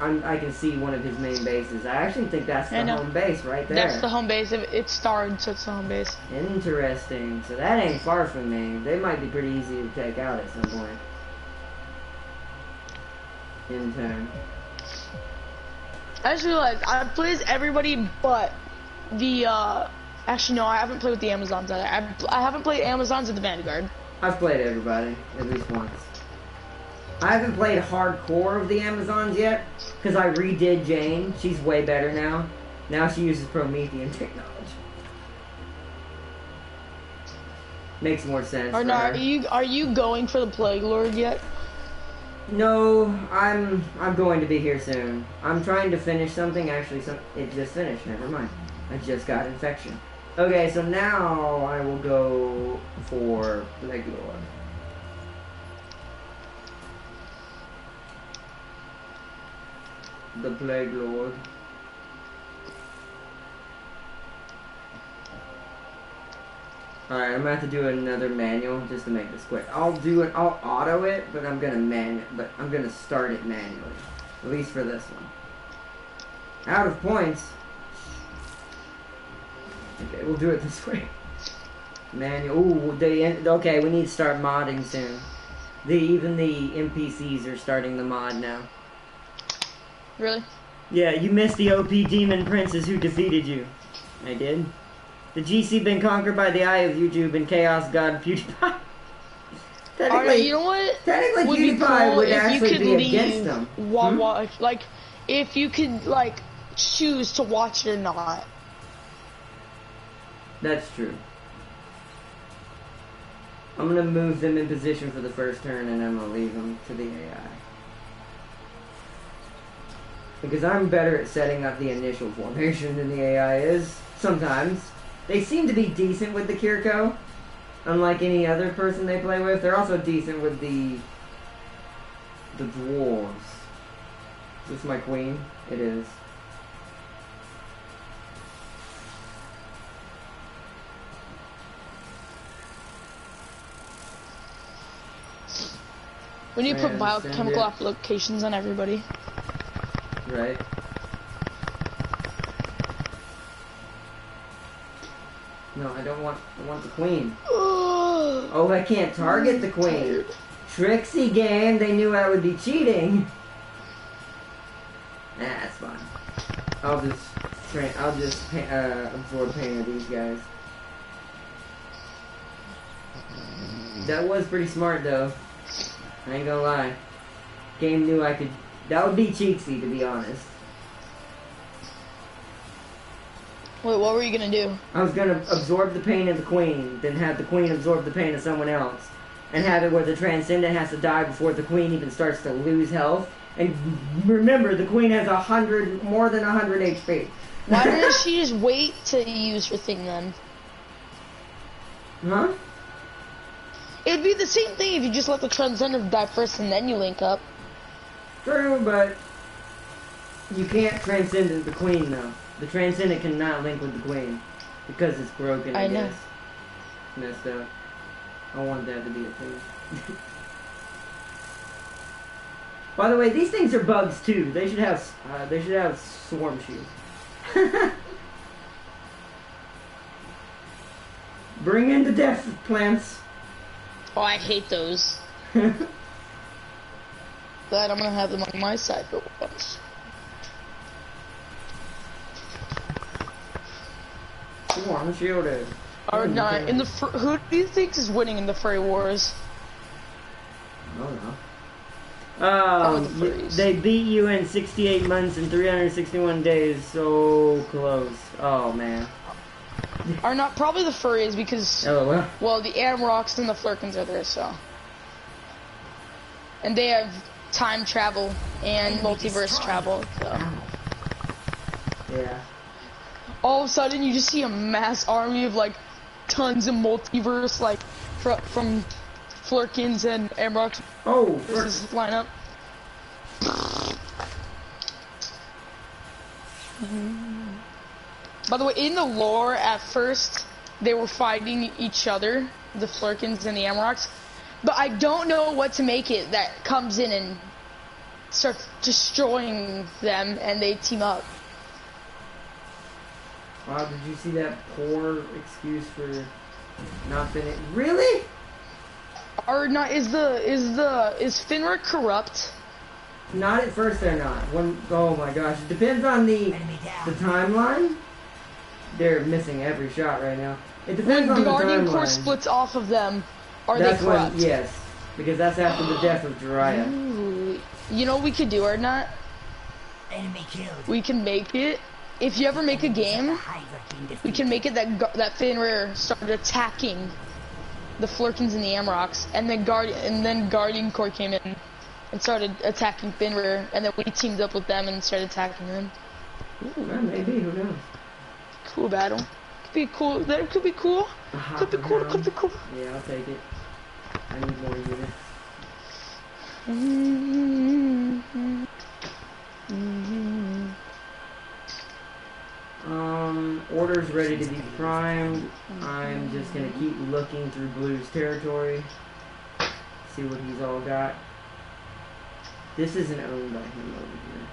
I can see one of his main bases. I actually think that's the home base right there. That's the home base. It's starred, so it's the home base. Interesting. So that ain't far from me. They might be pretty easy to take out at some point. In turn. I just realized I've played as everybody but the, actually no, I haven't played with the Amazons either. I haven't played Amazons or the Vanguard. I've played everybody, at least once. I haven't played hardcore of the Amazons yet, because I redid Jane. She's way better now. Now she uses Promethean technology. Makes more sense. Or no, are you going for the Plague Lord yet? No, I'm going to be here soon. I'm trying to finish something. Actually, it just finished. Never mind. I just got infection. Okay, so now I will go for Plague Lord. The Plague Lord. Alright, I'm gonna have to do another manual just to make this quick. I'll auto it, but I'm gonna start it manually. At least for this one. Out of points. Okay, we'll do it this way. Manual. Ooh, okay, we need to start modding soon. Even the NPCs are starting the mod now. Really? Yeah, you missed the OP demon princes who defeated you. I did. The GC been conquered by the eye of YouTube and Chaos God PewDiePie. Alright, you know what? Technically, PewDiePie would actually be against them. Like, if you could, like, choose to watch it or not. That's true. I'm gonna move them in position for the first turn and I'm gonna leave them to the AI. Because I'm better at setting up the initial formation than the AI is, sometimes. They seem to be decent with the Kirko, unlike any other person they play with. They're also decent with the dwarves. Is this my queen? It is. When you put biochemical applications on everybody. Right. No, I don't want. I want the queen. Oh, I can't target the queen. Trixie game. They knew I would be cheating. Nah, that's fine. I'll just absorb pain of these guys. That was pretty smart though. I ain't gonna lie. Game knew I could. That would be cheatsy, to be honest. Wait, what were you gonna do? I was gonna absorb the pain of the queen, then have the queen absorb the pain of someone else, and have it where the transcendent has to die before the queen even starts to lose health. And remember, the queen has more than 100 HP. Why didn't she just wait to use her thing then? Huh? It'd be the same thing if you just let the transcendent die first and then you link up. True, but you can't transcendent the queen though. The transcendent cannot link with the queen because it's broken. I guess. Messed up. I want that to be a thing. By the way, these things are bugs too. They should have swarm shoes. Bring in the death plants. Oh, I hate those. Glad I'm gonna have them on my side for once. Swarm shielded. Or not in the who do you think is winning in the furry wars? I don't know. They beat you in 68 months and 361 days. So close. Oh man. Or not, probably the furries because, LOL. well, the Amrocks and the Flurkins are there, so. And they have time travel and multiverse travel, so. Yeah. All of a sudden, you just see a mass army of, like, tons of multiverse, like, from Flurkins and Amrocks versus lineup. By the way, in the lore, at first, they were fighting each other, the Flurkins and the Amrocks, but I don't know what to make it that comes in and starts destroying them, and they team up. Wow, did you see that poor excuse for not finishing? Really? Or not? Is Finra corrupt? Not at first, they're not. Oh my gosh, it depends on the timeline. They're missing every shot right now. It depends on the timeline. Guardian Core splits off of them. Are that's they corrupt? Yes, because that's after the death of Jiraiya. Ooh. You know what we could do or not? Enemy killed. We can make it. If you ever make a game, we can make it that Finra started attacking the Flurkins and the Amrocks, and then Guardian Core came in and started attacking Finra, and then we teamed up with them and started attacking them. Ooh, well, maybe, who knows? Cool battle. Could be cool. That could be cool. Could be cool. Could be cool. Yeah, I'll take it. I need more units. Orders ready to be primed. I'm just gonna keep looking through Blue's territory. See what he's all got. This isn't owned by him over here.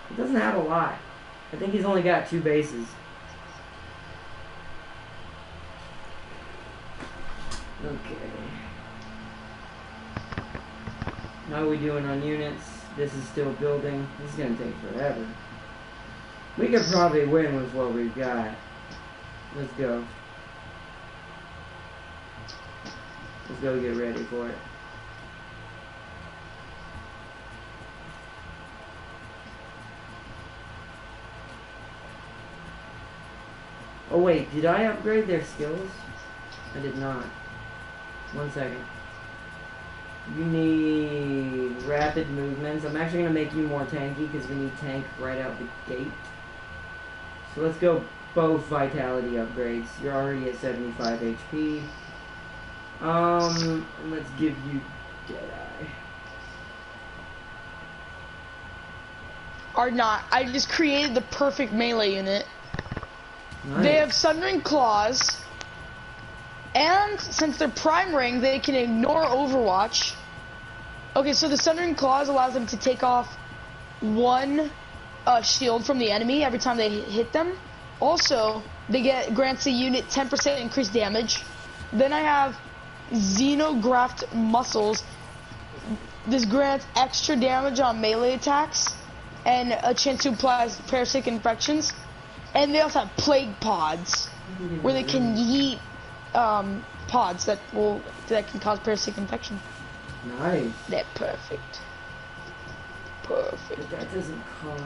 He doesn't have a lot. I think he's only got 2 bases. Okay. How are we doing on units? This is still building. This is going to take forever. We could probably win with what we've got. Let's go. Let's go get ready for it. Oh wait, did I upgrade their skills? I did not. 1 second. You need rapid movements. I'm actually going to make you more tanky because we need tank right out the gate. So let's go both vitality upgrades. You're already at 75 HP. Let's give you Deadeye. Or not. I just created the perfect melee unit. Nice. They have Sundering Claws, and since they're prime ring, they can ignore Overwatch. Okay, so the Sundering Claws allows them to take off 1 shield from the enemy every time they hit them. Also, grants the unit 10% increased damage. Then I have Xenographed Muscles. This grants extra damage on melee attacks and a chance to apply parasitic infections. And they also have Plague Pods, where they can yeet pods that can cause parasitic infection. Nice. They're perfect. Perfect. But that doesn't cause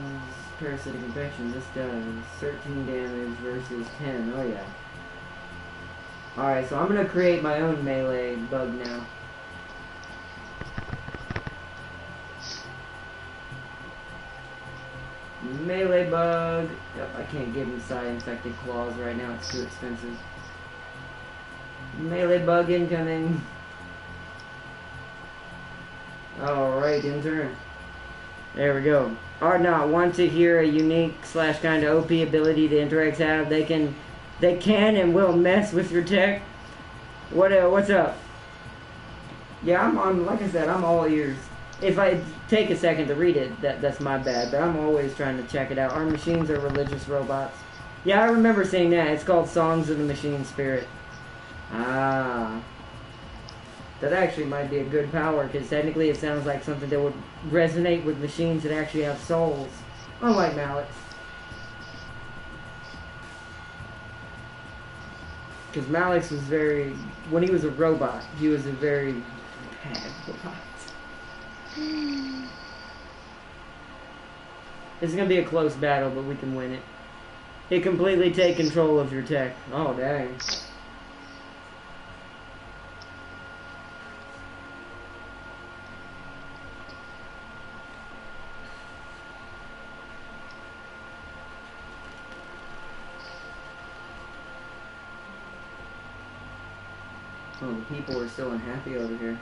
parasitic infection. This does 13 damage versus 10. Oh yeah. Alright, so I'm gonna create my own melee bug now. Melee bug. Yep, I can't give him Psi-infected claws right now. It's too expensive. Melee bug incoming. Alright, in turn. There we go. Are not want to hear a unique / kind of OP ability the interacts have. They can and will mess with your tech. What's up? Yeah, I'm like I said, I'm all ears. If I take a second to read it, that's my bad, but I'm always trying to check it out. Our machines are religious robots. Yeah, I remember seeing that. It's called Songs of the Machine Spirit. Ah. That actually might be a good power, because technically it sounds like something that would resonate with machines that actually have souls. Unlike Malix. Because Malix was when he was a robot, he was a very bad robot. This is going to be a close battle, but we can win it. It completely take control of your tech. Oh, dang. Oh, the people are still unhappy over here.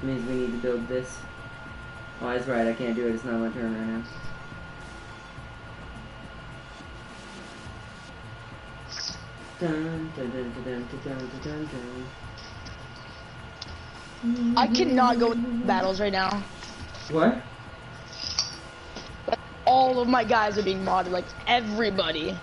Means we need to build this. Oh, that's right, I can't do it. It's not my turn right now. Dun, dun, dun, dun, dun, dun, dun, dun. I cannot go with battles right now. What? All of my guys are being modded, like everybody.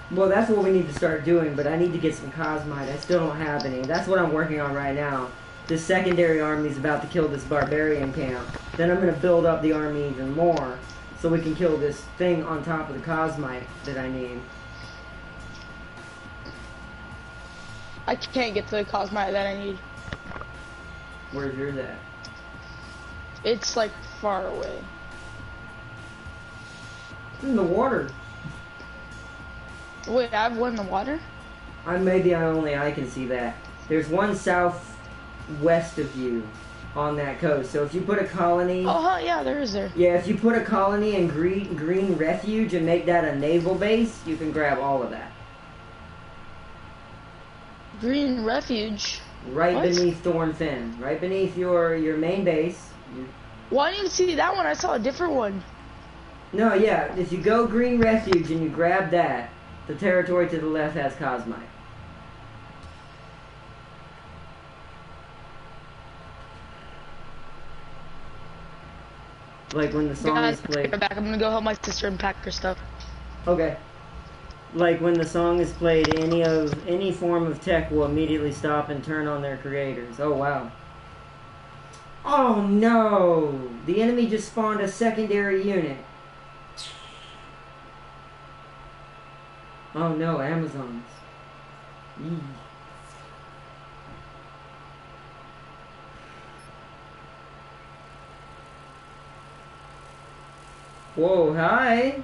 Well, that's what we need to start doing, but I need to get some Cosmite. I still don't have any. That's what I'm working on right now. This secondary army is about to kill this barbarian camp. Then I'm going to build up the army even more, so we can kill this thing on top of the Cosmite that I need. I can't get to the Cosmite that I need. Where's yours at? It's like far away. In the water. Wait, I have one in the water? Maybe I can see that. There's one southwest of you on that coast. So if you put a colony... Oh, yeah, there is there. Yeah, if you put a colony in green refuge and make that a naval base, you can grab all of that. Green refuge? Right What? beneath Thornfen. Right beneath your main base. Well, I didn't see that one. I saw a different one. No, yeah. If you go green refuge and you grab that, the territory to the left has Cosmite. Like when the song is played. Back. I'm gonna go help my sister and pack her stuff. Okay. Like when the song is played, any form of tech will immediately stop and turn on their creators. Oh wow. Oh no! The enemy just spawned a secondary unit. Oh no, Amazons. Eee. Whoa, hi!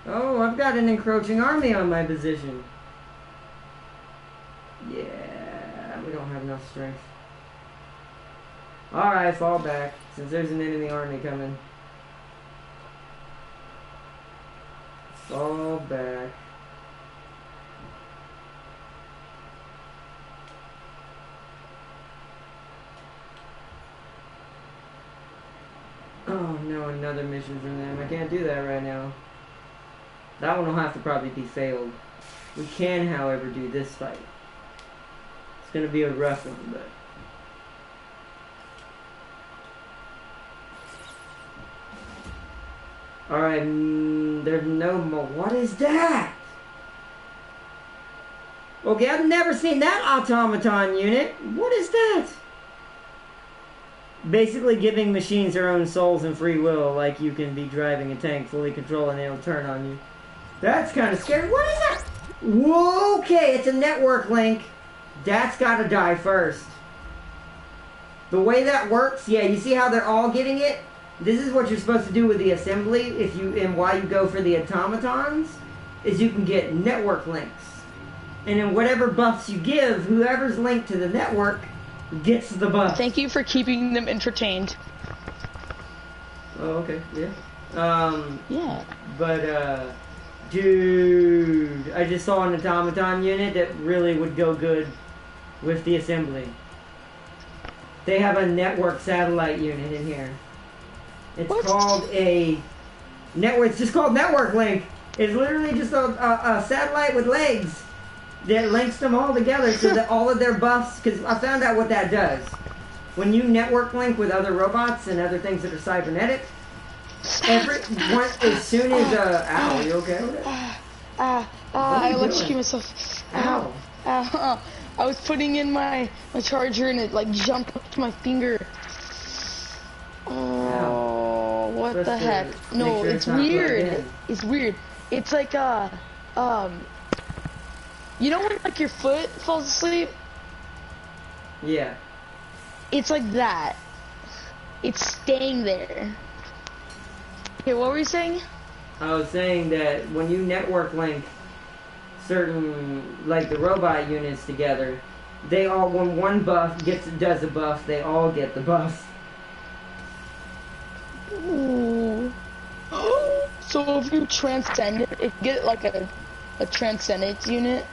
Oh, I've got an encroaching army on my position. Yeah, we don't have enough strength. Alright, fall back, since there's an enemy army coming. Fall back. Oh no, another mission from them. I can't do that right now. That one will have to probably be failed. We can, however, do this fight. It's gonna be a rough one, but... Alright, there's no more. What is that? Okay, I've never seen that automaton unit. What is that? Basically giving machines their own souls and free will, like you can be driving a tank fully controlled and it'll turn on you. That's kind of scary. What is that? Whoa, okay, it's a network link. That's got to die first. The way that works, yeah, you see how they're all getting it? This is what you're supposed to do with the assembly, and why you go for the automatons, is you can get network links. And then whatever buffs you give, whoever's linked to the network gets the buff. Thank you for keeping them entertained. Oh, okay, yeah. Yeah. But, dude, I just saw an automaton unit that really would go good with the assembly. They have a network satellite unit in here. It's called a network. It's just called Network Link. It's literally just a satellite with legs that links them all together so that all of their buffs. Because I found out what that does. When you network link with other robots and other things that are cybernetic, as soon as ow, you okay with it? I electrocuted myself. Ow. Ow. I was putting in my charger and it like jumped up to my finger. Oh, what the heck? No, it's weird. It's weird. It's like you know when like your foot falls asleep Yeah. It's like that. It's staying there. Okay, what were you saying? I was saying that when you network link certain, like the robot units together, they all, when one buff does a buff, they all get the buff. Ooh. So if you transcend it, if you get like a transcendence unit.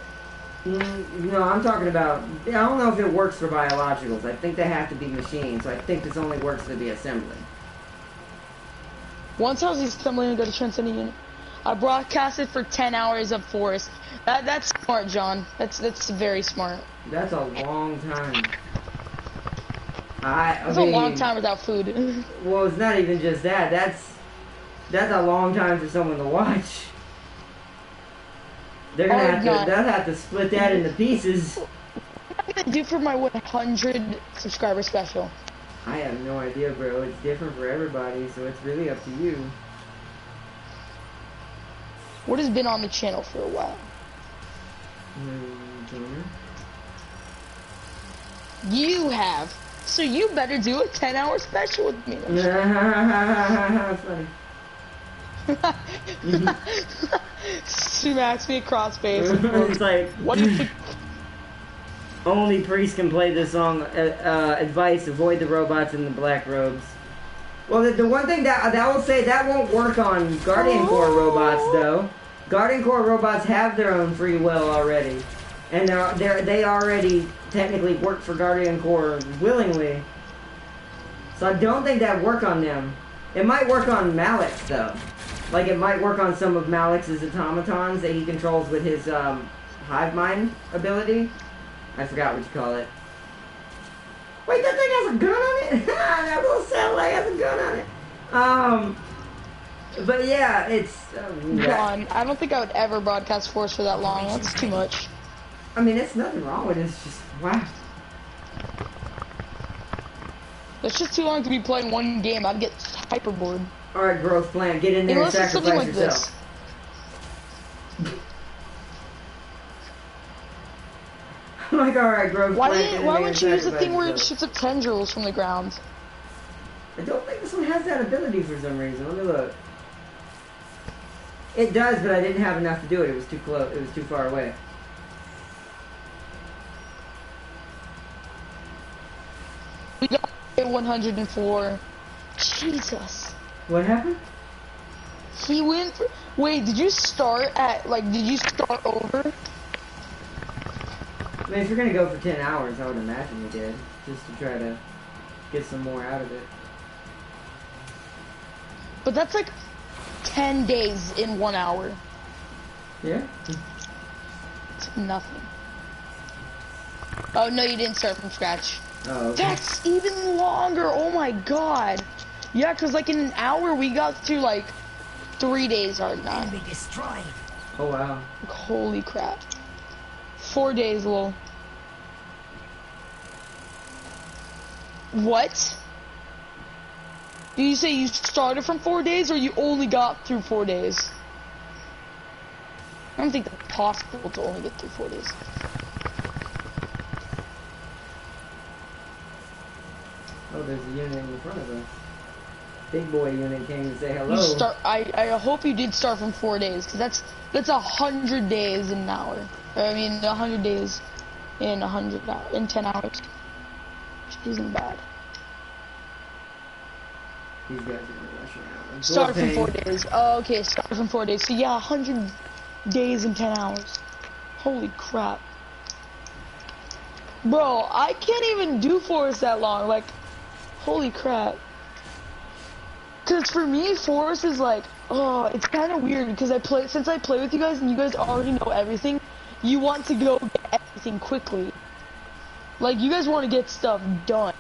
No, I'm talking about, I don't know if it works for biologicals. I think they have to be machines, so I think this only works for the assembly. Once I was assembling to go to transcendent unit, I broadcasted for 10 hours of forest. That's smart, John. That's very smart. That's a long time. That's a long time without food. Well, it's not even just that. That's a long time for someone to watch. They're gonna they'll have to split that into pieces. What am I gonna do for my 100 subscriber special? I have no idea, bro. It's different for everybody, so it's really up to you. What has been on the channel for a while? You have. So you better do a 10-hour special with me. That's funny. Smacks me across face. It's like, what do you think? Only priests can play this song. Advice: avoid the robots in the black robes. Well, the one thing that I will say that won't work on Guardian Corps robots, though. Guardian Corps robots have their own free will already, and they already technically work for Guardian Corps willingly. So I don't think that work on them. It might work on Malix though. Like it might work on some of Malix's automatons that he controls with his hive mind ability. I forgot what you call it. Wait, that thing has a gun on it? That little satellite has a gun on it. But yeah, it's... John, I don't think I would ever broadcast Force for that long. That's too much. I mean, there's nothing wrong with it. It's just, wow. It's just too long to be playing one game. I'd get hyper bored. Alright, growth plan. Get in there and sacrifice yourself. I'm like, alright, growth plan. Why wouldn't you use the thing where it shoots up tendrils from the ground? I don't think this one has that ability for some reason. Let me look. It does, but I didn't have enough to do it. It was too close. It was too far away. We got 104. Jesus. What happened? He went for... Wait, did you start at, like, did you start over? I mean, if you're gonna go for 10 hours, I would imagine you did. Just to try to get some more out of it. But that's like 10 days in 1 hour. Yeah? It's nothing. Oh, no, you didn't start from scratch. Oh, okay. That's even longer. Oh my god. Yeah, because like in an hour we got to like 3 days or not. Enemy destroyed. Oh wow. Holy crap. 4 days, lol. What? Did you say you started from 4 days or you only got through 4 days? I don't think that's possible to only get through 4 days. Oh, there's a unit in front of us. Big boy unit came to say hello. I hope you did start from 4 days, because that's 100 days in an hour. I mean, 100 days in 100 hours, in 10 hours. Which isn't bad. These guys are gonna rush around. Start from 4 days. Oh, okay, start from 4 days. So yeah, 100 days in 10 hours. Holy crap. Bro, I can't even do forest that long. Like, holy crap. Cause for me, forest is like, oh, it's kind of weird because since I play with you guys and you guys already know everything, you want to go get everything quickly. Like, you guys want to get stuff done.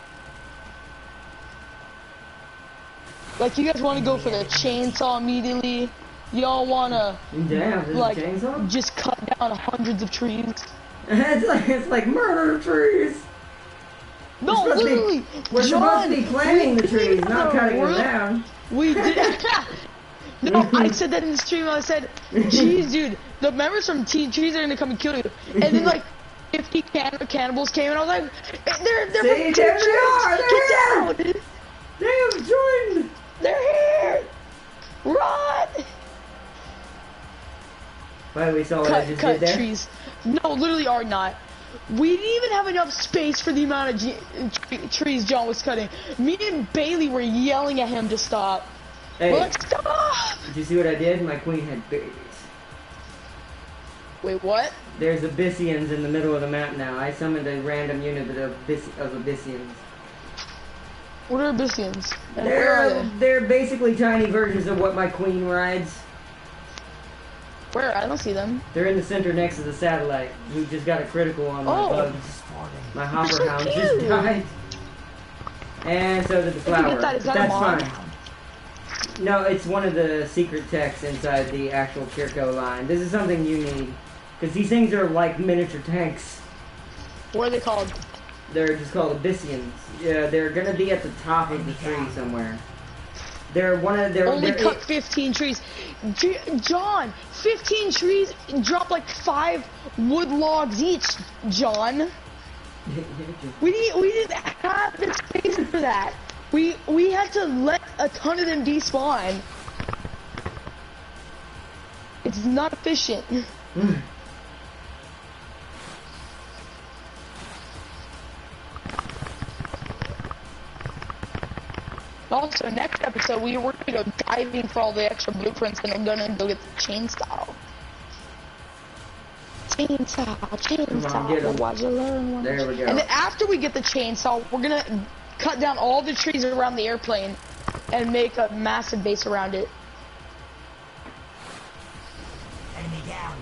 Like, you guys want to go for the chainsaw immediately. Y'all want to, like, just cut down hundreds of trees. it's like murder trees. No, literally, we're supposed to be planting the trees, not cutting them down. We did. No, I said that in the stream. I said, "Jeez, dude, the members from Team Trees are gonna come and kill you." And then, like, if cannibals came, and I was like, they're See, from there two they tribes. are! Get down! They have joined! They're here! Run! By the way, saw what I just did there? Trees. No, literally are not. We didn't even have enough space for the amount of trees John was cutting. Me and Bailey were yelling at him to stop. Hey, we're like, stop! did you see what I did? My queen had babies. Wait, what? There's Abyssians in the middle of the map now. I summoned a random unit of Abyssians. What are Abyssians? And where are they? They're basically tiny versions of what my queen rides. Where? I don't see them. They're in the center next to the satellite. You just got a critical on my bugs. My hopper hound just died. And so did the flower. That's fine. No, it's one of the secret techs inside the actual Kirko line. This is something you need. Because these things are like miniature tanks. What are they called? They're just called Abyssians. Yeah, they're gonna be at the top of the tree somewhere. They're one of their only cut 15 trees. John, 15 trees drop like 5 wood logs each. John, we didn't have the space for that. We had to let a ton of them despawn. It's not efficient. Also, next episode, we're going to go diving for all the extra blueprints, and I'm going to go get the chainsaw. Chainsaw, watch you learn. There we go. And then after we get the chainsaw, we're going to cut down all the trees around the airplane and make a massive base around it. Enemy down.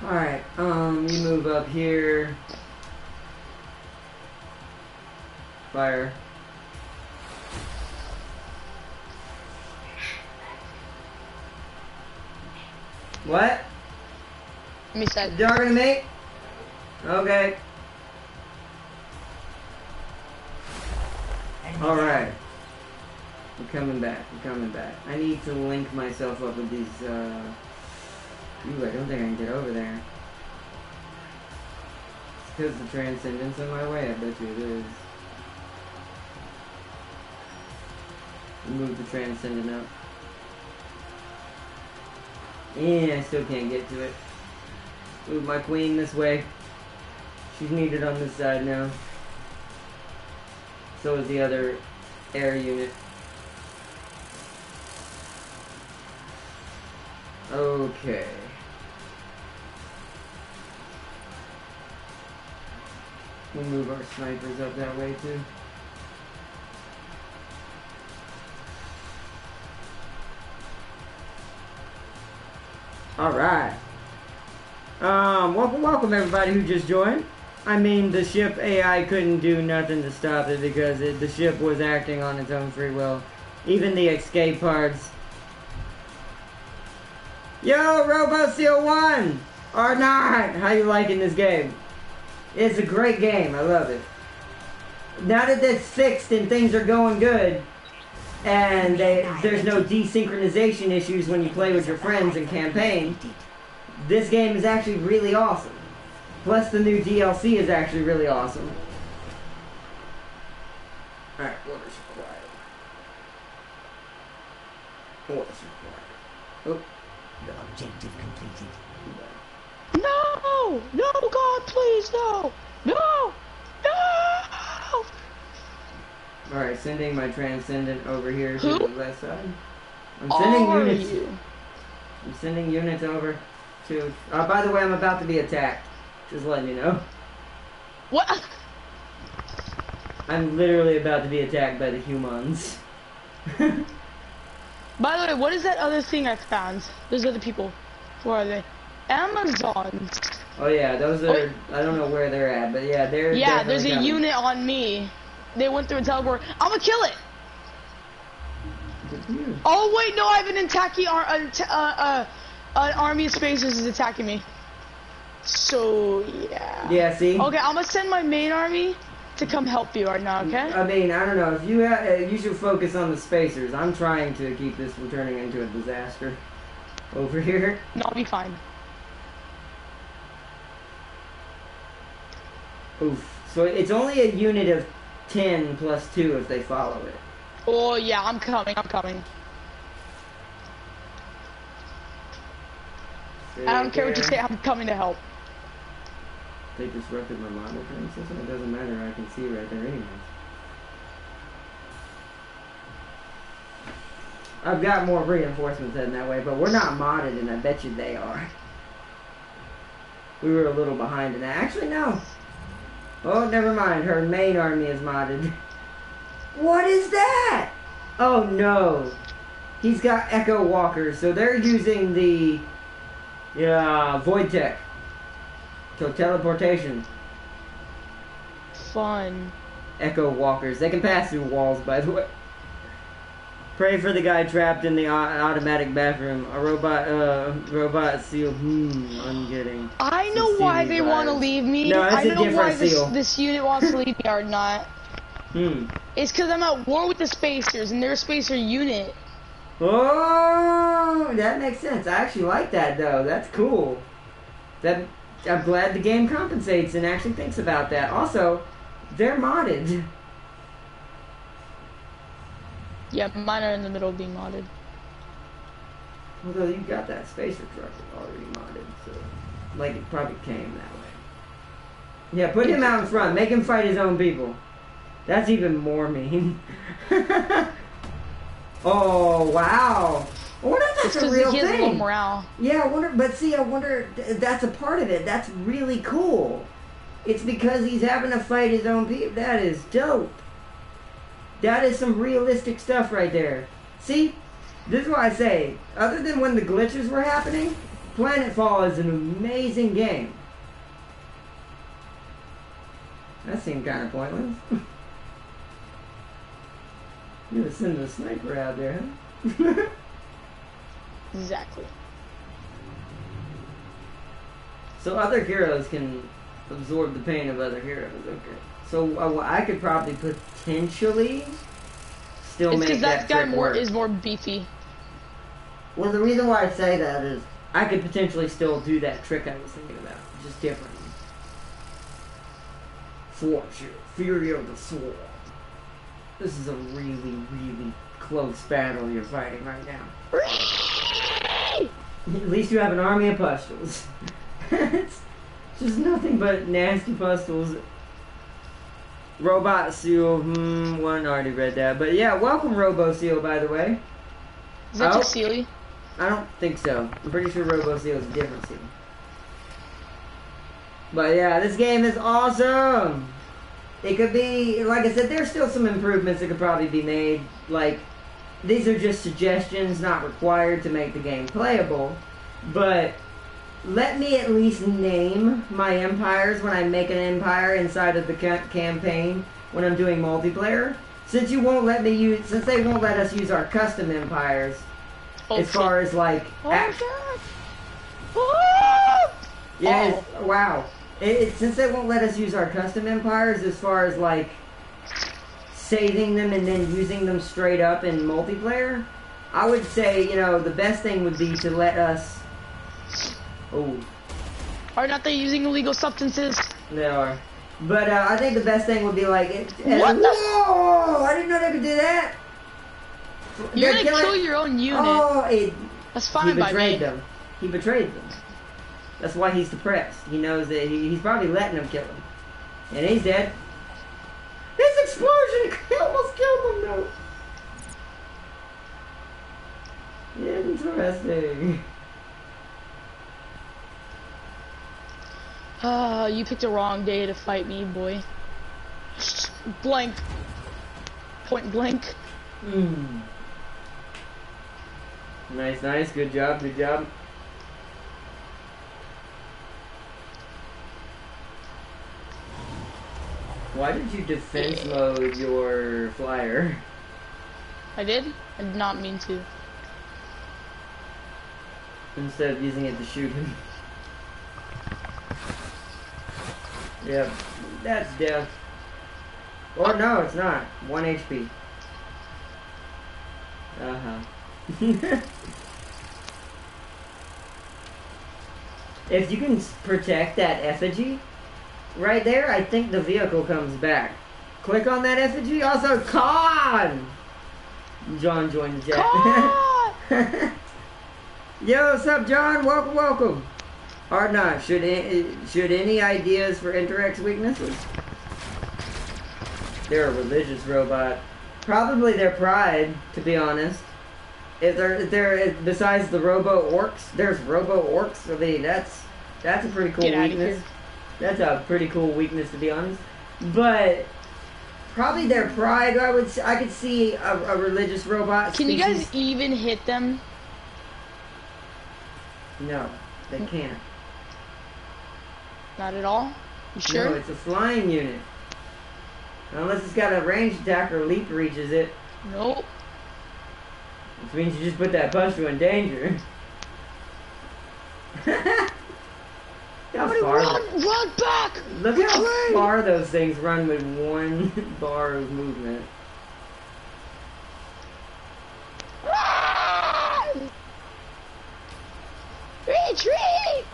Alright, you move up here. Fire. What? Let me say. Talking to me? Okay. Alright. I'm coming back. I need to link myself up with these, Ooh, I don't think I can get over there. It's because the Transcendent's in my way, I bet you it is. Move the Transcendent up. Yeah, I still can't get to it. Move my queen this way. She's needed on this side now. So is the other air unit. Okay. We'll move our snipers up that way too. Alright. Welcome everybody who just joined. I mean, the ship AI couldn't do nothing to stop it because the ship was acting on its own free will. Even the escape pods. Yo, RoboSeal1! Or not! How you liking this game? It's a great game, I love it. Now that it's fixed and things are going good, and there's no desynchronization issues when you play with your friends in campaign, this game is actually really awesome. Plus the new DLC is actually really awesome. Alright, orders required. Orders required. Oh. Objective completed. No! No, God, please, no! No! No! Alright, sending my Transcendent over here Who? to the left side. I'm sending Are units. you? I'm sending units over to... by the way, I'm about to be attacked. Just letting you know. What? I'm literally about to be attacked by the humans. By the way, what is that other thing I found? Those other people. Where are they? Amazons. Oh yeah, those are... I don't know where they're at, but yeah, they're... Yeah, there's a coming. unit on me. They went through a teleport. I'm gonna kill it! Oh wait, no, I have an attacking an army of spacers is attacking me. So yeah. Yeah, see? Okay, I'm gonna send my main army to come help you right now, okay? I mean, I don't know. If you you should focus on the spacers. I'm trying to keep this from turning into a disaster. Over here? No, I'll be fine. Oof. So it's only a unit of 10 plus 2 if they follow it. Oh yeah, I'm coming. I'm coming. I don't care what you say. I'm coming to help. They disrupted my monitoring system. It doesn't matter. I can see right there anyways. I've got more reinforcements heading that way, but we're not modded, and I bet you they are. We were a little behind in that. Actually, no. Oh, never mind. Her main army is modded. What is that? Oh, no. He's got Echo Walkers, so they're using the Void Tech. So teleportation. Fun. Echo Walkers. They can pass through walls, by the way. Pray for the guy trapped in the automatic bathroom. A robot seal. I'm getting. I know why they want to leave me. No, it's I a know why different seal. this unit wants to leave me or not. It's because I'm at war with the spacers and they're a spacer unit. Oh, that makes sense. I actually like that though. That's cool. I'm glad the game compensates and actually thinks about that. Also, they're modded. Yeah, mine are in the middle of being modded. Although you got that spacer truck already modded, so like it probably came that way. Yeah, put him out in front. Make him fight his own people. That's even more mean. Oh wow! I wonder if that's a real he has thing. low morale. Yeah, I wonder. But see, I wonder if that's a part of it. That's really cool. It's because he's having to fight his own people. That is dope. That is some realistic stuff right there. See, this is why I say, other than when the glitches were happening, Planetfall is an amazing game. That seemed kind of pointless. You were sending a sniper out there, huh? Exactly. So other heroes can absorb the pain of other heroes. Okay. So I could probably potentially still It's make because that guy trick work. is more beefy. Well, the reason why I say that is I could potentially still do that trick I was thinking about, just differently. Fortune, Fury of the Sword. This is a really, really close battle you're fighting right now. At least you have an army of pustules. It's just nothing but nasty pustules. Robot Seal, one already read that. But yeah, welcome Robo Seal, by the way. Is that just Sealy? I don't think so. I'm pretty sure Robo Seal is a different seal. But yeah, this game is awesome! It could be, like I said, there's still some improvements that could probably be made. Like, these are just suggestions, not required to make the game playable. But let me at least name my empires when I make an empire inside of the campaign when I'm doing multiplayer. Since you won't let me use, since they won't let us use our custom empires, as far as like, yes, wow. Since they won't let us use our custom empires, as far as like saving them and then using them straight up in multiplayer, I would say, you know, the best thing would be to let us. Oh. Are not they using illegal substances? They are. But I think the best thing would be like... What the? Whoa! I didn't know they could do that! You're gonna kill your own unit. Oh, that's fine by me. He betrayed them. He betrayed them. That's why he's depressed. He knows that he's probably letting them kill him. And he's dead. This explosion almost killed him, though. Interesting. You picked the wrong day to fight me, boy. Blank. Point blank. Nice, nice. Good job, good job. Why did you defense mode your flyer? I did? I did not mean to. Instead of using it to shoot him. Yeah, that's death. Or no, it's not. 1 HP. If you can protect that effigy right there, I think the vehicle comes back. Click on that effigy. Also, Con! John joined the chat. Yo, what's up, John? Welcome, welcome. Hard not. Should any ideas for Interx weaknesses? They're a religious robot. Probably their pride, to be honest. If they're besides the Robo Orcs, there's Robo Orcs. I mean, that's a pretty cool weakness. That's a pretty cool weakness, to be honest. But probably their pride. I could see a religious robot. Can you guys even hit them? No, they can't. Not at all? You sure? No, it's a flying unit. Unless it's got a ranged attack or leap reaches it. Nope. Which means you just put that Pusher in danger. Run back! Look how far those things run with one bar of movement. Retreat!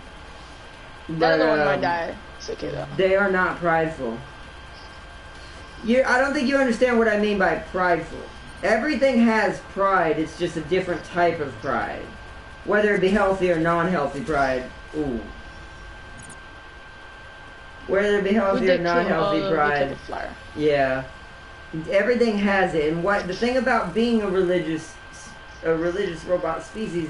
But, the other one might die. It's okay though. They are not prideful. I don't think you understand what I mean by prideful. Everything has pride, it's just a different type of pride. Whether it be healthy or non-healthy pride. Ooh. Whether it be healthy or non-healthy pride. Yeah. Everything has it. And what the thing about being a religious robot species,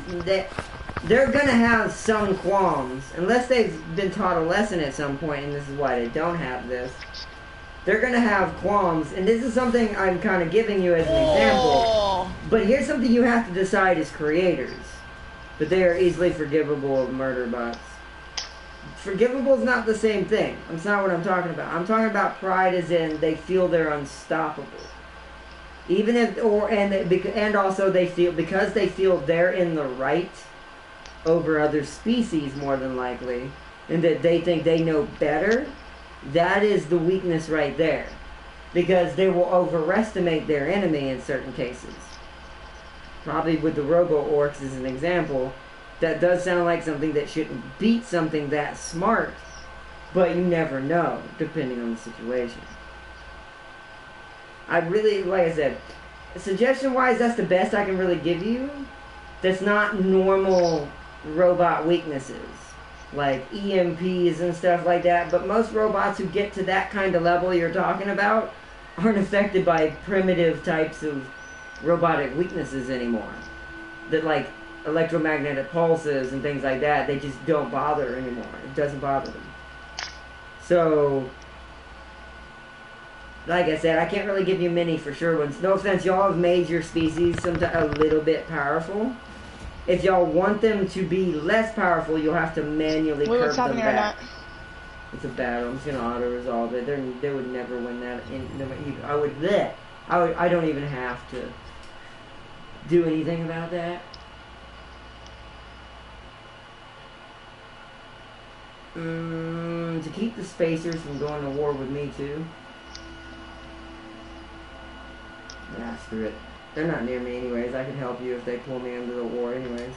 they're gonna have some qualms. Unless they've been taught a lesson at some point, and this is why they don't have this. They're gonna have qualms, and this is something I'm kind of giving you as an example. But here's something you have to decide as creators. But they are easily forgivable of murder bots. Forgivable is not the same thing. That's not what I'm talking about. I'm talking about pride as in they feel they're unstoppable. Even if, and also they feel, because they feel they're in the right over other species more than likely, and that they think they know better. That is the weakness right there. Because they will overestimate their enemy in certain cases. Probably with the Robo-Orcs as an example. That does sound like something that shouldn't beat something that smart. But you never know, depending on the situation. I really, like I said, suggestion-wise, that's the best I can really give you. That's not normal robot weaknesses. Like EMPs and stuff like that, but most robots who get to that kind of level you're talking about aren't affected by primitive types of robotic weaknesses anymore. That like electromagnetic pulses and things like that, they just don't bother anymore. It doesn't bother them. So, like I said, I can't really give you many for sure ones. No offense, y'all have made your species sometimes a little bit powerful. If y'all want them to be less powerful, you'll have to manually curve them back. It's a battle. I'm just gonna auto-resolve it. They would never win that. I don't even have to do anything about that. To keep the spacers from going to war with me too. Yeah, screw it. They're not near me anyways. I can help you if they pull me into the war anyways.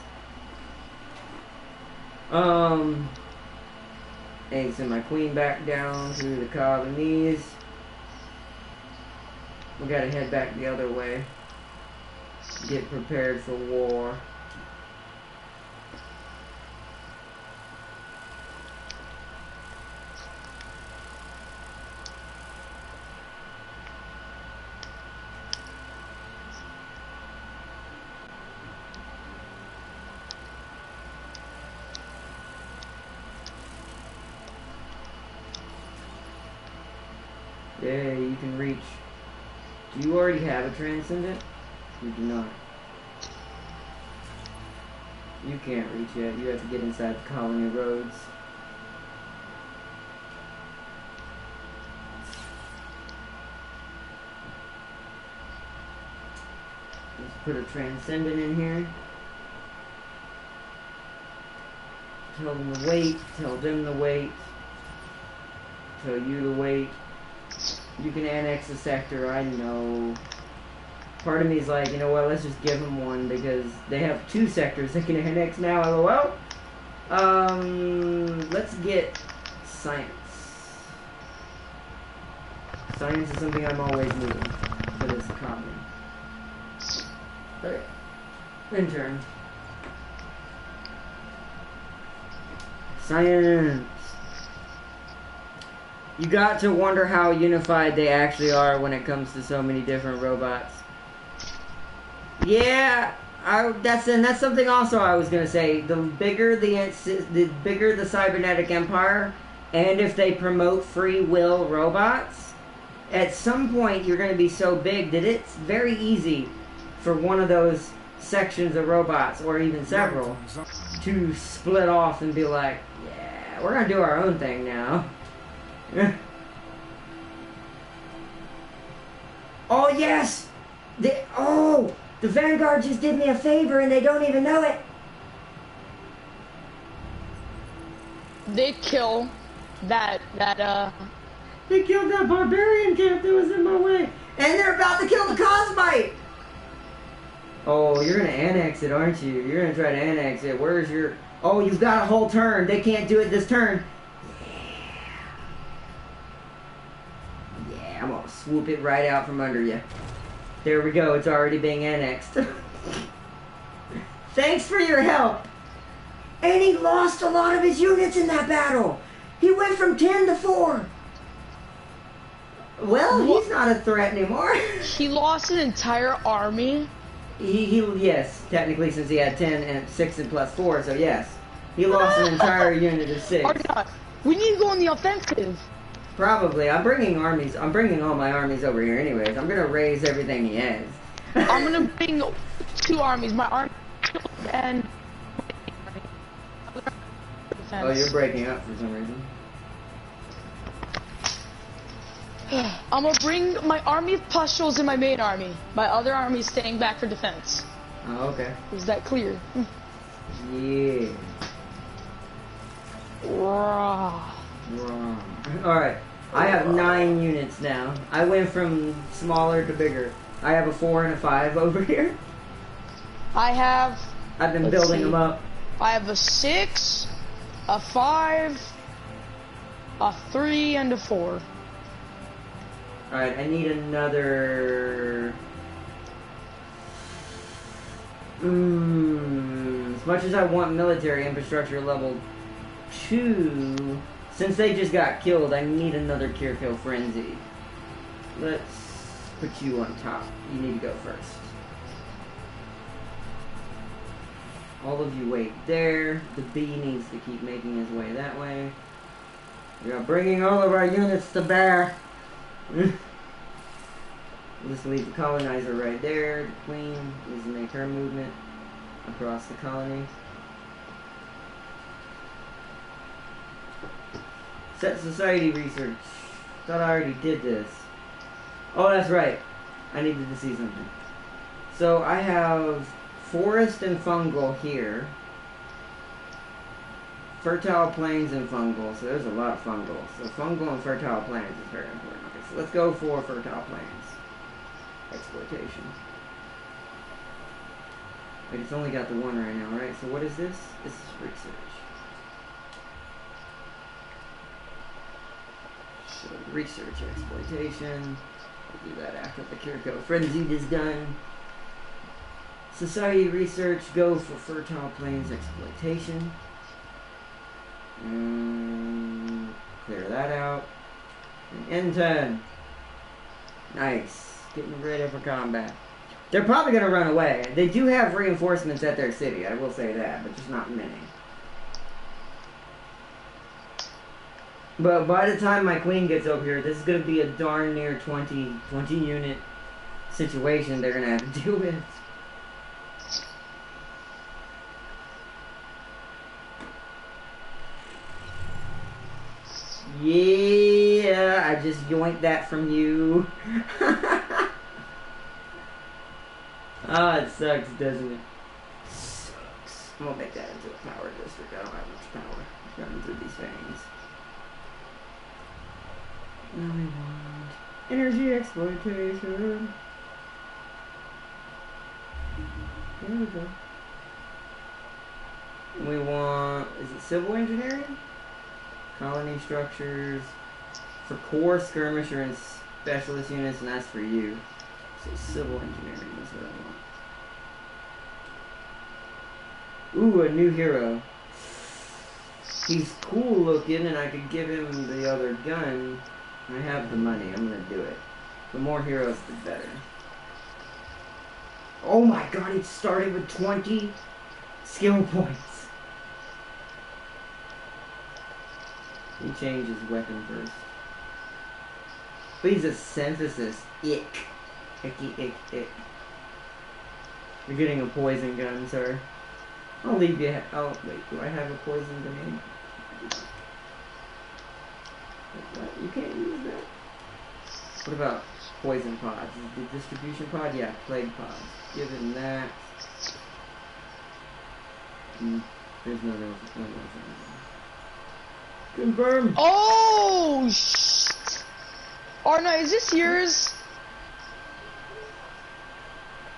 And send my queen back down to the colonies. We gotta head back the other way. Get prepared for war. Yeah, you can reach. Do you already have a transcendent? You do not. You can't reach yet. You have to get inside the colony roads. Let's put a transcendent in here. Tell them to wait. Tell them to wait. Tell you to wait. You can annex the sector, I know. Part of me is like, you know what, let's just give them one because they have 2 sectors they can annex now, lol. Let's get science. Science is something I'm always needing for this economy. Okay. Intern. Science. You got to wonder how unified they actually are when it comes to so many different robots. Yeah, that's something also I was gonna say. The bigger the cybernetic empire, and if they promote free will robots, at some point you're gonna be so big that it's very easy for one of those sections of robots, or even several, to split off and be like, yeah, we're gonna do our own thing now. Oh yes! The Vanguard just did me a favor and they don't even know it. They kill that They killed that barbarian camp that was in my way. And they're about to kill the Cosmite! Oh, you're gonna annex it, aren't you? You're gonna try to annex it. Where's your... Oh, you've got a whole turn. They can't do it this turn. Yeah, I'm gonna swoop it right out from under you. There we go. It's already being annexed. Thanks for your help. And he lost a lot of his units in that battle. He went from 10 to 4. Well, he's not a threat anymore. he lost an entire army. Yes, technically, since he had 10 and 6 and plus 4, so yes. He lost an entire unit of 6. We need to go on the offensive. Probably. I'm bringing all my armies over here anyways. I'm gonna raise everything he has. I'm gonna bring 2 armies. My army and... Oh, you're breaking up for some reason. I'm gonna bring my army of pustules and my main army. My other army is staying back for defense. Oh, okay. Is that clear? Yeah. Raw. Alright. I have 9 units now. I went from smaller to bigger. I have a 4 and a 5 over here. I've been building them up. I have a 6, a 5, a 3, and a 4. Alright, I need another... As much as I want military infrastructure level 2, since they just got killed, I need another Cure Kill Frenzy. Let's put you on top. You need to go first. All of you wait there. The bee needs to keep making his way that way. We are bringing all of our units to bear. We'll just leave the colonizer right there. The queen needs to make her movement across the colony. Set society research. Thought I already did this. Oh, that's right. I needed to see something. So I have forest and fungal here. Fertile plains and fungal. So there's a lot of fungal. So fungal and fertile plains is very important. Okay, so let's go for fertile plains. Exploitation. Wait, it's only got the 1 right now, right? So what is this? This is research. So research exploitation. We'll do that after the Cure Kill Frenzy is done. Society research, go for fertile plains exploitation. Clear that out. And N10. Nice. Getting ready for combat. They're probably going to run away. They do have reinforcements at their city, I will say that, but just not many. But by the time my queen gets over here, this is going to be a darn near 20 unit situation they're going to have to deal with. Yeah, I just yoinked that from you. Ah, it sucks, doesn't it? Sucks. I'm gonna make that into a power district. I don't have much power running through these veins. Now we want energy exploitation. There we go. We want, is it civil engineering? Colony structures. For core skirmisher and specialist units, and that's for you. So civil engineering is what I want. Ooh, a new hero. He's cool looking, and I could give him the other gun. I have the money. I'm gonna do it. The more heroes, the better. Oh my god, he started with 20 skill points. He changed his weapon first. But he's a synthesis. Ick. Icky, ick, ick. You're getting a poison gun, sir. I'll leave you. Oh, wait. Do I have a poison grenade? What? You can't use that. What about poison pods? The distribution pod? Yeah, plague pods. Give him that. There's no. Confirm. Oh, shit. Arna, is this yours?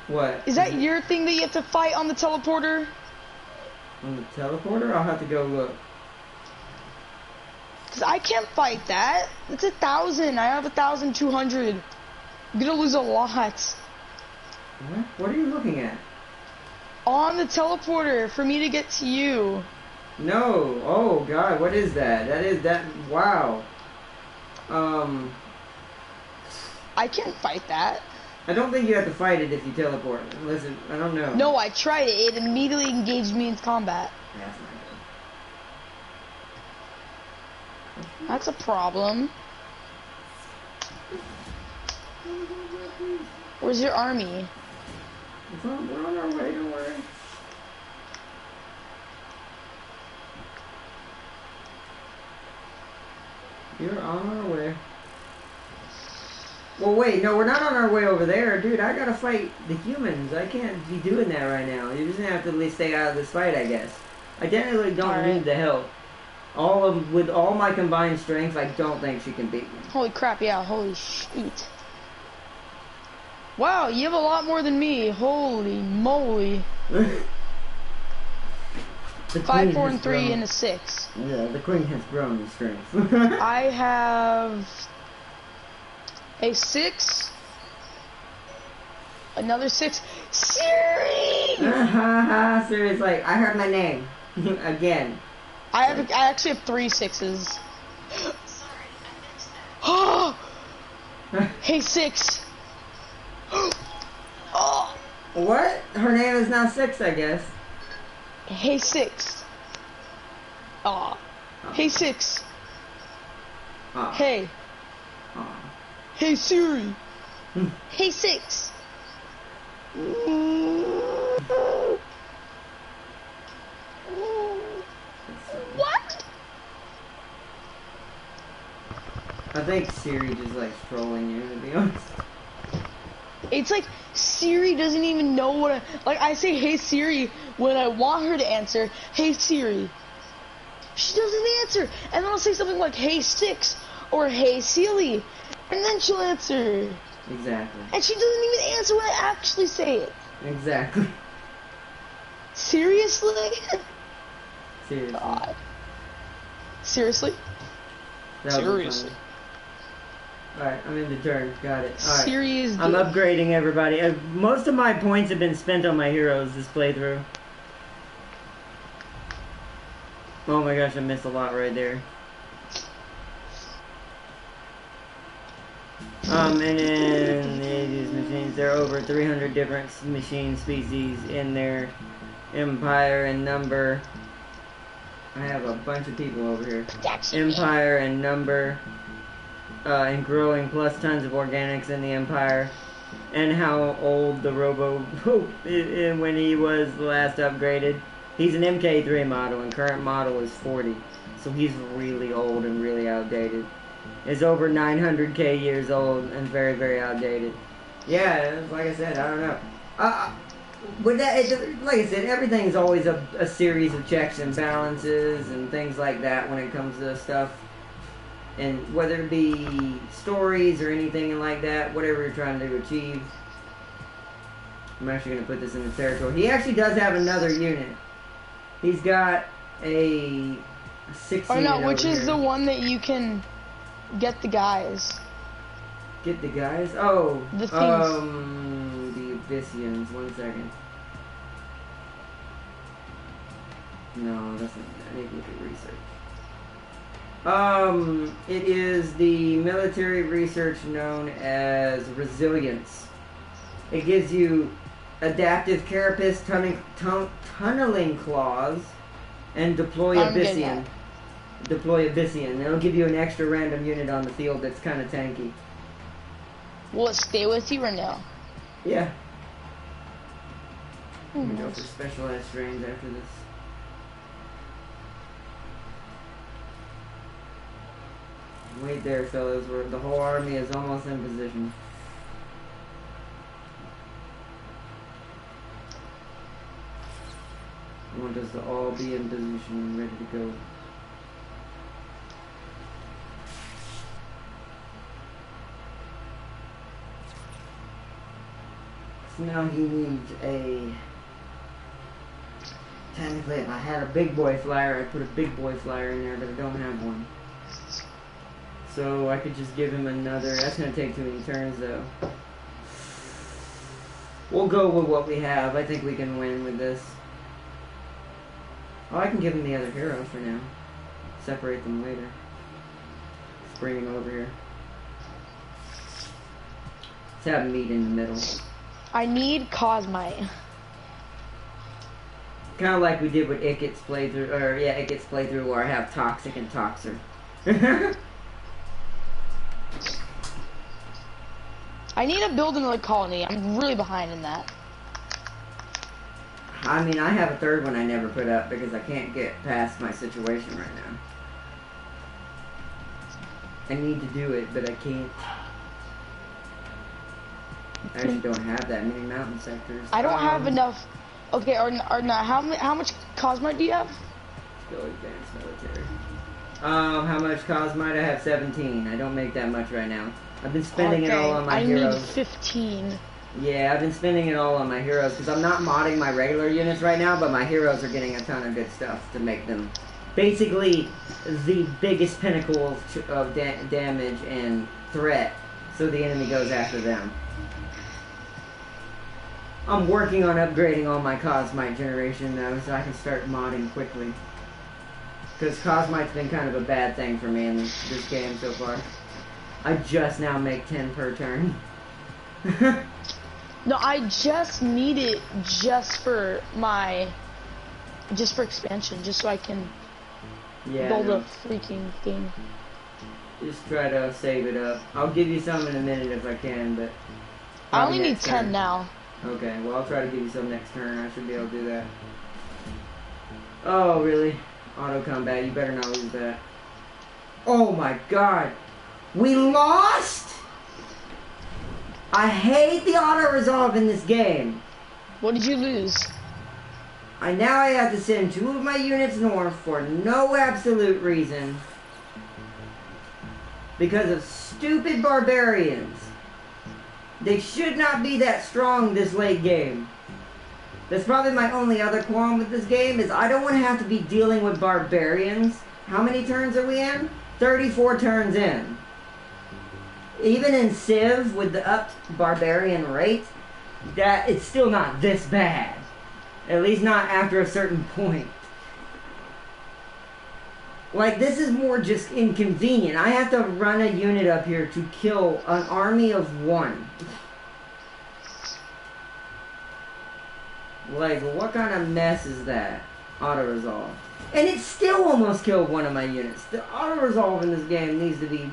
What? Is that your thing that you have to fight on the teleporter? On the teleporter? I'll have to go look. Cause I can't fight that. It's 1,000. I have 1,200. I'm gonna lose a lot. What? What are you looking at? On the teleporter for me to get to you. No. Oh god, what is that? That is that. Wow. I can't fight that. I don't think you have to fight it if you teleport. Unless it, I don't know. No, I tried it. It immediately engaged me in combat. That's not good. That's a problem. Where's your army? We're on our way, don't worry. You're on our way. Well, wait, no, we're not on our way over there. Dude, I gotta fight the humans. I can't be doing that right now. You're just gonna have to at least stay out of this fight, I guess. I definitely don't need the help. With all my combined strength, I don't think she can beat me. Holy crap, yeah, holy shit. Wow, you have a lot more than me. Holy moly. 5, 4, and 3, and a 6. Yeah, the queen has grown in strength. I have a 6, another 6. Siri! Siri's like, I heard my name. Again. I actually have 3 6s. Oh! Hey, 6. Oh! What? Her name is now 6, I guess. Hey, 6. Aw. Hey, 6. Hey. Hey, Siri. Hey, 6. What? I think Siri just like trolling you, to be honest. It's like Siri doesn't even know what I say hey Siri when I want her to answer, hey Siri. She doesn't answer. And then I'll say something like hey 6 or hey Sealy. And then she'll answer. Exactly. And she doesn't even answer when I actually say it. Exactly. Seriously? Seriously. God. Seriously? Seriously. Alright, I'm in the turn. Got it. Alright. Siri is I'm upgrading everybody. Most of my points have been spent on my heroes this playthrough. Oh my gosh, I missed a lot right there. And in these machines, there are over 300 different machine species in their empire and number. I have a bunch of people over here. Empire and number, and growing, plus tons of organics in the empire. And how old the Robo when he was last upgraded. He's an MK3 model, and current model is 40. So he's really old and really outdated. Is over 900k years old and very, very outdated. Yeah, like I said, I don't know. With that, like I said, everything's always a series of checks and balances and things like that when it comes to stuff. And whether it be stories or anything like that, whatever you're trying to achieve. I'm actually going to put this in the territory. He actually does have another unit. He's got a 6 Or unit no, which over is here. the one that you can get the guys? Get the guys? Oh, The things. the Abyssians. 1 second. No, that's not. I need to look at research. It is the military research known as resilience. It gives you adaptive carapace, tunneling claws, and deploy I'm getting Abyssian. Deploy Abyssian. It'll give you an extra random unit on the field that's kind of tanky. Will it stay with you or no? Yeah. Oh, I'm gonna go nice. for specialized strains after this. Wait there, fellas. The whole army is almost in position. I want us to all be in position and ready to go. So now he needs a... Technically, if I had a big boy flyer, I'd put a big boy flyer in there, but I don't have one. So I could just give him another... That's going to take too many turns, though. We'll go with what we have. I think we can win with this. Oh, I can give him the other hero for now. Separate them later. Let's bring him over here. Let's have him meet in the middle. I need Cosmite. Kind of like we did with Ikit's playthrough, or yeah, Ikit's playthrough where I have Toxic and Toxer. I need to build another colony. I'm really behind in that. I mean, I have a third one I never put up because I can't get past my situation right now. I need to do it, but I can't. I actually don't have that many mountain sectors. I don't have enough. Okay, or not. How much Cosmite do you have? Go advanced military. How much Cosmite? I have 17. I don't make that much right now. I've been spending it all on my heroes. I need 15. Yeah, I've been spending it all on my heroes because I'm not modding my regular units right now, but my heroes are getting a ton of good stuff to make them basically the biggest pinnacle of damage and threat, so the enemy goes after them. I'm working on upgrading all my Cosmite generation though, so I can start modding quickly. Because Cosmite's been kind of a bad thing for me in this game so far. I just now make 10 per turn. No, I just need it just for expansion, just so I can build a freaking thing. Just try to save it up. I'll give you some in a minute if I can, but... I only need 10 now. Okay, well I'll try to give you some next turn. I should be able to do that. Oh, really? Auto combat, you better not lose that. Oh my god! We lost?! I hate the auto-resolve in this game. What did you lose? Now I have to send 2 of my units north for no absolute reason. Because of stupid barbarians. They should not be that strong this late game. That's probably my only other qualm with this game, is I don't want to have to be dealing with barbarians. How many turns are we in? 34 turns in. Even in Civ, with the upped barbarian rate, that it's still not this bad. At least not after a certain point. Like, this is more just inconvenient. I have to run a unit up here to kill an army of 1. Like, what kind of mess is that? Auto-resolve. And it still almost killed one of my units. The auto-resolve in this game needs to be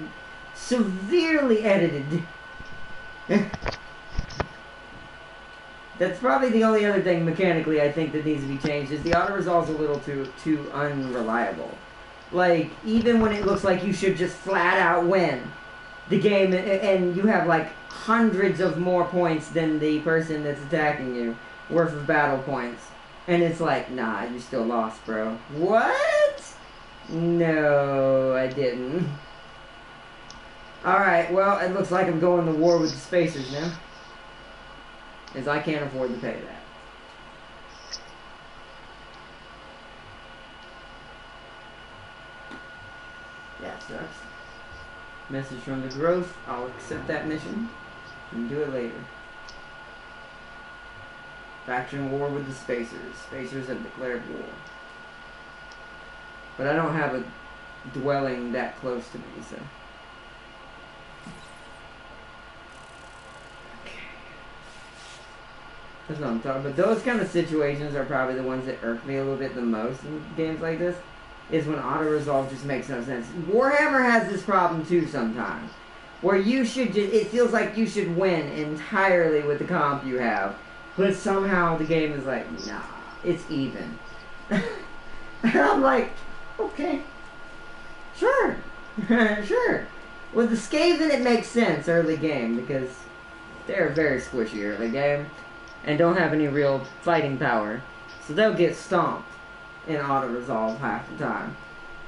severely edited. That's probably the only other thing mechanically I think that needs to be changed, is the auto-resolve's a little too unreliable. Like, even when it looks like you should just flat out win the game, and you have like hundreds of more points than the person that's attacking you, worth of battle points. And it's like, nah, you still lost, bro. What? No, I didn't. Alright, well, it looks like I'm going to war with the spacers now. As I can't afford to pay that. sucks. Message from the growth. I'll accept that mission and do it later. Faction war with the Spacers. Spacers have declared war. But I don't have a dwelling that close to me, so. Okay. That's what I'm talking about. But those kind of situations are probably the ones that irk me a little bit the most in games like this. Is when auto-resolve just makes no sense. Warhammer has this problem too sometimes. Where you should just, it feels like you should win entirely with the comp you have. But somehow the game is like, nah, it's even. And I'm like, okay, sure, sure. With the Skaven it makes sense early game because they're very squishy early game and don't have any real fighting power. So they'll get stomped in auto-resolve half the time.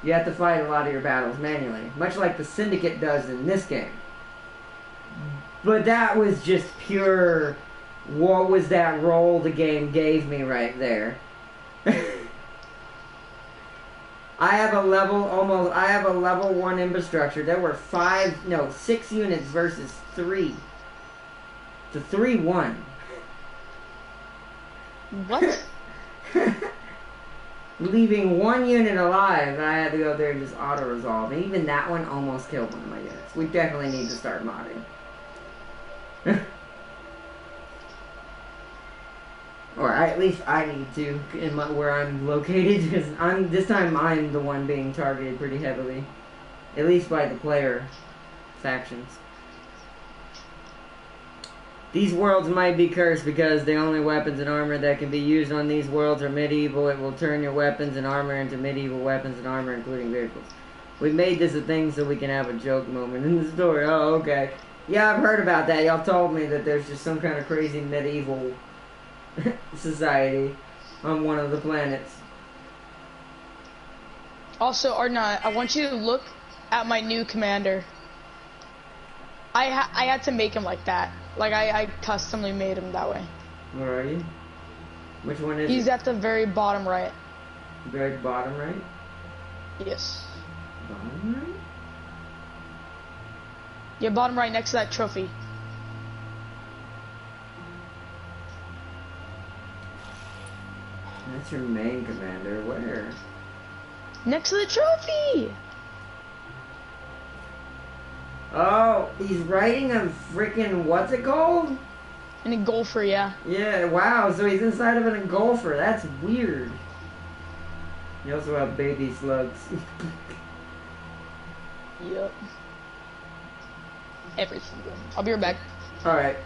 You have to fight a lot of your battles manually, much like the Syndicate does in this game. But that was just pure, what was that role the game gave me right there? I have a level 1 infrastructure. There were 6 units versus 3. The 3-1. What? Leaving 1 unit alive, I had to go there and just auto-resolve. And even that one almost killed one of my units. We definitely need to start modding. Or at least I need to, where I'm located, because this time I'm the one being targeted pretty heavily. At least by the player factions. These worlds might be cursed because the only weapons and armor that can be used on these worlds are medieval. It will turn your weapons and armor into medieval weapons and armor, including vehicles. We made this a thing so we can have a joke moment in the story. Oh, okay. Yeah, I've heard about that. Y'all told me that there's just some kind of crazy medieval society on one of the planets. Also, Arnott, I want you to look at my new commander. I had to make him like that. Like, I customly made him that way. Where are you? Which one is He's it? at the very bottom right. Very bottom right? Yes. Bottom right? Yeah, bottom right next to that trophy. That's your main commander. Where? Next to the trophy! Oh, he's riding a freaking, what's it called? And a golfer, yeah. Yeah, wow, so he's inside of a golfer. That's weird. You also have baby slugs. Yep. Everything good. I'll be right back. Alright.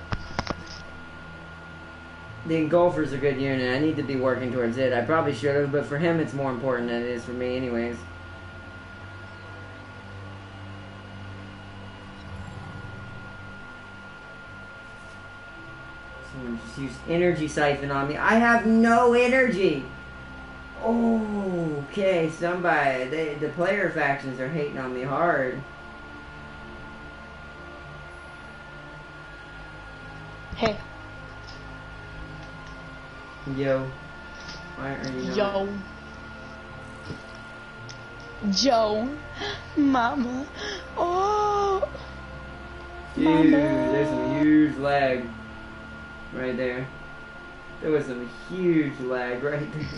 The engulfer's a good unit. I need to be working towards it. I probably should have, but for him it's more important than it is for me anyways. Someone just used energy siphon on me. I have no energy! Oh, okay, somebody. The player factions are hating on me hard. Hey. Yo. Why are you not? Yo. Joe. Mama. Oh. Dude, Mama. there's some huge lag right there. There was some huge lag right there.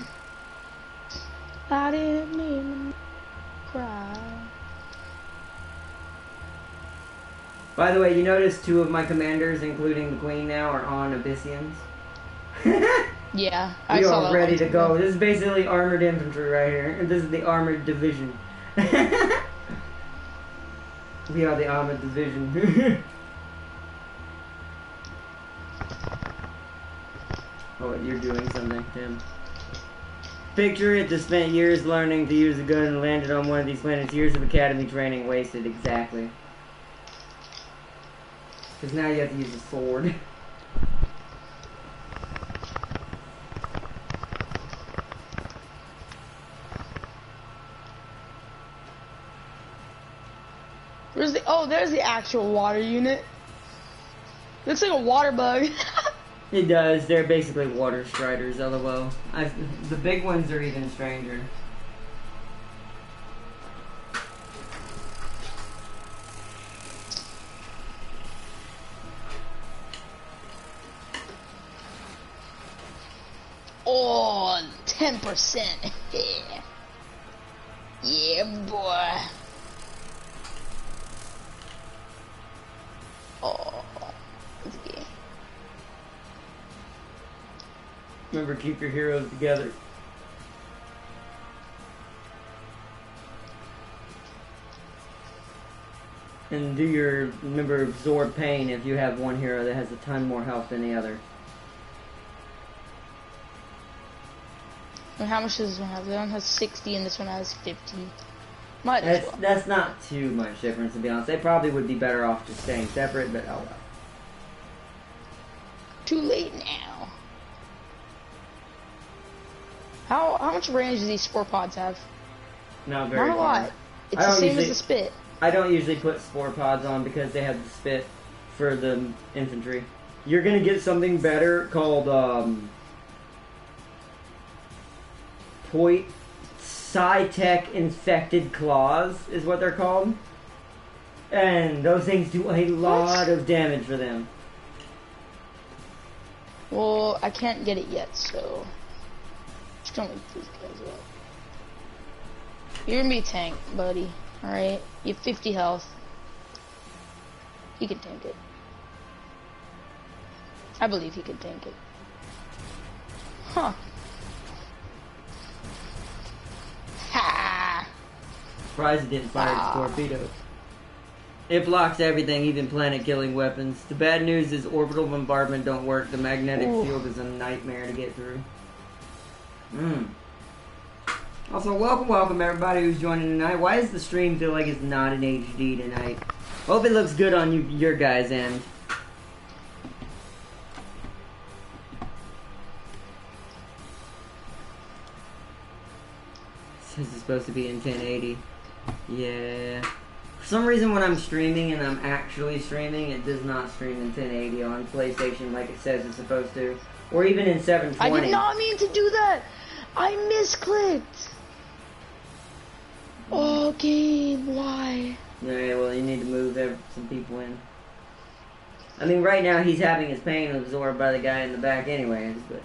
I didn't mean to cry. By the way, you notice 2 of my commanders, including the queen now, are on Abyssians. Yeah, I We saw are that ready one to too. go. This is basically armored infantry right here. This is the armored division. We are the armored division. Oh, you're doing something, Tim. Picture it, just spent years learning to use a gun and landed on one of these planets. Years of academy training wasted, exactly. Because now you have to use a sword. Where's the? Oh, there's the actual water unit. Looks like a water bug. It does. They're basically water striders, lol. The big ones are even stranger. 10%. Yeah. Yeah, boy. Oh, that's gay. Remember, keep your heroes together. And remember, absorb pain if you have one hero that has a ton more health than the other. And how much does this one have? This one has 60 and this one has 50. Might as well. That's not too much difference, to be honest. They probably would be better off just staying separate, but oh well. Too late now. How much range do these spore pods have? Not very Not a far. lot. It's the same as the spit. I don't usually put spore pods on because they have the spit for the infantry. You're gonna get something better called Sci-tech infected claws is what they're called, and those things do a lot of damage for them. Well, I can't get it yet, so just gonna leave these guys up. You're gonna be a tank, buddy. Alright? You have 50 health. He can tank it. I believe he can tank it. Huh. Ha! Surprised it didn't fire its torpedo. It blocks everything, even planet-killing weapons. The bad news is orbital bombardment don't work. The magnetic field is a nightmare to get through. Also, welcome everybody who's joining tonight. Why does the stream feel like it's not in HD tonight? Hope it looks good on your guys' end. This is supposed to be in 1080. Yeah. For some reason when I'm streaming and I'm actually streaming, it does not stream in 1080 on PlayStation like it says it's supposed to. Or even in 720. I did not mean to do that! I misclicked! Oh, game, why? Yeah, well, you need to move some people in. I mean, right now he's having his pain absorbed by the guy in the back anyways, but...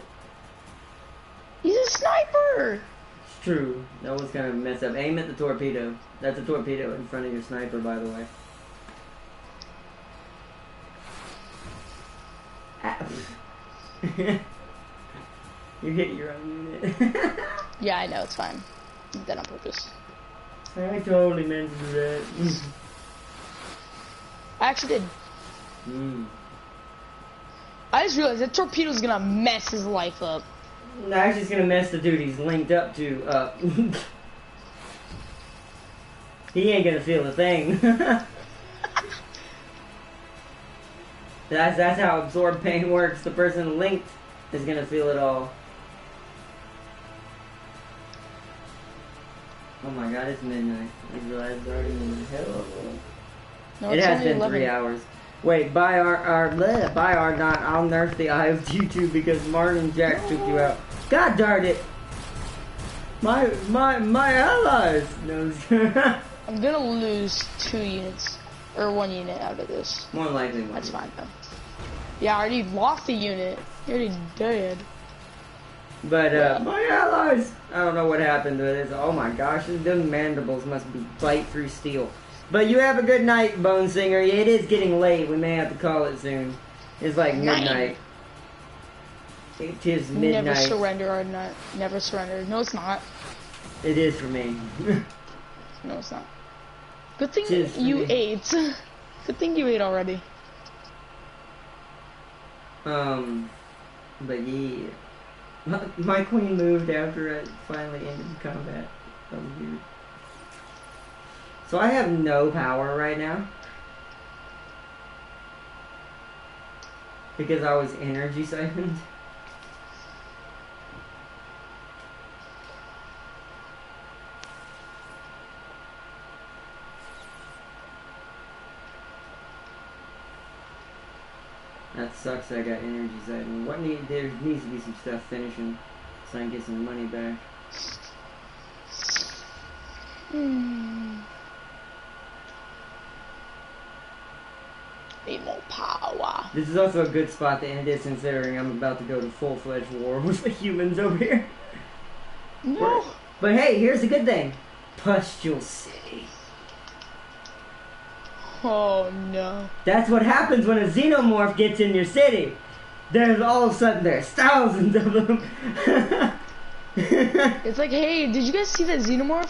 He's a sniper! It's true. That was gonna mess up. Aim at the torpedo. That's a torpedo in front of your sniper, by the way. You hit your own unit. Yeah, I know, it's fine. Did that on purpose. I totally meant to do that. I actually did. I just realized that torpedo's gonna mess his life up. No, actually it's gonna mess the dude he's linked up to up. He ain't gonna feel a thing. That's how absorb pain works. The person linked is gonna feel it all. Oh my god, it's midnight. I realized it's already midnight. Hello. No, It it's has only been 11. 3 hours. Wait, buy our not. I'll nerf the eye of you two because Martin Jack took you out. God darn it! My allies. No. I'm gonna lose 2 units or 1 unit out of this. More likely one. That's fine though. Yeah, I already lost a unit. You're already dead. But my allies. I don't know what happened to this. Oh my gosh, those mandibles must be bite through steel. But you have a good night, Bone Singer. It is getting late. We may have to call it soon. It's like midnight. It is midnight. Never surrender or not. Never surrender. No, it's not. It is for me. No, it's not. Good thing It is for you me. ate. Good thing you ate already. But yeah. My queen moved after I finally ended combat. That was weird. So I have no power right now. Because I was energy siphoned. That sucks that I got energy siphoned. There needs to be some stuff finishing so I can get some money back. Need more power. This is also a good spot to end it considering I'm about to go to full-fledged war with the humans over here. No. But hey, here's the good thing. Pustule City. Oh no. That's what happens when a xenomorph gets in your city. There's all of a sudden there's thousands of them. It's like, hey, did you guys see that xenomorph?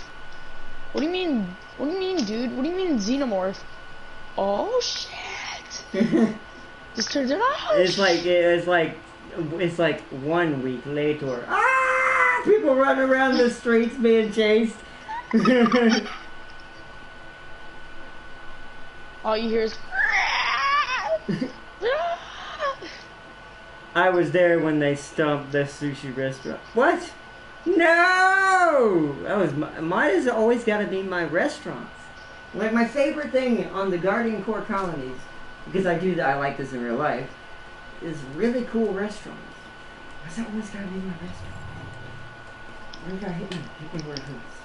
What do you mean? What do you mean, dude? What do you mean xenomorph? Oh shit! Just turns it out. It's like 1 week later. Ah! People running around the streets being chased. All you hear is. I was there when they stomped the sushi restaurant. What? No! That was mine. Has always got to be my restaurants. Like my favorite thing on the Guardian Core colonies, because I like this in real life, is really cool restaurants. Why's that always got to be my restaurant? Why you gotta hit me where it hurts?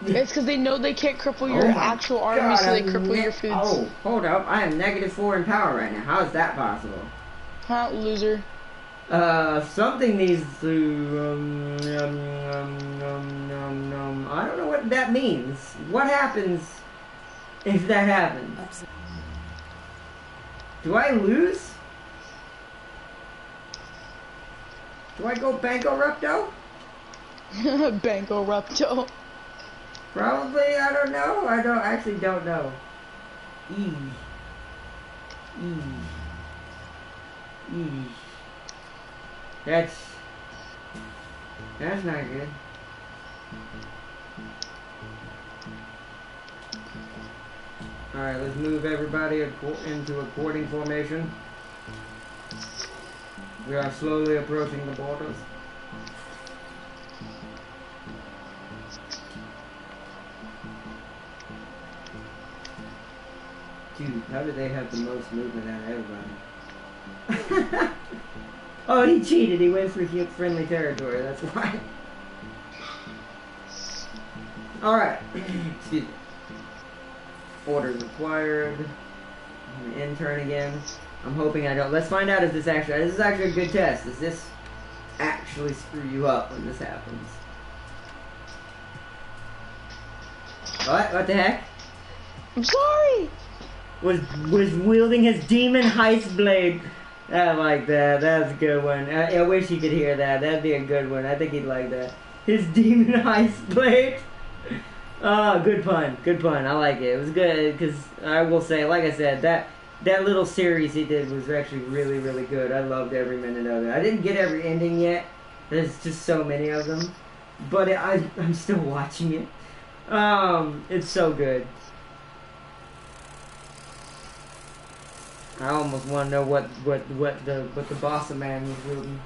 It's because they know they can't cripple your actual army, so they cripple your foods. Oh, hold up. I am -4 in power right now. How is that possible? Huh, loser? Something needs to, I don't know what that means. What happens if that happens? Do I lose? Do I go Banco-Rupto? Banco-Rupto. Probably, I don't know. I actually don't know. That's not good. Alright, let's move everybody into according formation. We are slowly approaching the borders. Dude, how did they have the most movement out of everybody? Oh, he cheated. He went for friendly territory. That's why. Alright. Excuse me. Orders required. I'm an intern again. I'm hoping I don't. Let's find out if this is actually a good test. Does this actually screw you up when this happens? What the heck? I'm sorry! Was wielding his demon heist blade. I like that. That's a good one. I wish he could hear that. That'd be a good one. I think he'd like that. His demon heist blade. Good pun. Good pun. I like it. It was good because I will say, like I said, that little series he did was actually really, really good. I loved every minute of it. I didn't get every ending yet. There's just so many of them, but I'm still watching it. It's so good. I almost want to know what the boss man was doing.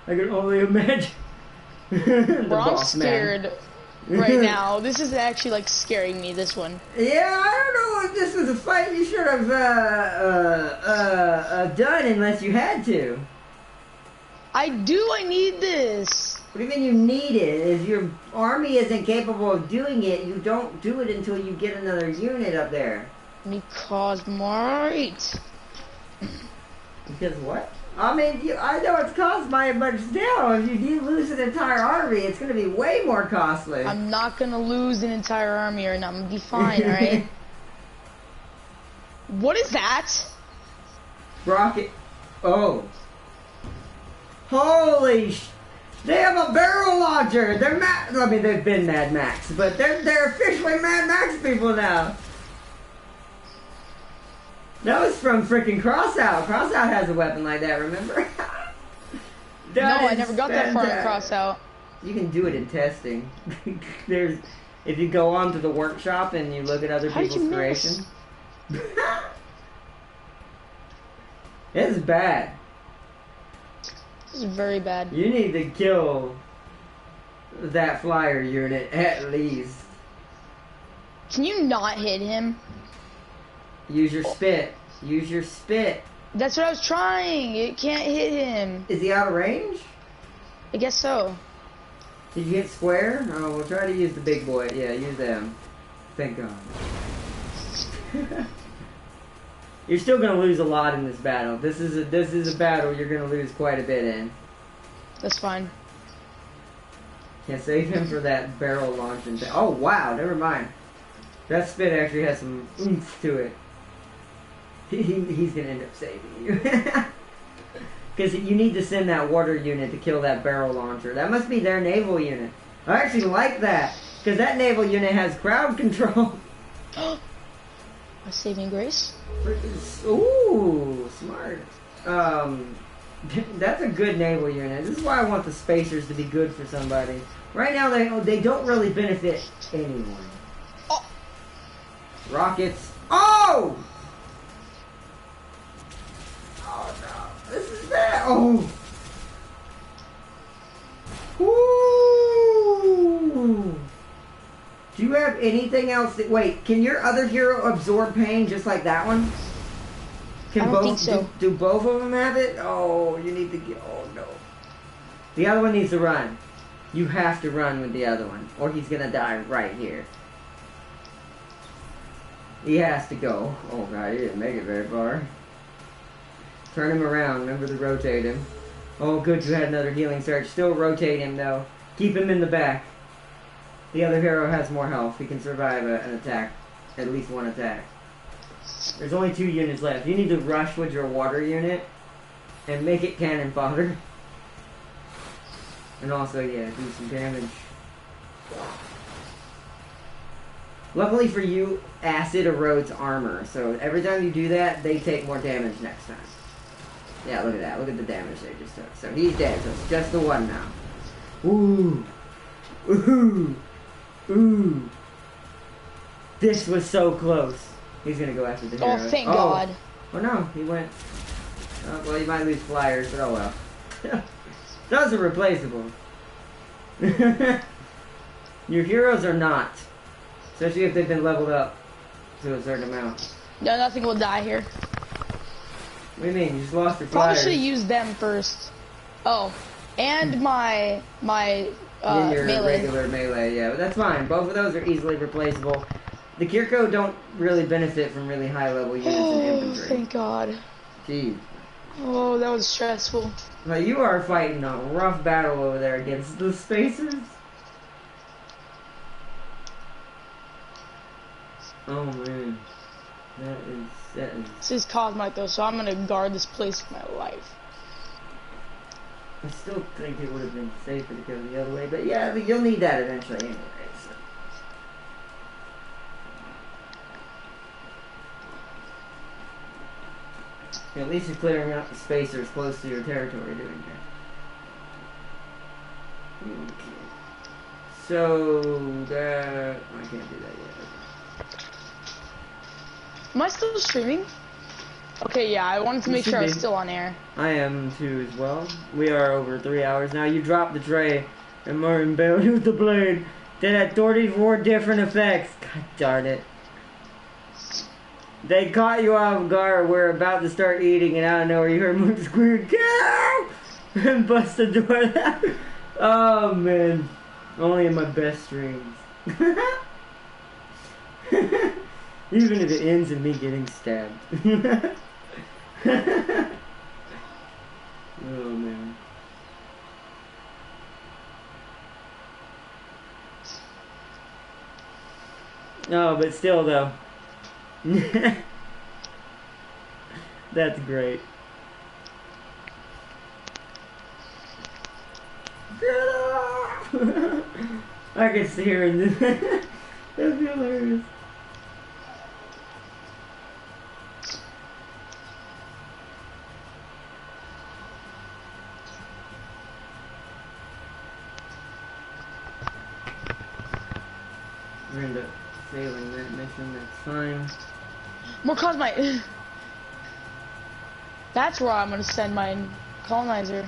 I can only imagine. I'm scared right now. This is actually like scaring me. This one. Yeah, I don't know if this was a fight you should have done unless you had to. I need this. What do you mean you need it? If your army isn't capable of doing it, you don't do it until you get another unit up there. Because might. Because what? I mean, I know it's caused by it, but still, if you do lose an entire army, it's going to be way more costly. I'm not going to lose an entire army or not. I'm going to be fine, alright? What is that? Rocket. Oh. Holy They have a barrel launcher! They're I mean, they've been Mad Max, but they're officially Mad Max people now! That was from freaking Crossout. Crossout has a weapon like that, remember? No, I never got that far in Crossout. You can do it in testing. If you go on to the workshop and you look at other people's creations. This is bad. This is very bad. You need to kill that flyer unit at least. Can you not hit him? Use your spit. Use your spit. That's what I was trying. It can't hit him. Is he out of range? I guess so. Did you hit square? Oh, we'll try to use the big boy. Yeah, use them. Thank God. You're still gonna lose a lot in this battle. This is a battle you're gonna lose quite a bit in. That's fine. Can't save him for that barrel launching thing. Oh wow, never mind. That spit actually has some oomph to it. He's gonna end up saving you. Because you need to send that water unit to kill that barrel launcher. That must be their naval unit. I actually like that. Because that naval unit has crowd control. A saving grace? Ooh, smart. That's a good naval unit. This is why I want the spacers to be good for somebody. Right now, they don't really benefit anyone. Oh. Rockets. Oh! Oh no, this is bad. Oh! Ooh! Do you have anything else that... Wait, can your other hero absorb pain just like that one? Can I don't think so. Do both of them have it? Oh, you need to get... Oh, no. The other one needs to run. You have to run with the other one, or he's gonna die right here. He has to go. Oh, God, he didn't make it very far. Turn him around. Remember to rotate him. Oh, good, you had another healing surge. Still rotate him, though. Keep him in the back. The other hero has more health. He can survive an attack. At least one attack. There's only 2 units left. You need to rush with your water unit and make it cannon fodder. And also, yeah, do some damage. Luckily for you, acid erodes armor. So every time you do that, they take more damage next time. Yeah, look at that. Look at the damage they just took. So he's dead. So it's just the one now. Ooh. Ooh. Ooh. This was so close. He's gonna go after the hero. Oh, thank God. Oh no, he went. Oh, well, you might lose flyers, but oh well. Those are replaceable. Your heroes are not. Especially if they've been leveled up to a certain amount. No, nothing will die here. What do you mean? You just lost your Probably flyers. should have used them first. Oh, and my your melee. regular melee, yeah, but that's fine. Both of those are easily replaceable. The Kirko don't really benefit from really high level units in infantry. Thank God. Jeez. Oh, that was stressful. But you are fighting a rough battle over there against the spacers. Oh man. That is... This is Cosmite though, so I'm gonna guard this place with my life. I still think it would have been safer to go the other way, but yeah, you'll need that eventually anyway, so. At least you're clearing out the spacers close to your territory doing that. Okay. So, that... I can't do that yet. Am I still streaming? Okay, yeah, I wanted to make sure I was still on air. I am too as well. We are over 3 hours now. You dropped the tray and Martin bailed with the blade. That had 34 different effects. God darn it. They caught you off guard. We're about to start eating and out of nowhere you heard Moon squeak. Go! And bust the door. Oh man. Only in my best streams. Even if it ends in me getting stabbed. Oh man. No, but still though. That's great. I can see her in this. That'd be hilarious. We're end up failing that mission, that's fine. More Cosmite! That's where I'm gonna send my colonizer.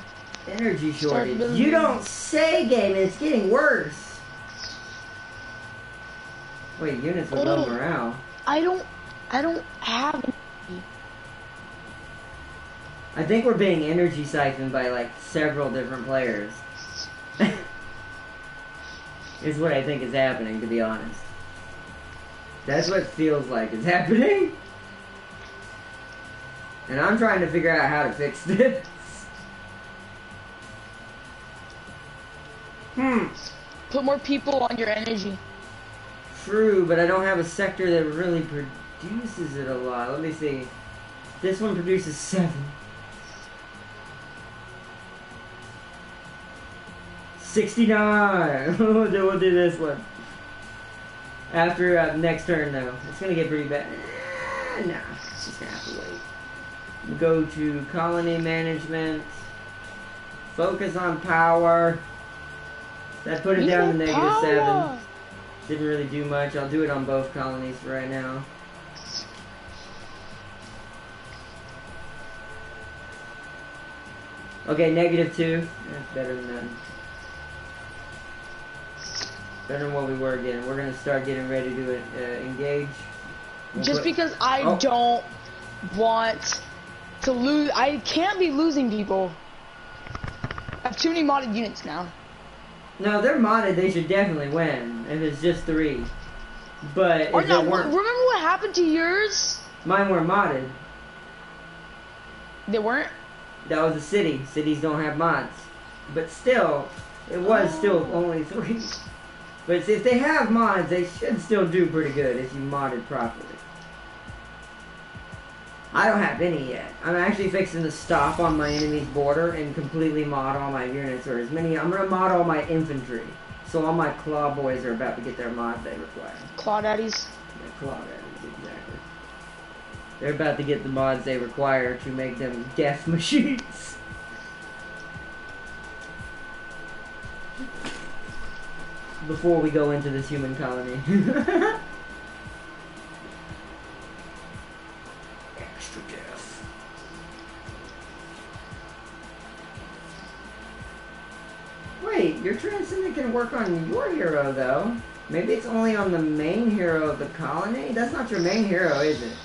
Energy shortage. You don't say, game, it's getting worse. Wait, units with low morale. I don't have energy. I think we're being energy siphoned by like several different players. Is what I think is happening, to be honest. That's what it feels like is happening. And I'm trying to figure out how to fix this. put more people on your energy. True, but I don't have a sector that really produces it a lot. Let me see. This one produces 7. 69. We'll do this one. After next turn, though. It's gonna get pretty bad. Nah, it's just gonna have to wait. Go to colony management. Focus on power. That put it down to -7. Didn't really do much. I'll do it on both colonies for right now. Okay, -2. That's better than nothing. Better than what we were getting. We're gonna start getting ready to engage. Just because I don't want to lose. I can't be losing people. I have too many modded units now. No, they're modded. They should definitely win. If it's just 3. But if Or no, they weren't, remember what happened to yours? mine weren't modded. They weren't? That was a city. Cities don't have mods. But still, it was still only 3. But if they have mods, they should still do pretty good if you mod it properly. I don't have any yet. I'm actually fixing to stop on my enemy's border and completely mod all my units, or as many. I'm gonna mod all my infantry. So all my claw boys are about to get their mod they require. Claw daddies? Yeah, claw daddies, exactly. They're about to get the mods they require to make them death machines. Before we go into this human colony. Extra death. Wait, your transcendent can work on your hero though. Maybe it's only on the main hero of the colony? That's not your main hero, is it?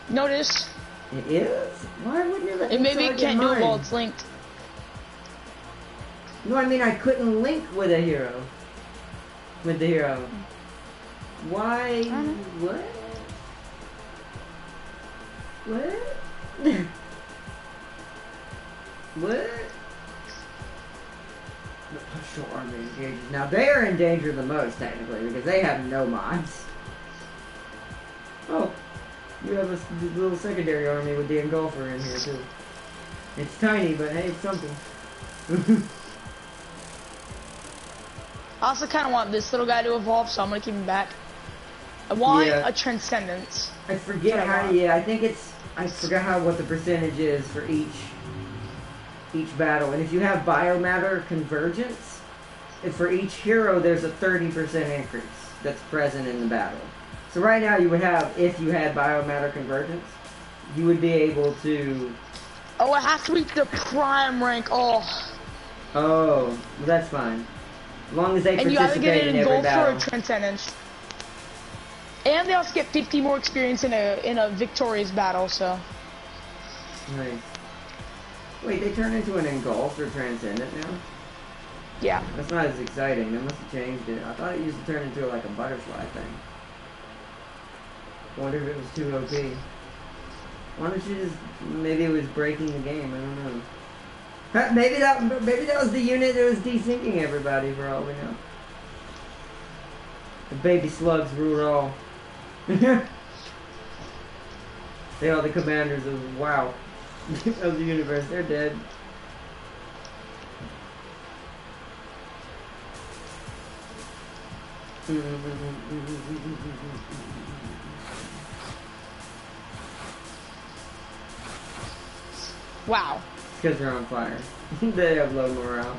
Notice. It is? Why wouldn't it let me Maybe it target can't do it mine? while it's linked. No, I mean I couldn't link with a hero. With the hero. Why? What? What? What? The Patrol Army engages. Now they are in danger the most, technically, because they have no mods. Oh, you have a little secondary army with the Engulfer in here, too. It's tiny, but hey, it's something. I also kind of want this little guy to evolve, so I'm going to keep him back. I want Yeah. a Transcendence. I forget how, yeah, I think it's, I forgot what the percentage is for each battle. And if you have Biomatter Convergence, for each hero there's a 30% increase that's present in the battle. So right now you would have, if you had Biomatter Convergence, you would be able to... Oh, I have to reach the prime rank. Oh, well that's fine. As long as they and you either participate get in it in every gold for battle. a Transcendence. And they also get 50 more experience in a victorious battle, so. Nice. Wait, they turn into an Engulf or Transcendent now? Yeah. That's not as exciting. They must have changed it. I thought it used to turn into like a butterfly thing. I wonder if it was too OP. Why don't you just... Maybe it was breaking the game. I don't know. Maybe that was the unit that was desyncing everybody for all we know. The baby slugs rule all. They are the commanders of WoW. Of the universe. They're dead. Wow. It's because they're on fire. They have low morale.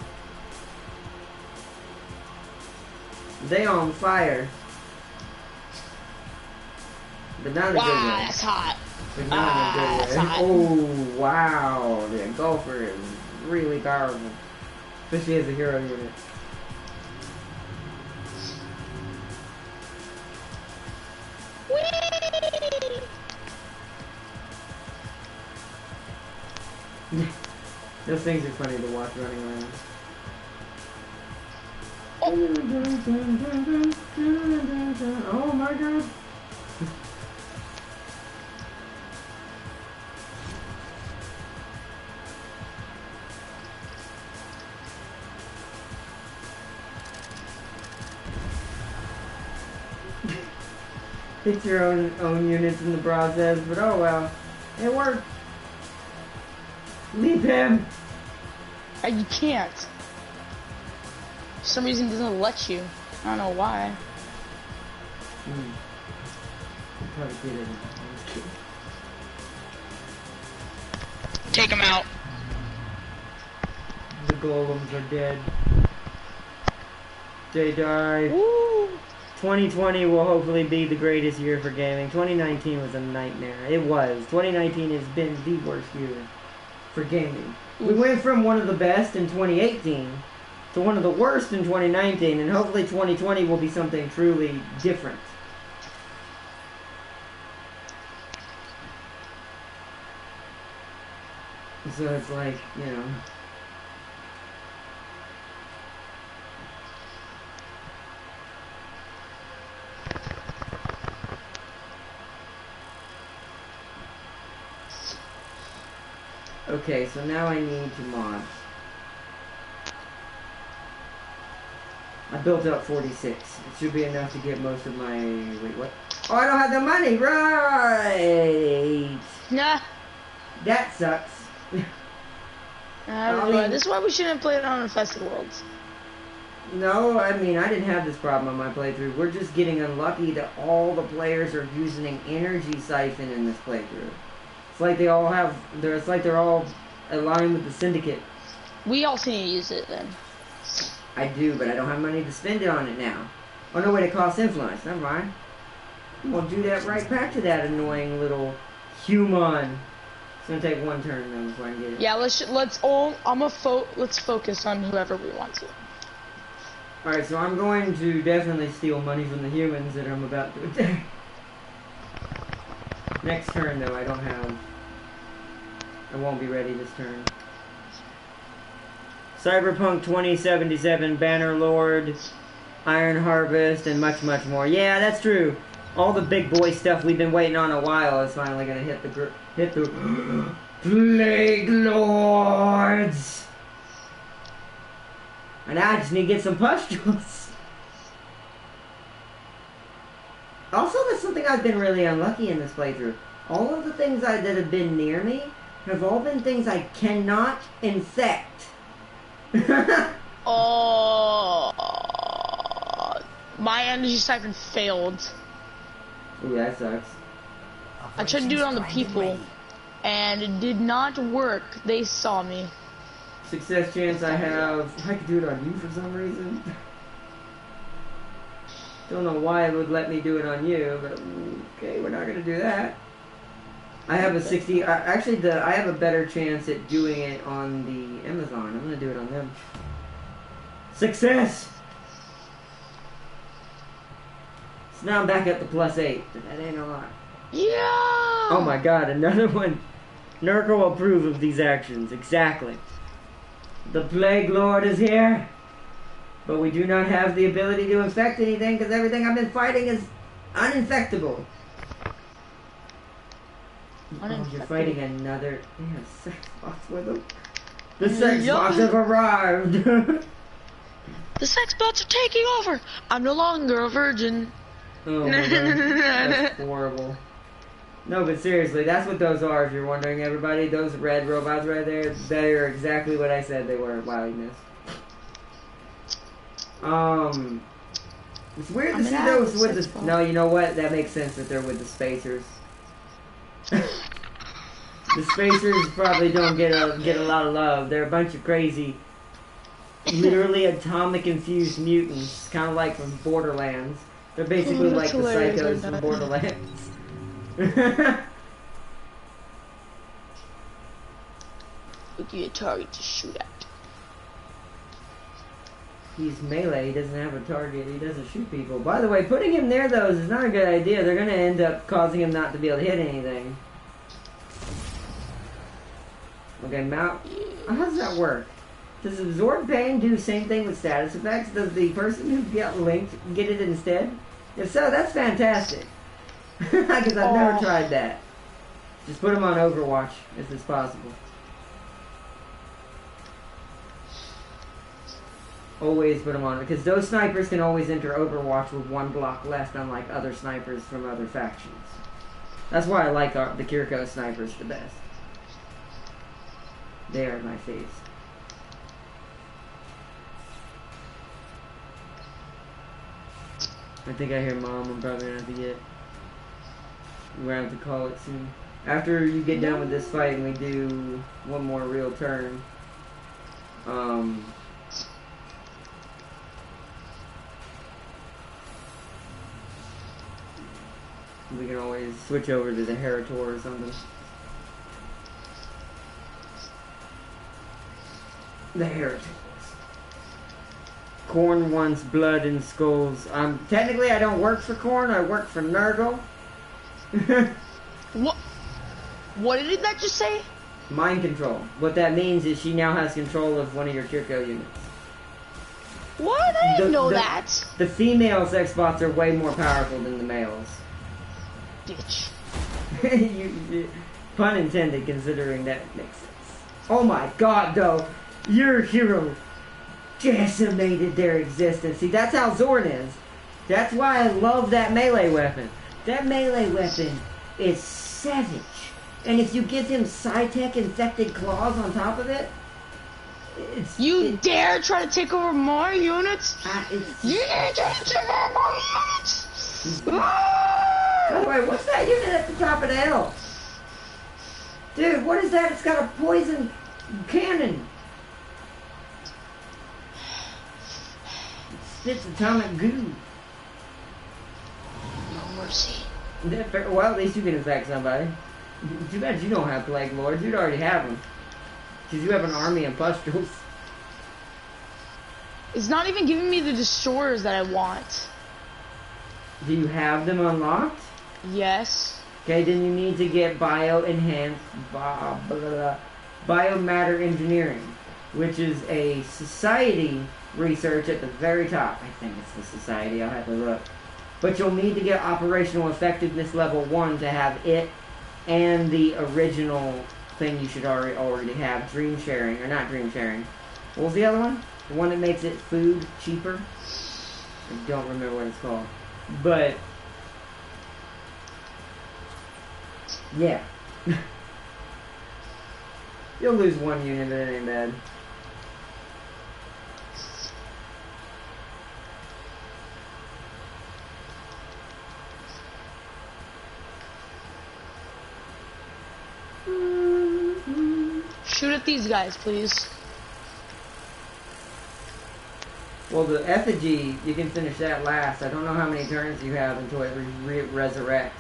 They on fire. But not in a good Wow, way. that's hot. But not in a good that's way. hot. Oh, wow. The Engulfer is really powerful. Especially as a hero unit. Those things are funny to watch running around. Oh my god. Hit your own units in the process, but oh well. It worked. Leave him. You can't. For some reason it doesn't let you. I don't know why. Probably did it. Take him out. The golems are dead. They die. Woo! 2020 will hopefully be the greatest year for gaming. 2019 was a nightmare. It was. 2019 has been the worst year for gaming. We went from one of the best in 2018 to one of the worst in 2019, and hopefully 2020 will be something truly different. So it's like, you know... Okay, so now I need to mod. I built up 46. It should be enough to get most of my... Wait, what? Oh, I don't have the money! Right! Nah. That sucks. This is why we shouldn't play it on Infested Worlds. No, I mean, I didn't have this problem on my playthrough. We're just getting unlucky that all the players are using an energy siphon in this playthrough. It's like they all have... It's like they're all aligned with the Syndicate. We also need to use it then. I do, but I don't have money to spend it on it now. Oh, no way to cost influence. Never mind. We'll do that right back to that annoying little human. It's gonna take one turn though before I can get it. Yeah, let's focus on whoever we want to. Alright, so I'm going to definitely steal money from the humans that I'm about to attack. Next turn though, I don't have... I won't be ready this turn. Cyberpunk 2077, Bannerlord, Iron Harvest, and much, much more. Yeah, that's true. All the big boy stuff we've been waiting on a while is finally gonna hit the Plague Lords. And I just need to get some pustules. Also, that's something I've been really unlucky in this playthrough. All of the things that have been near me have all been things I cannot infect. Oh, my energy siphon failed. Ooh, that sucks. I tried to do it on the people, and it did not work. They saw me. Success chance I have. I could do it on you for some reason. Don't know why it would let me do it on you, but okay, we're not gonna do that. I have a 60. Actually, I have a better chance at doing it on the Amazon. I'm gonna do it on them. Success. So now I'm back at the +8. That ain't a lot. Yeah. Oh my God, another one. Nurko will approve of these actions. Exactly. The Plague Lord is here, but we do not have the ability to infect anything because everything I've been fighting is uninfectable. Oh, you're fighting another... They have sex bots with them. The sex bots have arrived. The sex bots are taking over. I'm no longer a virgin. Oh my God. That's horrible. No, but seriously, that's what those are, if you're wondering, everybody. Those red robots right there, they are exactly what I said they were. Wow, you missed. It's weird to see those with the... No, you know what? That makes sense that they're with the spacers. The spacers probably don't get a lot of love. They're a bunch of crazy, literally atomic-infused mutants, kind of like from Borderlands. They're basically like the psychos from Borderlands. Look at a target to shoot at. He's melee, he doesn't have a target, he doesn't shoot people. By the way, putting him there though is not a good idea. They're gonna end up causing him not to be able to hit anything. Okay, mount. How does that work? Does absorb pain do the same thing with status effects? Does the person who get linked get it instead? If so, that's fantastic. Because I've never tried that. Just put him on Overwatch if it's possible. Always put them on, because those snipers can always enter Overwatch with one block left, unlike other snipers from other factions. That's why I like the Kiriko snipers the best. They are my faves. I think I hear Mom. I'm probably gonna have to get. We're gonna have to call it soon. After you get done with this fight and we do one more real turn, we can always switch over to the Heritor or something. The Heritors. Korn wants blood and skulls. Technically I don't work for Korn, I work for Nurgle. What did that just say? Mind control. What that means is she now has control of one of your Kiriko units. What? I didn't know that. The female sex bots are way more powerful than the males. Bitch. Pun intended, considering that makes sense. Oh my god, though. Your hero decimated their existence. See, that's how Zorn is. That's why I love that melee weapon. That melee weapon is savage. And if you give him Psytech infected claws on top of it, You dare try to take over more units? You dare try to take over more units? By the way, what's that unit at the top of the hill? Dude, what is that? It's got a poison cannon. It spits atomic goo. No mercy. Well, at least you can infect somebody. Too bad you don't have Plague Lords. You'd already have them. Because you have an army of pustules. It's not even giving me the destroyers that I want. Do you have them unlocked? Yes. Okay, then you need to get biomatter engineering, which is a society research at the very top. I think it's the society. I'll have to look. But you'll need to get operational effectiveness level 1 to have it and the original thing you should already have, dream sharing, or not dream sharing. What was the other one? The one that makes it food cheaper? I don't remember what it's called. But yeah. You'll lose one unit, but it ain't bad. Shoot at these guys, please. Well, the effigy, you can finish that last. I don't know how many turns you have until it resurrects.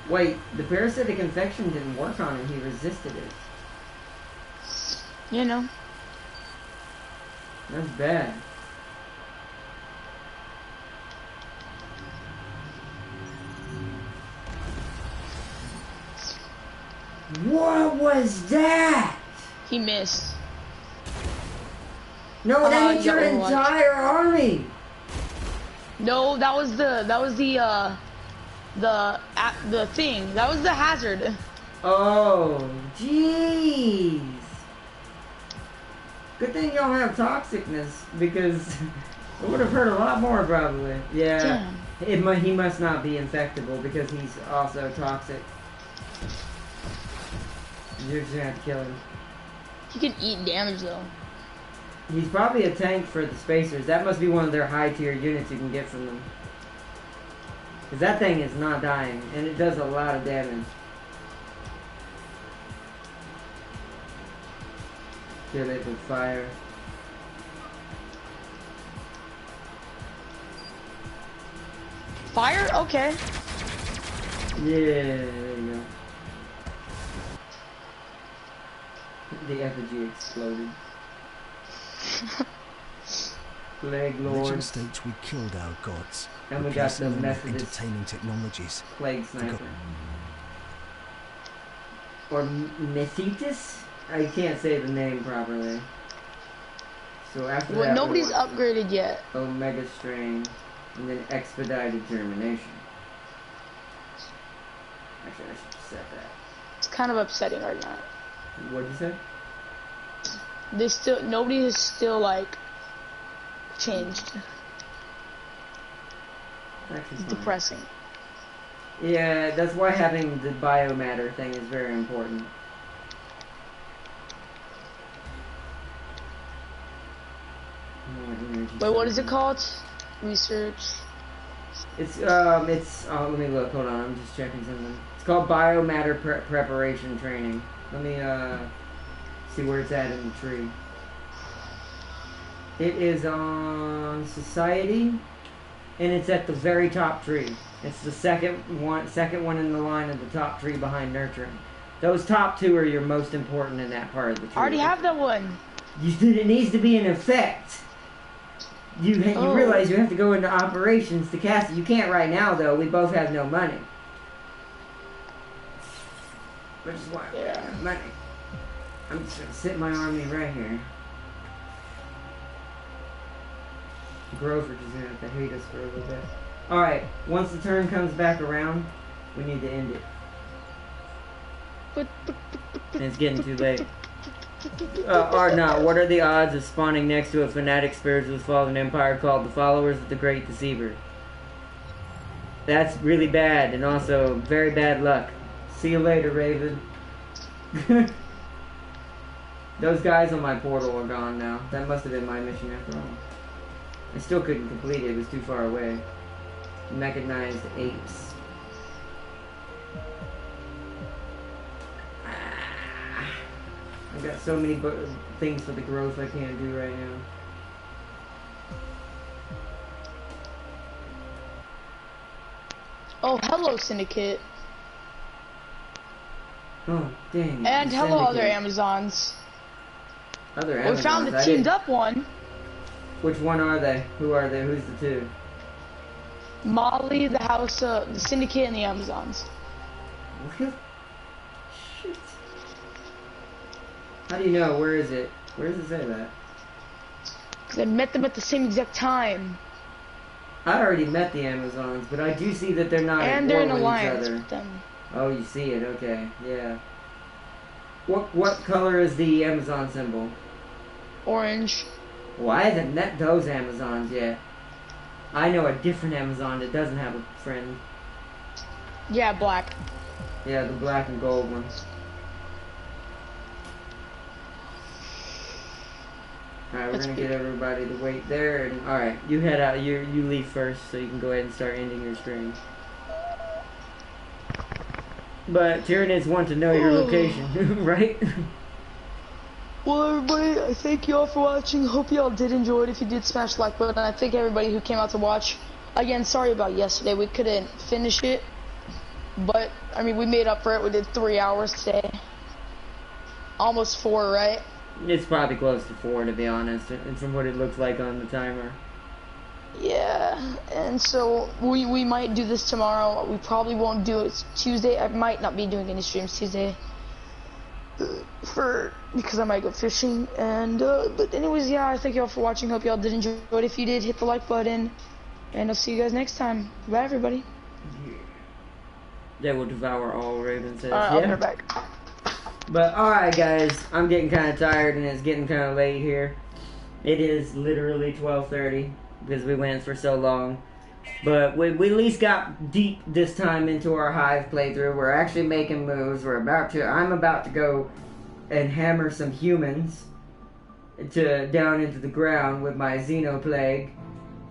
Wait, the parasitic infection didn't work on him. He resisted it. You know. That's bad. What was that? He missed. No, that hit your Overwatch. entire army. No, that was the thing. That was the hazard. Oh, jeez. Good thing y'all have toxicness, because it would have hurt a lot more probably. Yeah. Damn. He must not be infectable because he's also toxic. You're just gonna have to kill him. He can eat damage though. He's probably a tank for the spacers. That must be one of their high tier units you can get from them. Because that thing is not dying, and it does a lot of damage. Kill it with fire. Fire? Okay. Yeah, there you go. The effigy exploded. Plague Legend Lord. states we killed our gods. And we got the replacing them with Methodist entertaining technologies. Plague Sniper. Or Methetus? I can't say the name properly. So after Well, that, nobody's upgraded yet. Omega Strain. And then expedited termination. Actually, I should set that. It's kind of upsetting right now. What'd you say? Nobody has still, like, changed. Actually, It's depressing. Yeah, that's why having the biomatter thing is very important. Wait, what is it called? Research. It's let me look, hold on, I'm just checking something. It's called biomatter preparation training. Let me, see where it's at in the tree. It is on society, and it's at the very top tree. It's the second one in the line of the top tree behind nurturing. Those top two are your most important in that part of the tree. I already have that one. It needs to be in effect. You realize you have to go into operations to cast it. You can't right now, though. We both have no money. Which is why we have money. I'm just going to sit my army right here. Grover's is going to have to hate us for a little bit. Alright, once the turn comes back around, we need to end it. And it's getting too late. Or not, what are the odds of spawning next to a fanatic spiritualist fallen empire called the Followers of the Great Deceiver? That's really bad, and also very bad luck. See you later, Raven. Those guys on my portal are gone now. That must have been my mission after all. I still couldn't complete it, it was too far away. Mechanized apes. I've got so many things for the growth I can't do right now. Oh, hello, Syndicate. Oh, dang. And hello, other Amazons. Other Amazons? We found the teamed up one. Which one are they? Who are they? Who's the two? Molly, the house, the Syndicate, and the Amazons. What? Shit. How do you know? Where is it? Where does it say that? Because I met them at the same exact time. I already met the Amazons, but I do see that they're not and they're in alliance with them. Oh, you see it. Okay, yeah. What color is the Amazon symbol? Orange. Well, I haven't met those Amazons yet. I know a different Amazon that doesn't have a friend. Yeah, black. Yeah, the black and gold ones. Alright, we're gonna get everybody to wait there, and alright, you head out, you leave first, so you can go ahead and start ending your stream. But Tyranids want to know your location, right? Well, everybody, I thank you all for watching. Hope you all did enjoy it. If you did, smash the like button. I thank everybody who came out to watch. Again, sorry about yesterday. We couldn't finish it, but I mean, we made up for it. We did 3 hours today. Almost 4, right? It's probably close to 4, to be honest, and from what it looks like on the timer. Yeah, and so we might do this tomorrow. We probably won't do it Tuesday. I might not be doing any streams Tuesday because I might go fishing. And but anyways, yeah, I thank y'all for watching. Hope y'all did enjoy it. If you did, hit the like button, and I'll see you guys next time. Bye, everybody. They will devour all, Raven says. I'll be back. But alright guys, I'm getting kind of tired and it's getting kind of late here. It is literally 12:30 because we went for so long. But we at least got deep this time into our Hive playthrough. We're actually making moves. I'm about to go and hammer some humans down into the ground with my Xenoplague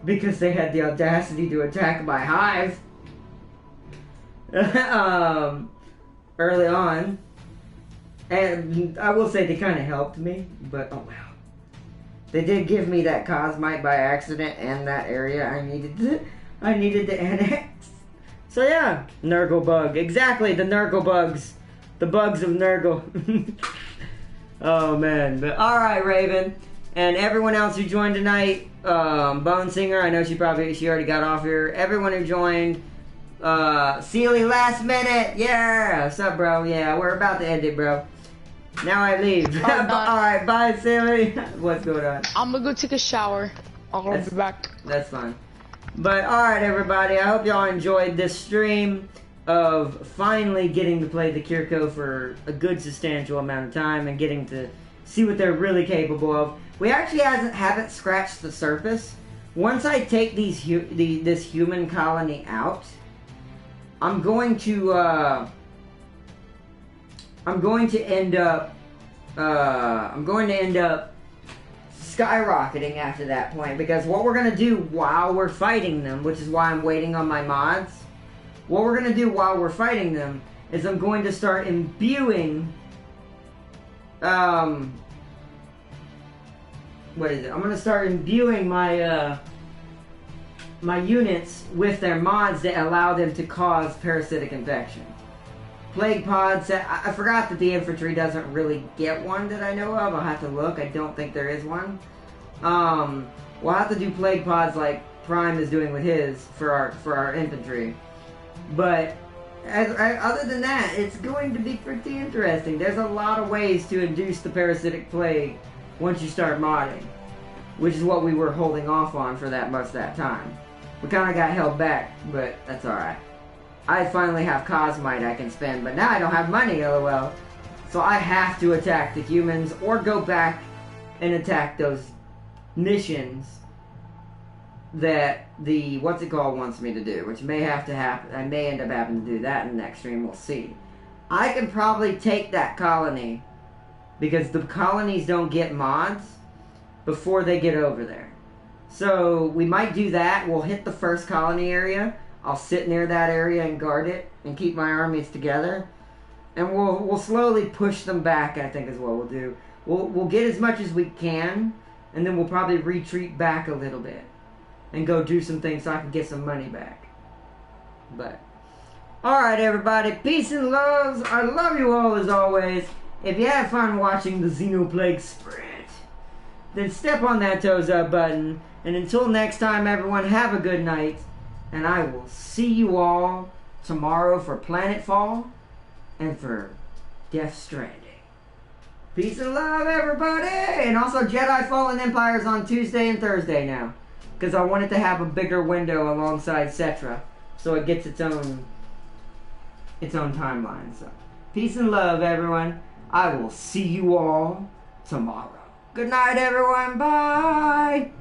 because they had the audacity to attack my Hive early on. And I will say they kind of helped me, but oh well. They did give me that Cosmite by accident and that area I needed to annex. So yeah, Nurgle bug. Exactly, the Nurgle bugs. The bugs of Nurgle. Oh man, but alright Raven. And everyone else who joined tonight, Bone Singer, I know she already got off here. Everyone who joined, Sealy last minute, yeah, what's up bro? Yeah, we're about to end it bro. Now I leave. Alright, bye Sealy. What's going on? I'm gonna go take a shower. I'll be back. That's fine. But alright, everybody, I hope y'all enjoyed this stream of finally getting to play the Kiriko for a good substantial amount of time and getting to see what they're really capable of. We actually haven't scratched the surface. Once I take this human colony out, I'm going to end up skyrocketing after that point, because what we're going to do while we're fighting them, which is why I'm waiting on my mods, what we're going to do while we're fighting them is I'm going to start imbuing, I'm going to start imbuing my, my units with their mods that allow them to cause parasitic infection. Plague pods, I forgot that the infantry doesn't really get one that I know of. I'll have to look. I don't think there is one. We'll have to do plague pods like Prime is doing with his for our infantry. But other than that, it's going to be pretty interesting. There's a lot of ways to induce the parasitic plague once you start modding, which is what we were holding off on for that much that time. We kind of got held back, but that's alright. I finally have Cosmite I can spend, but now I don't have money, lol. So I have to attack the humans, or go back and attack those missions that the what's it called wants me to do, which may have to happen. I may end up having to do that in the next stream, we'll see. I can probably take that colony, because the colonies don't get mods before they get over there. So we might do that. We'll hit the first colony area. I'll sit near that area and guard it and keep my armies together, and we'll slowly push them back. I think is what we'll do. We'll get as much as we can, and then we'll probably retreat back a little bit and go do some things so I can get some money back. But alright, everybody, peace and loves. I love you all as always. If you had fun watching the Xenoplague sprint, then step on that toes up button. And until next time, everyone, have a good night. And I will see you all tomorrow for Planetfall and for Death Stranding. Peace and love, everybody! And also Jedi Fallen Empire is on Tuesday and Thursday now, because I wanted to have a bigger window alongside Cetra, so it gets its own timeline. So, peace and love, everyone. I will see you all tomorrow. Good night, everyone. Bye!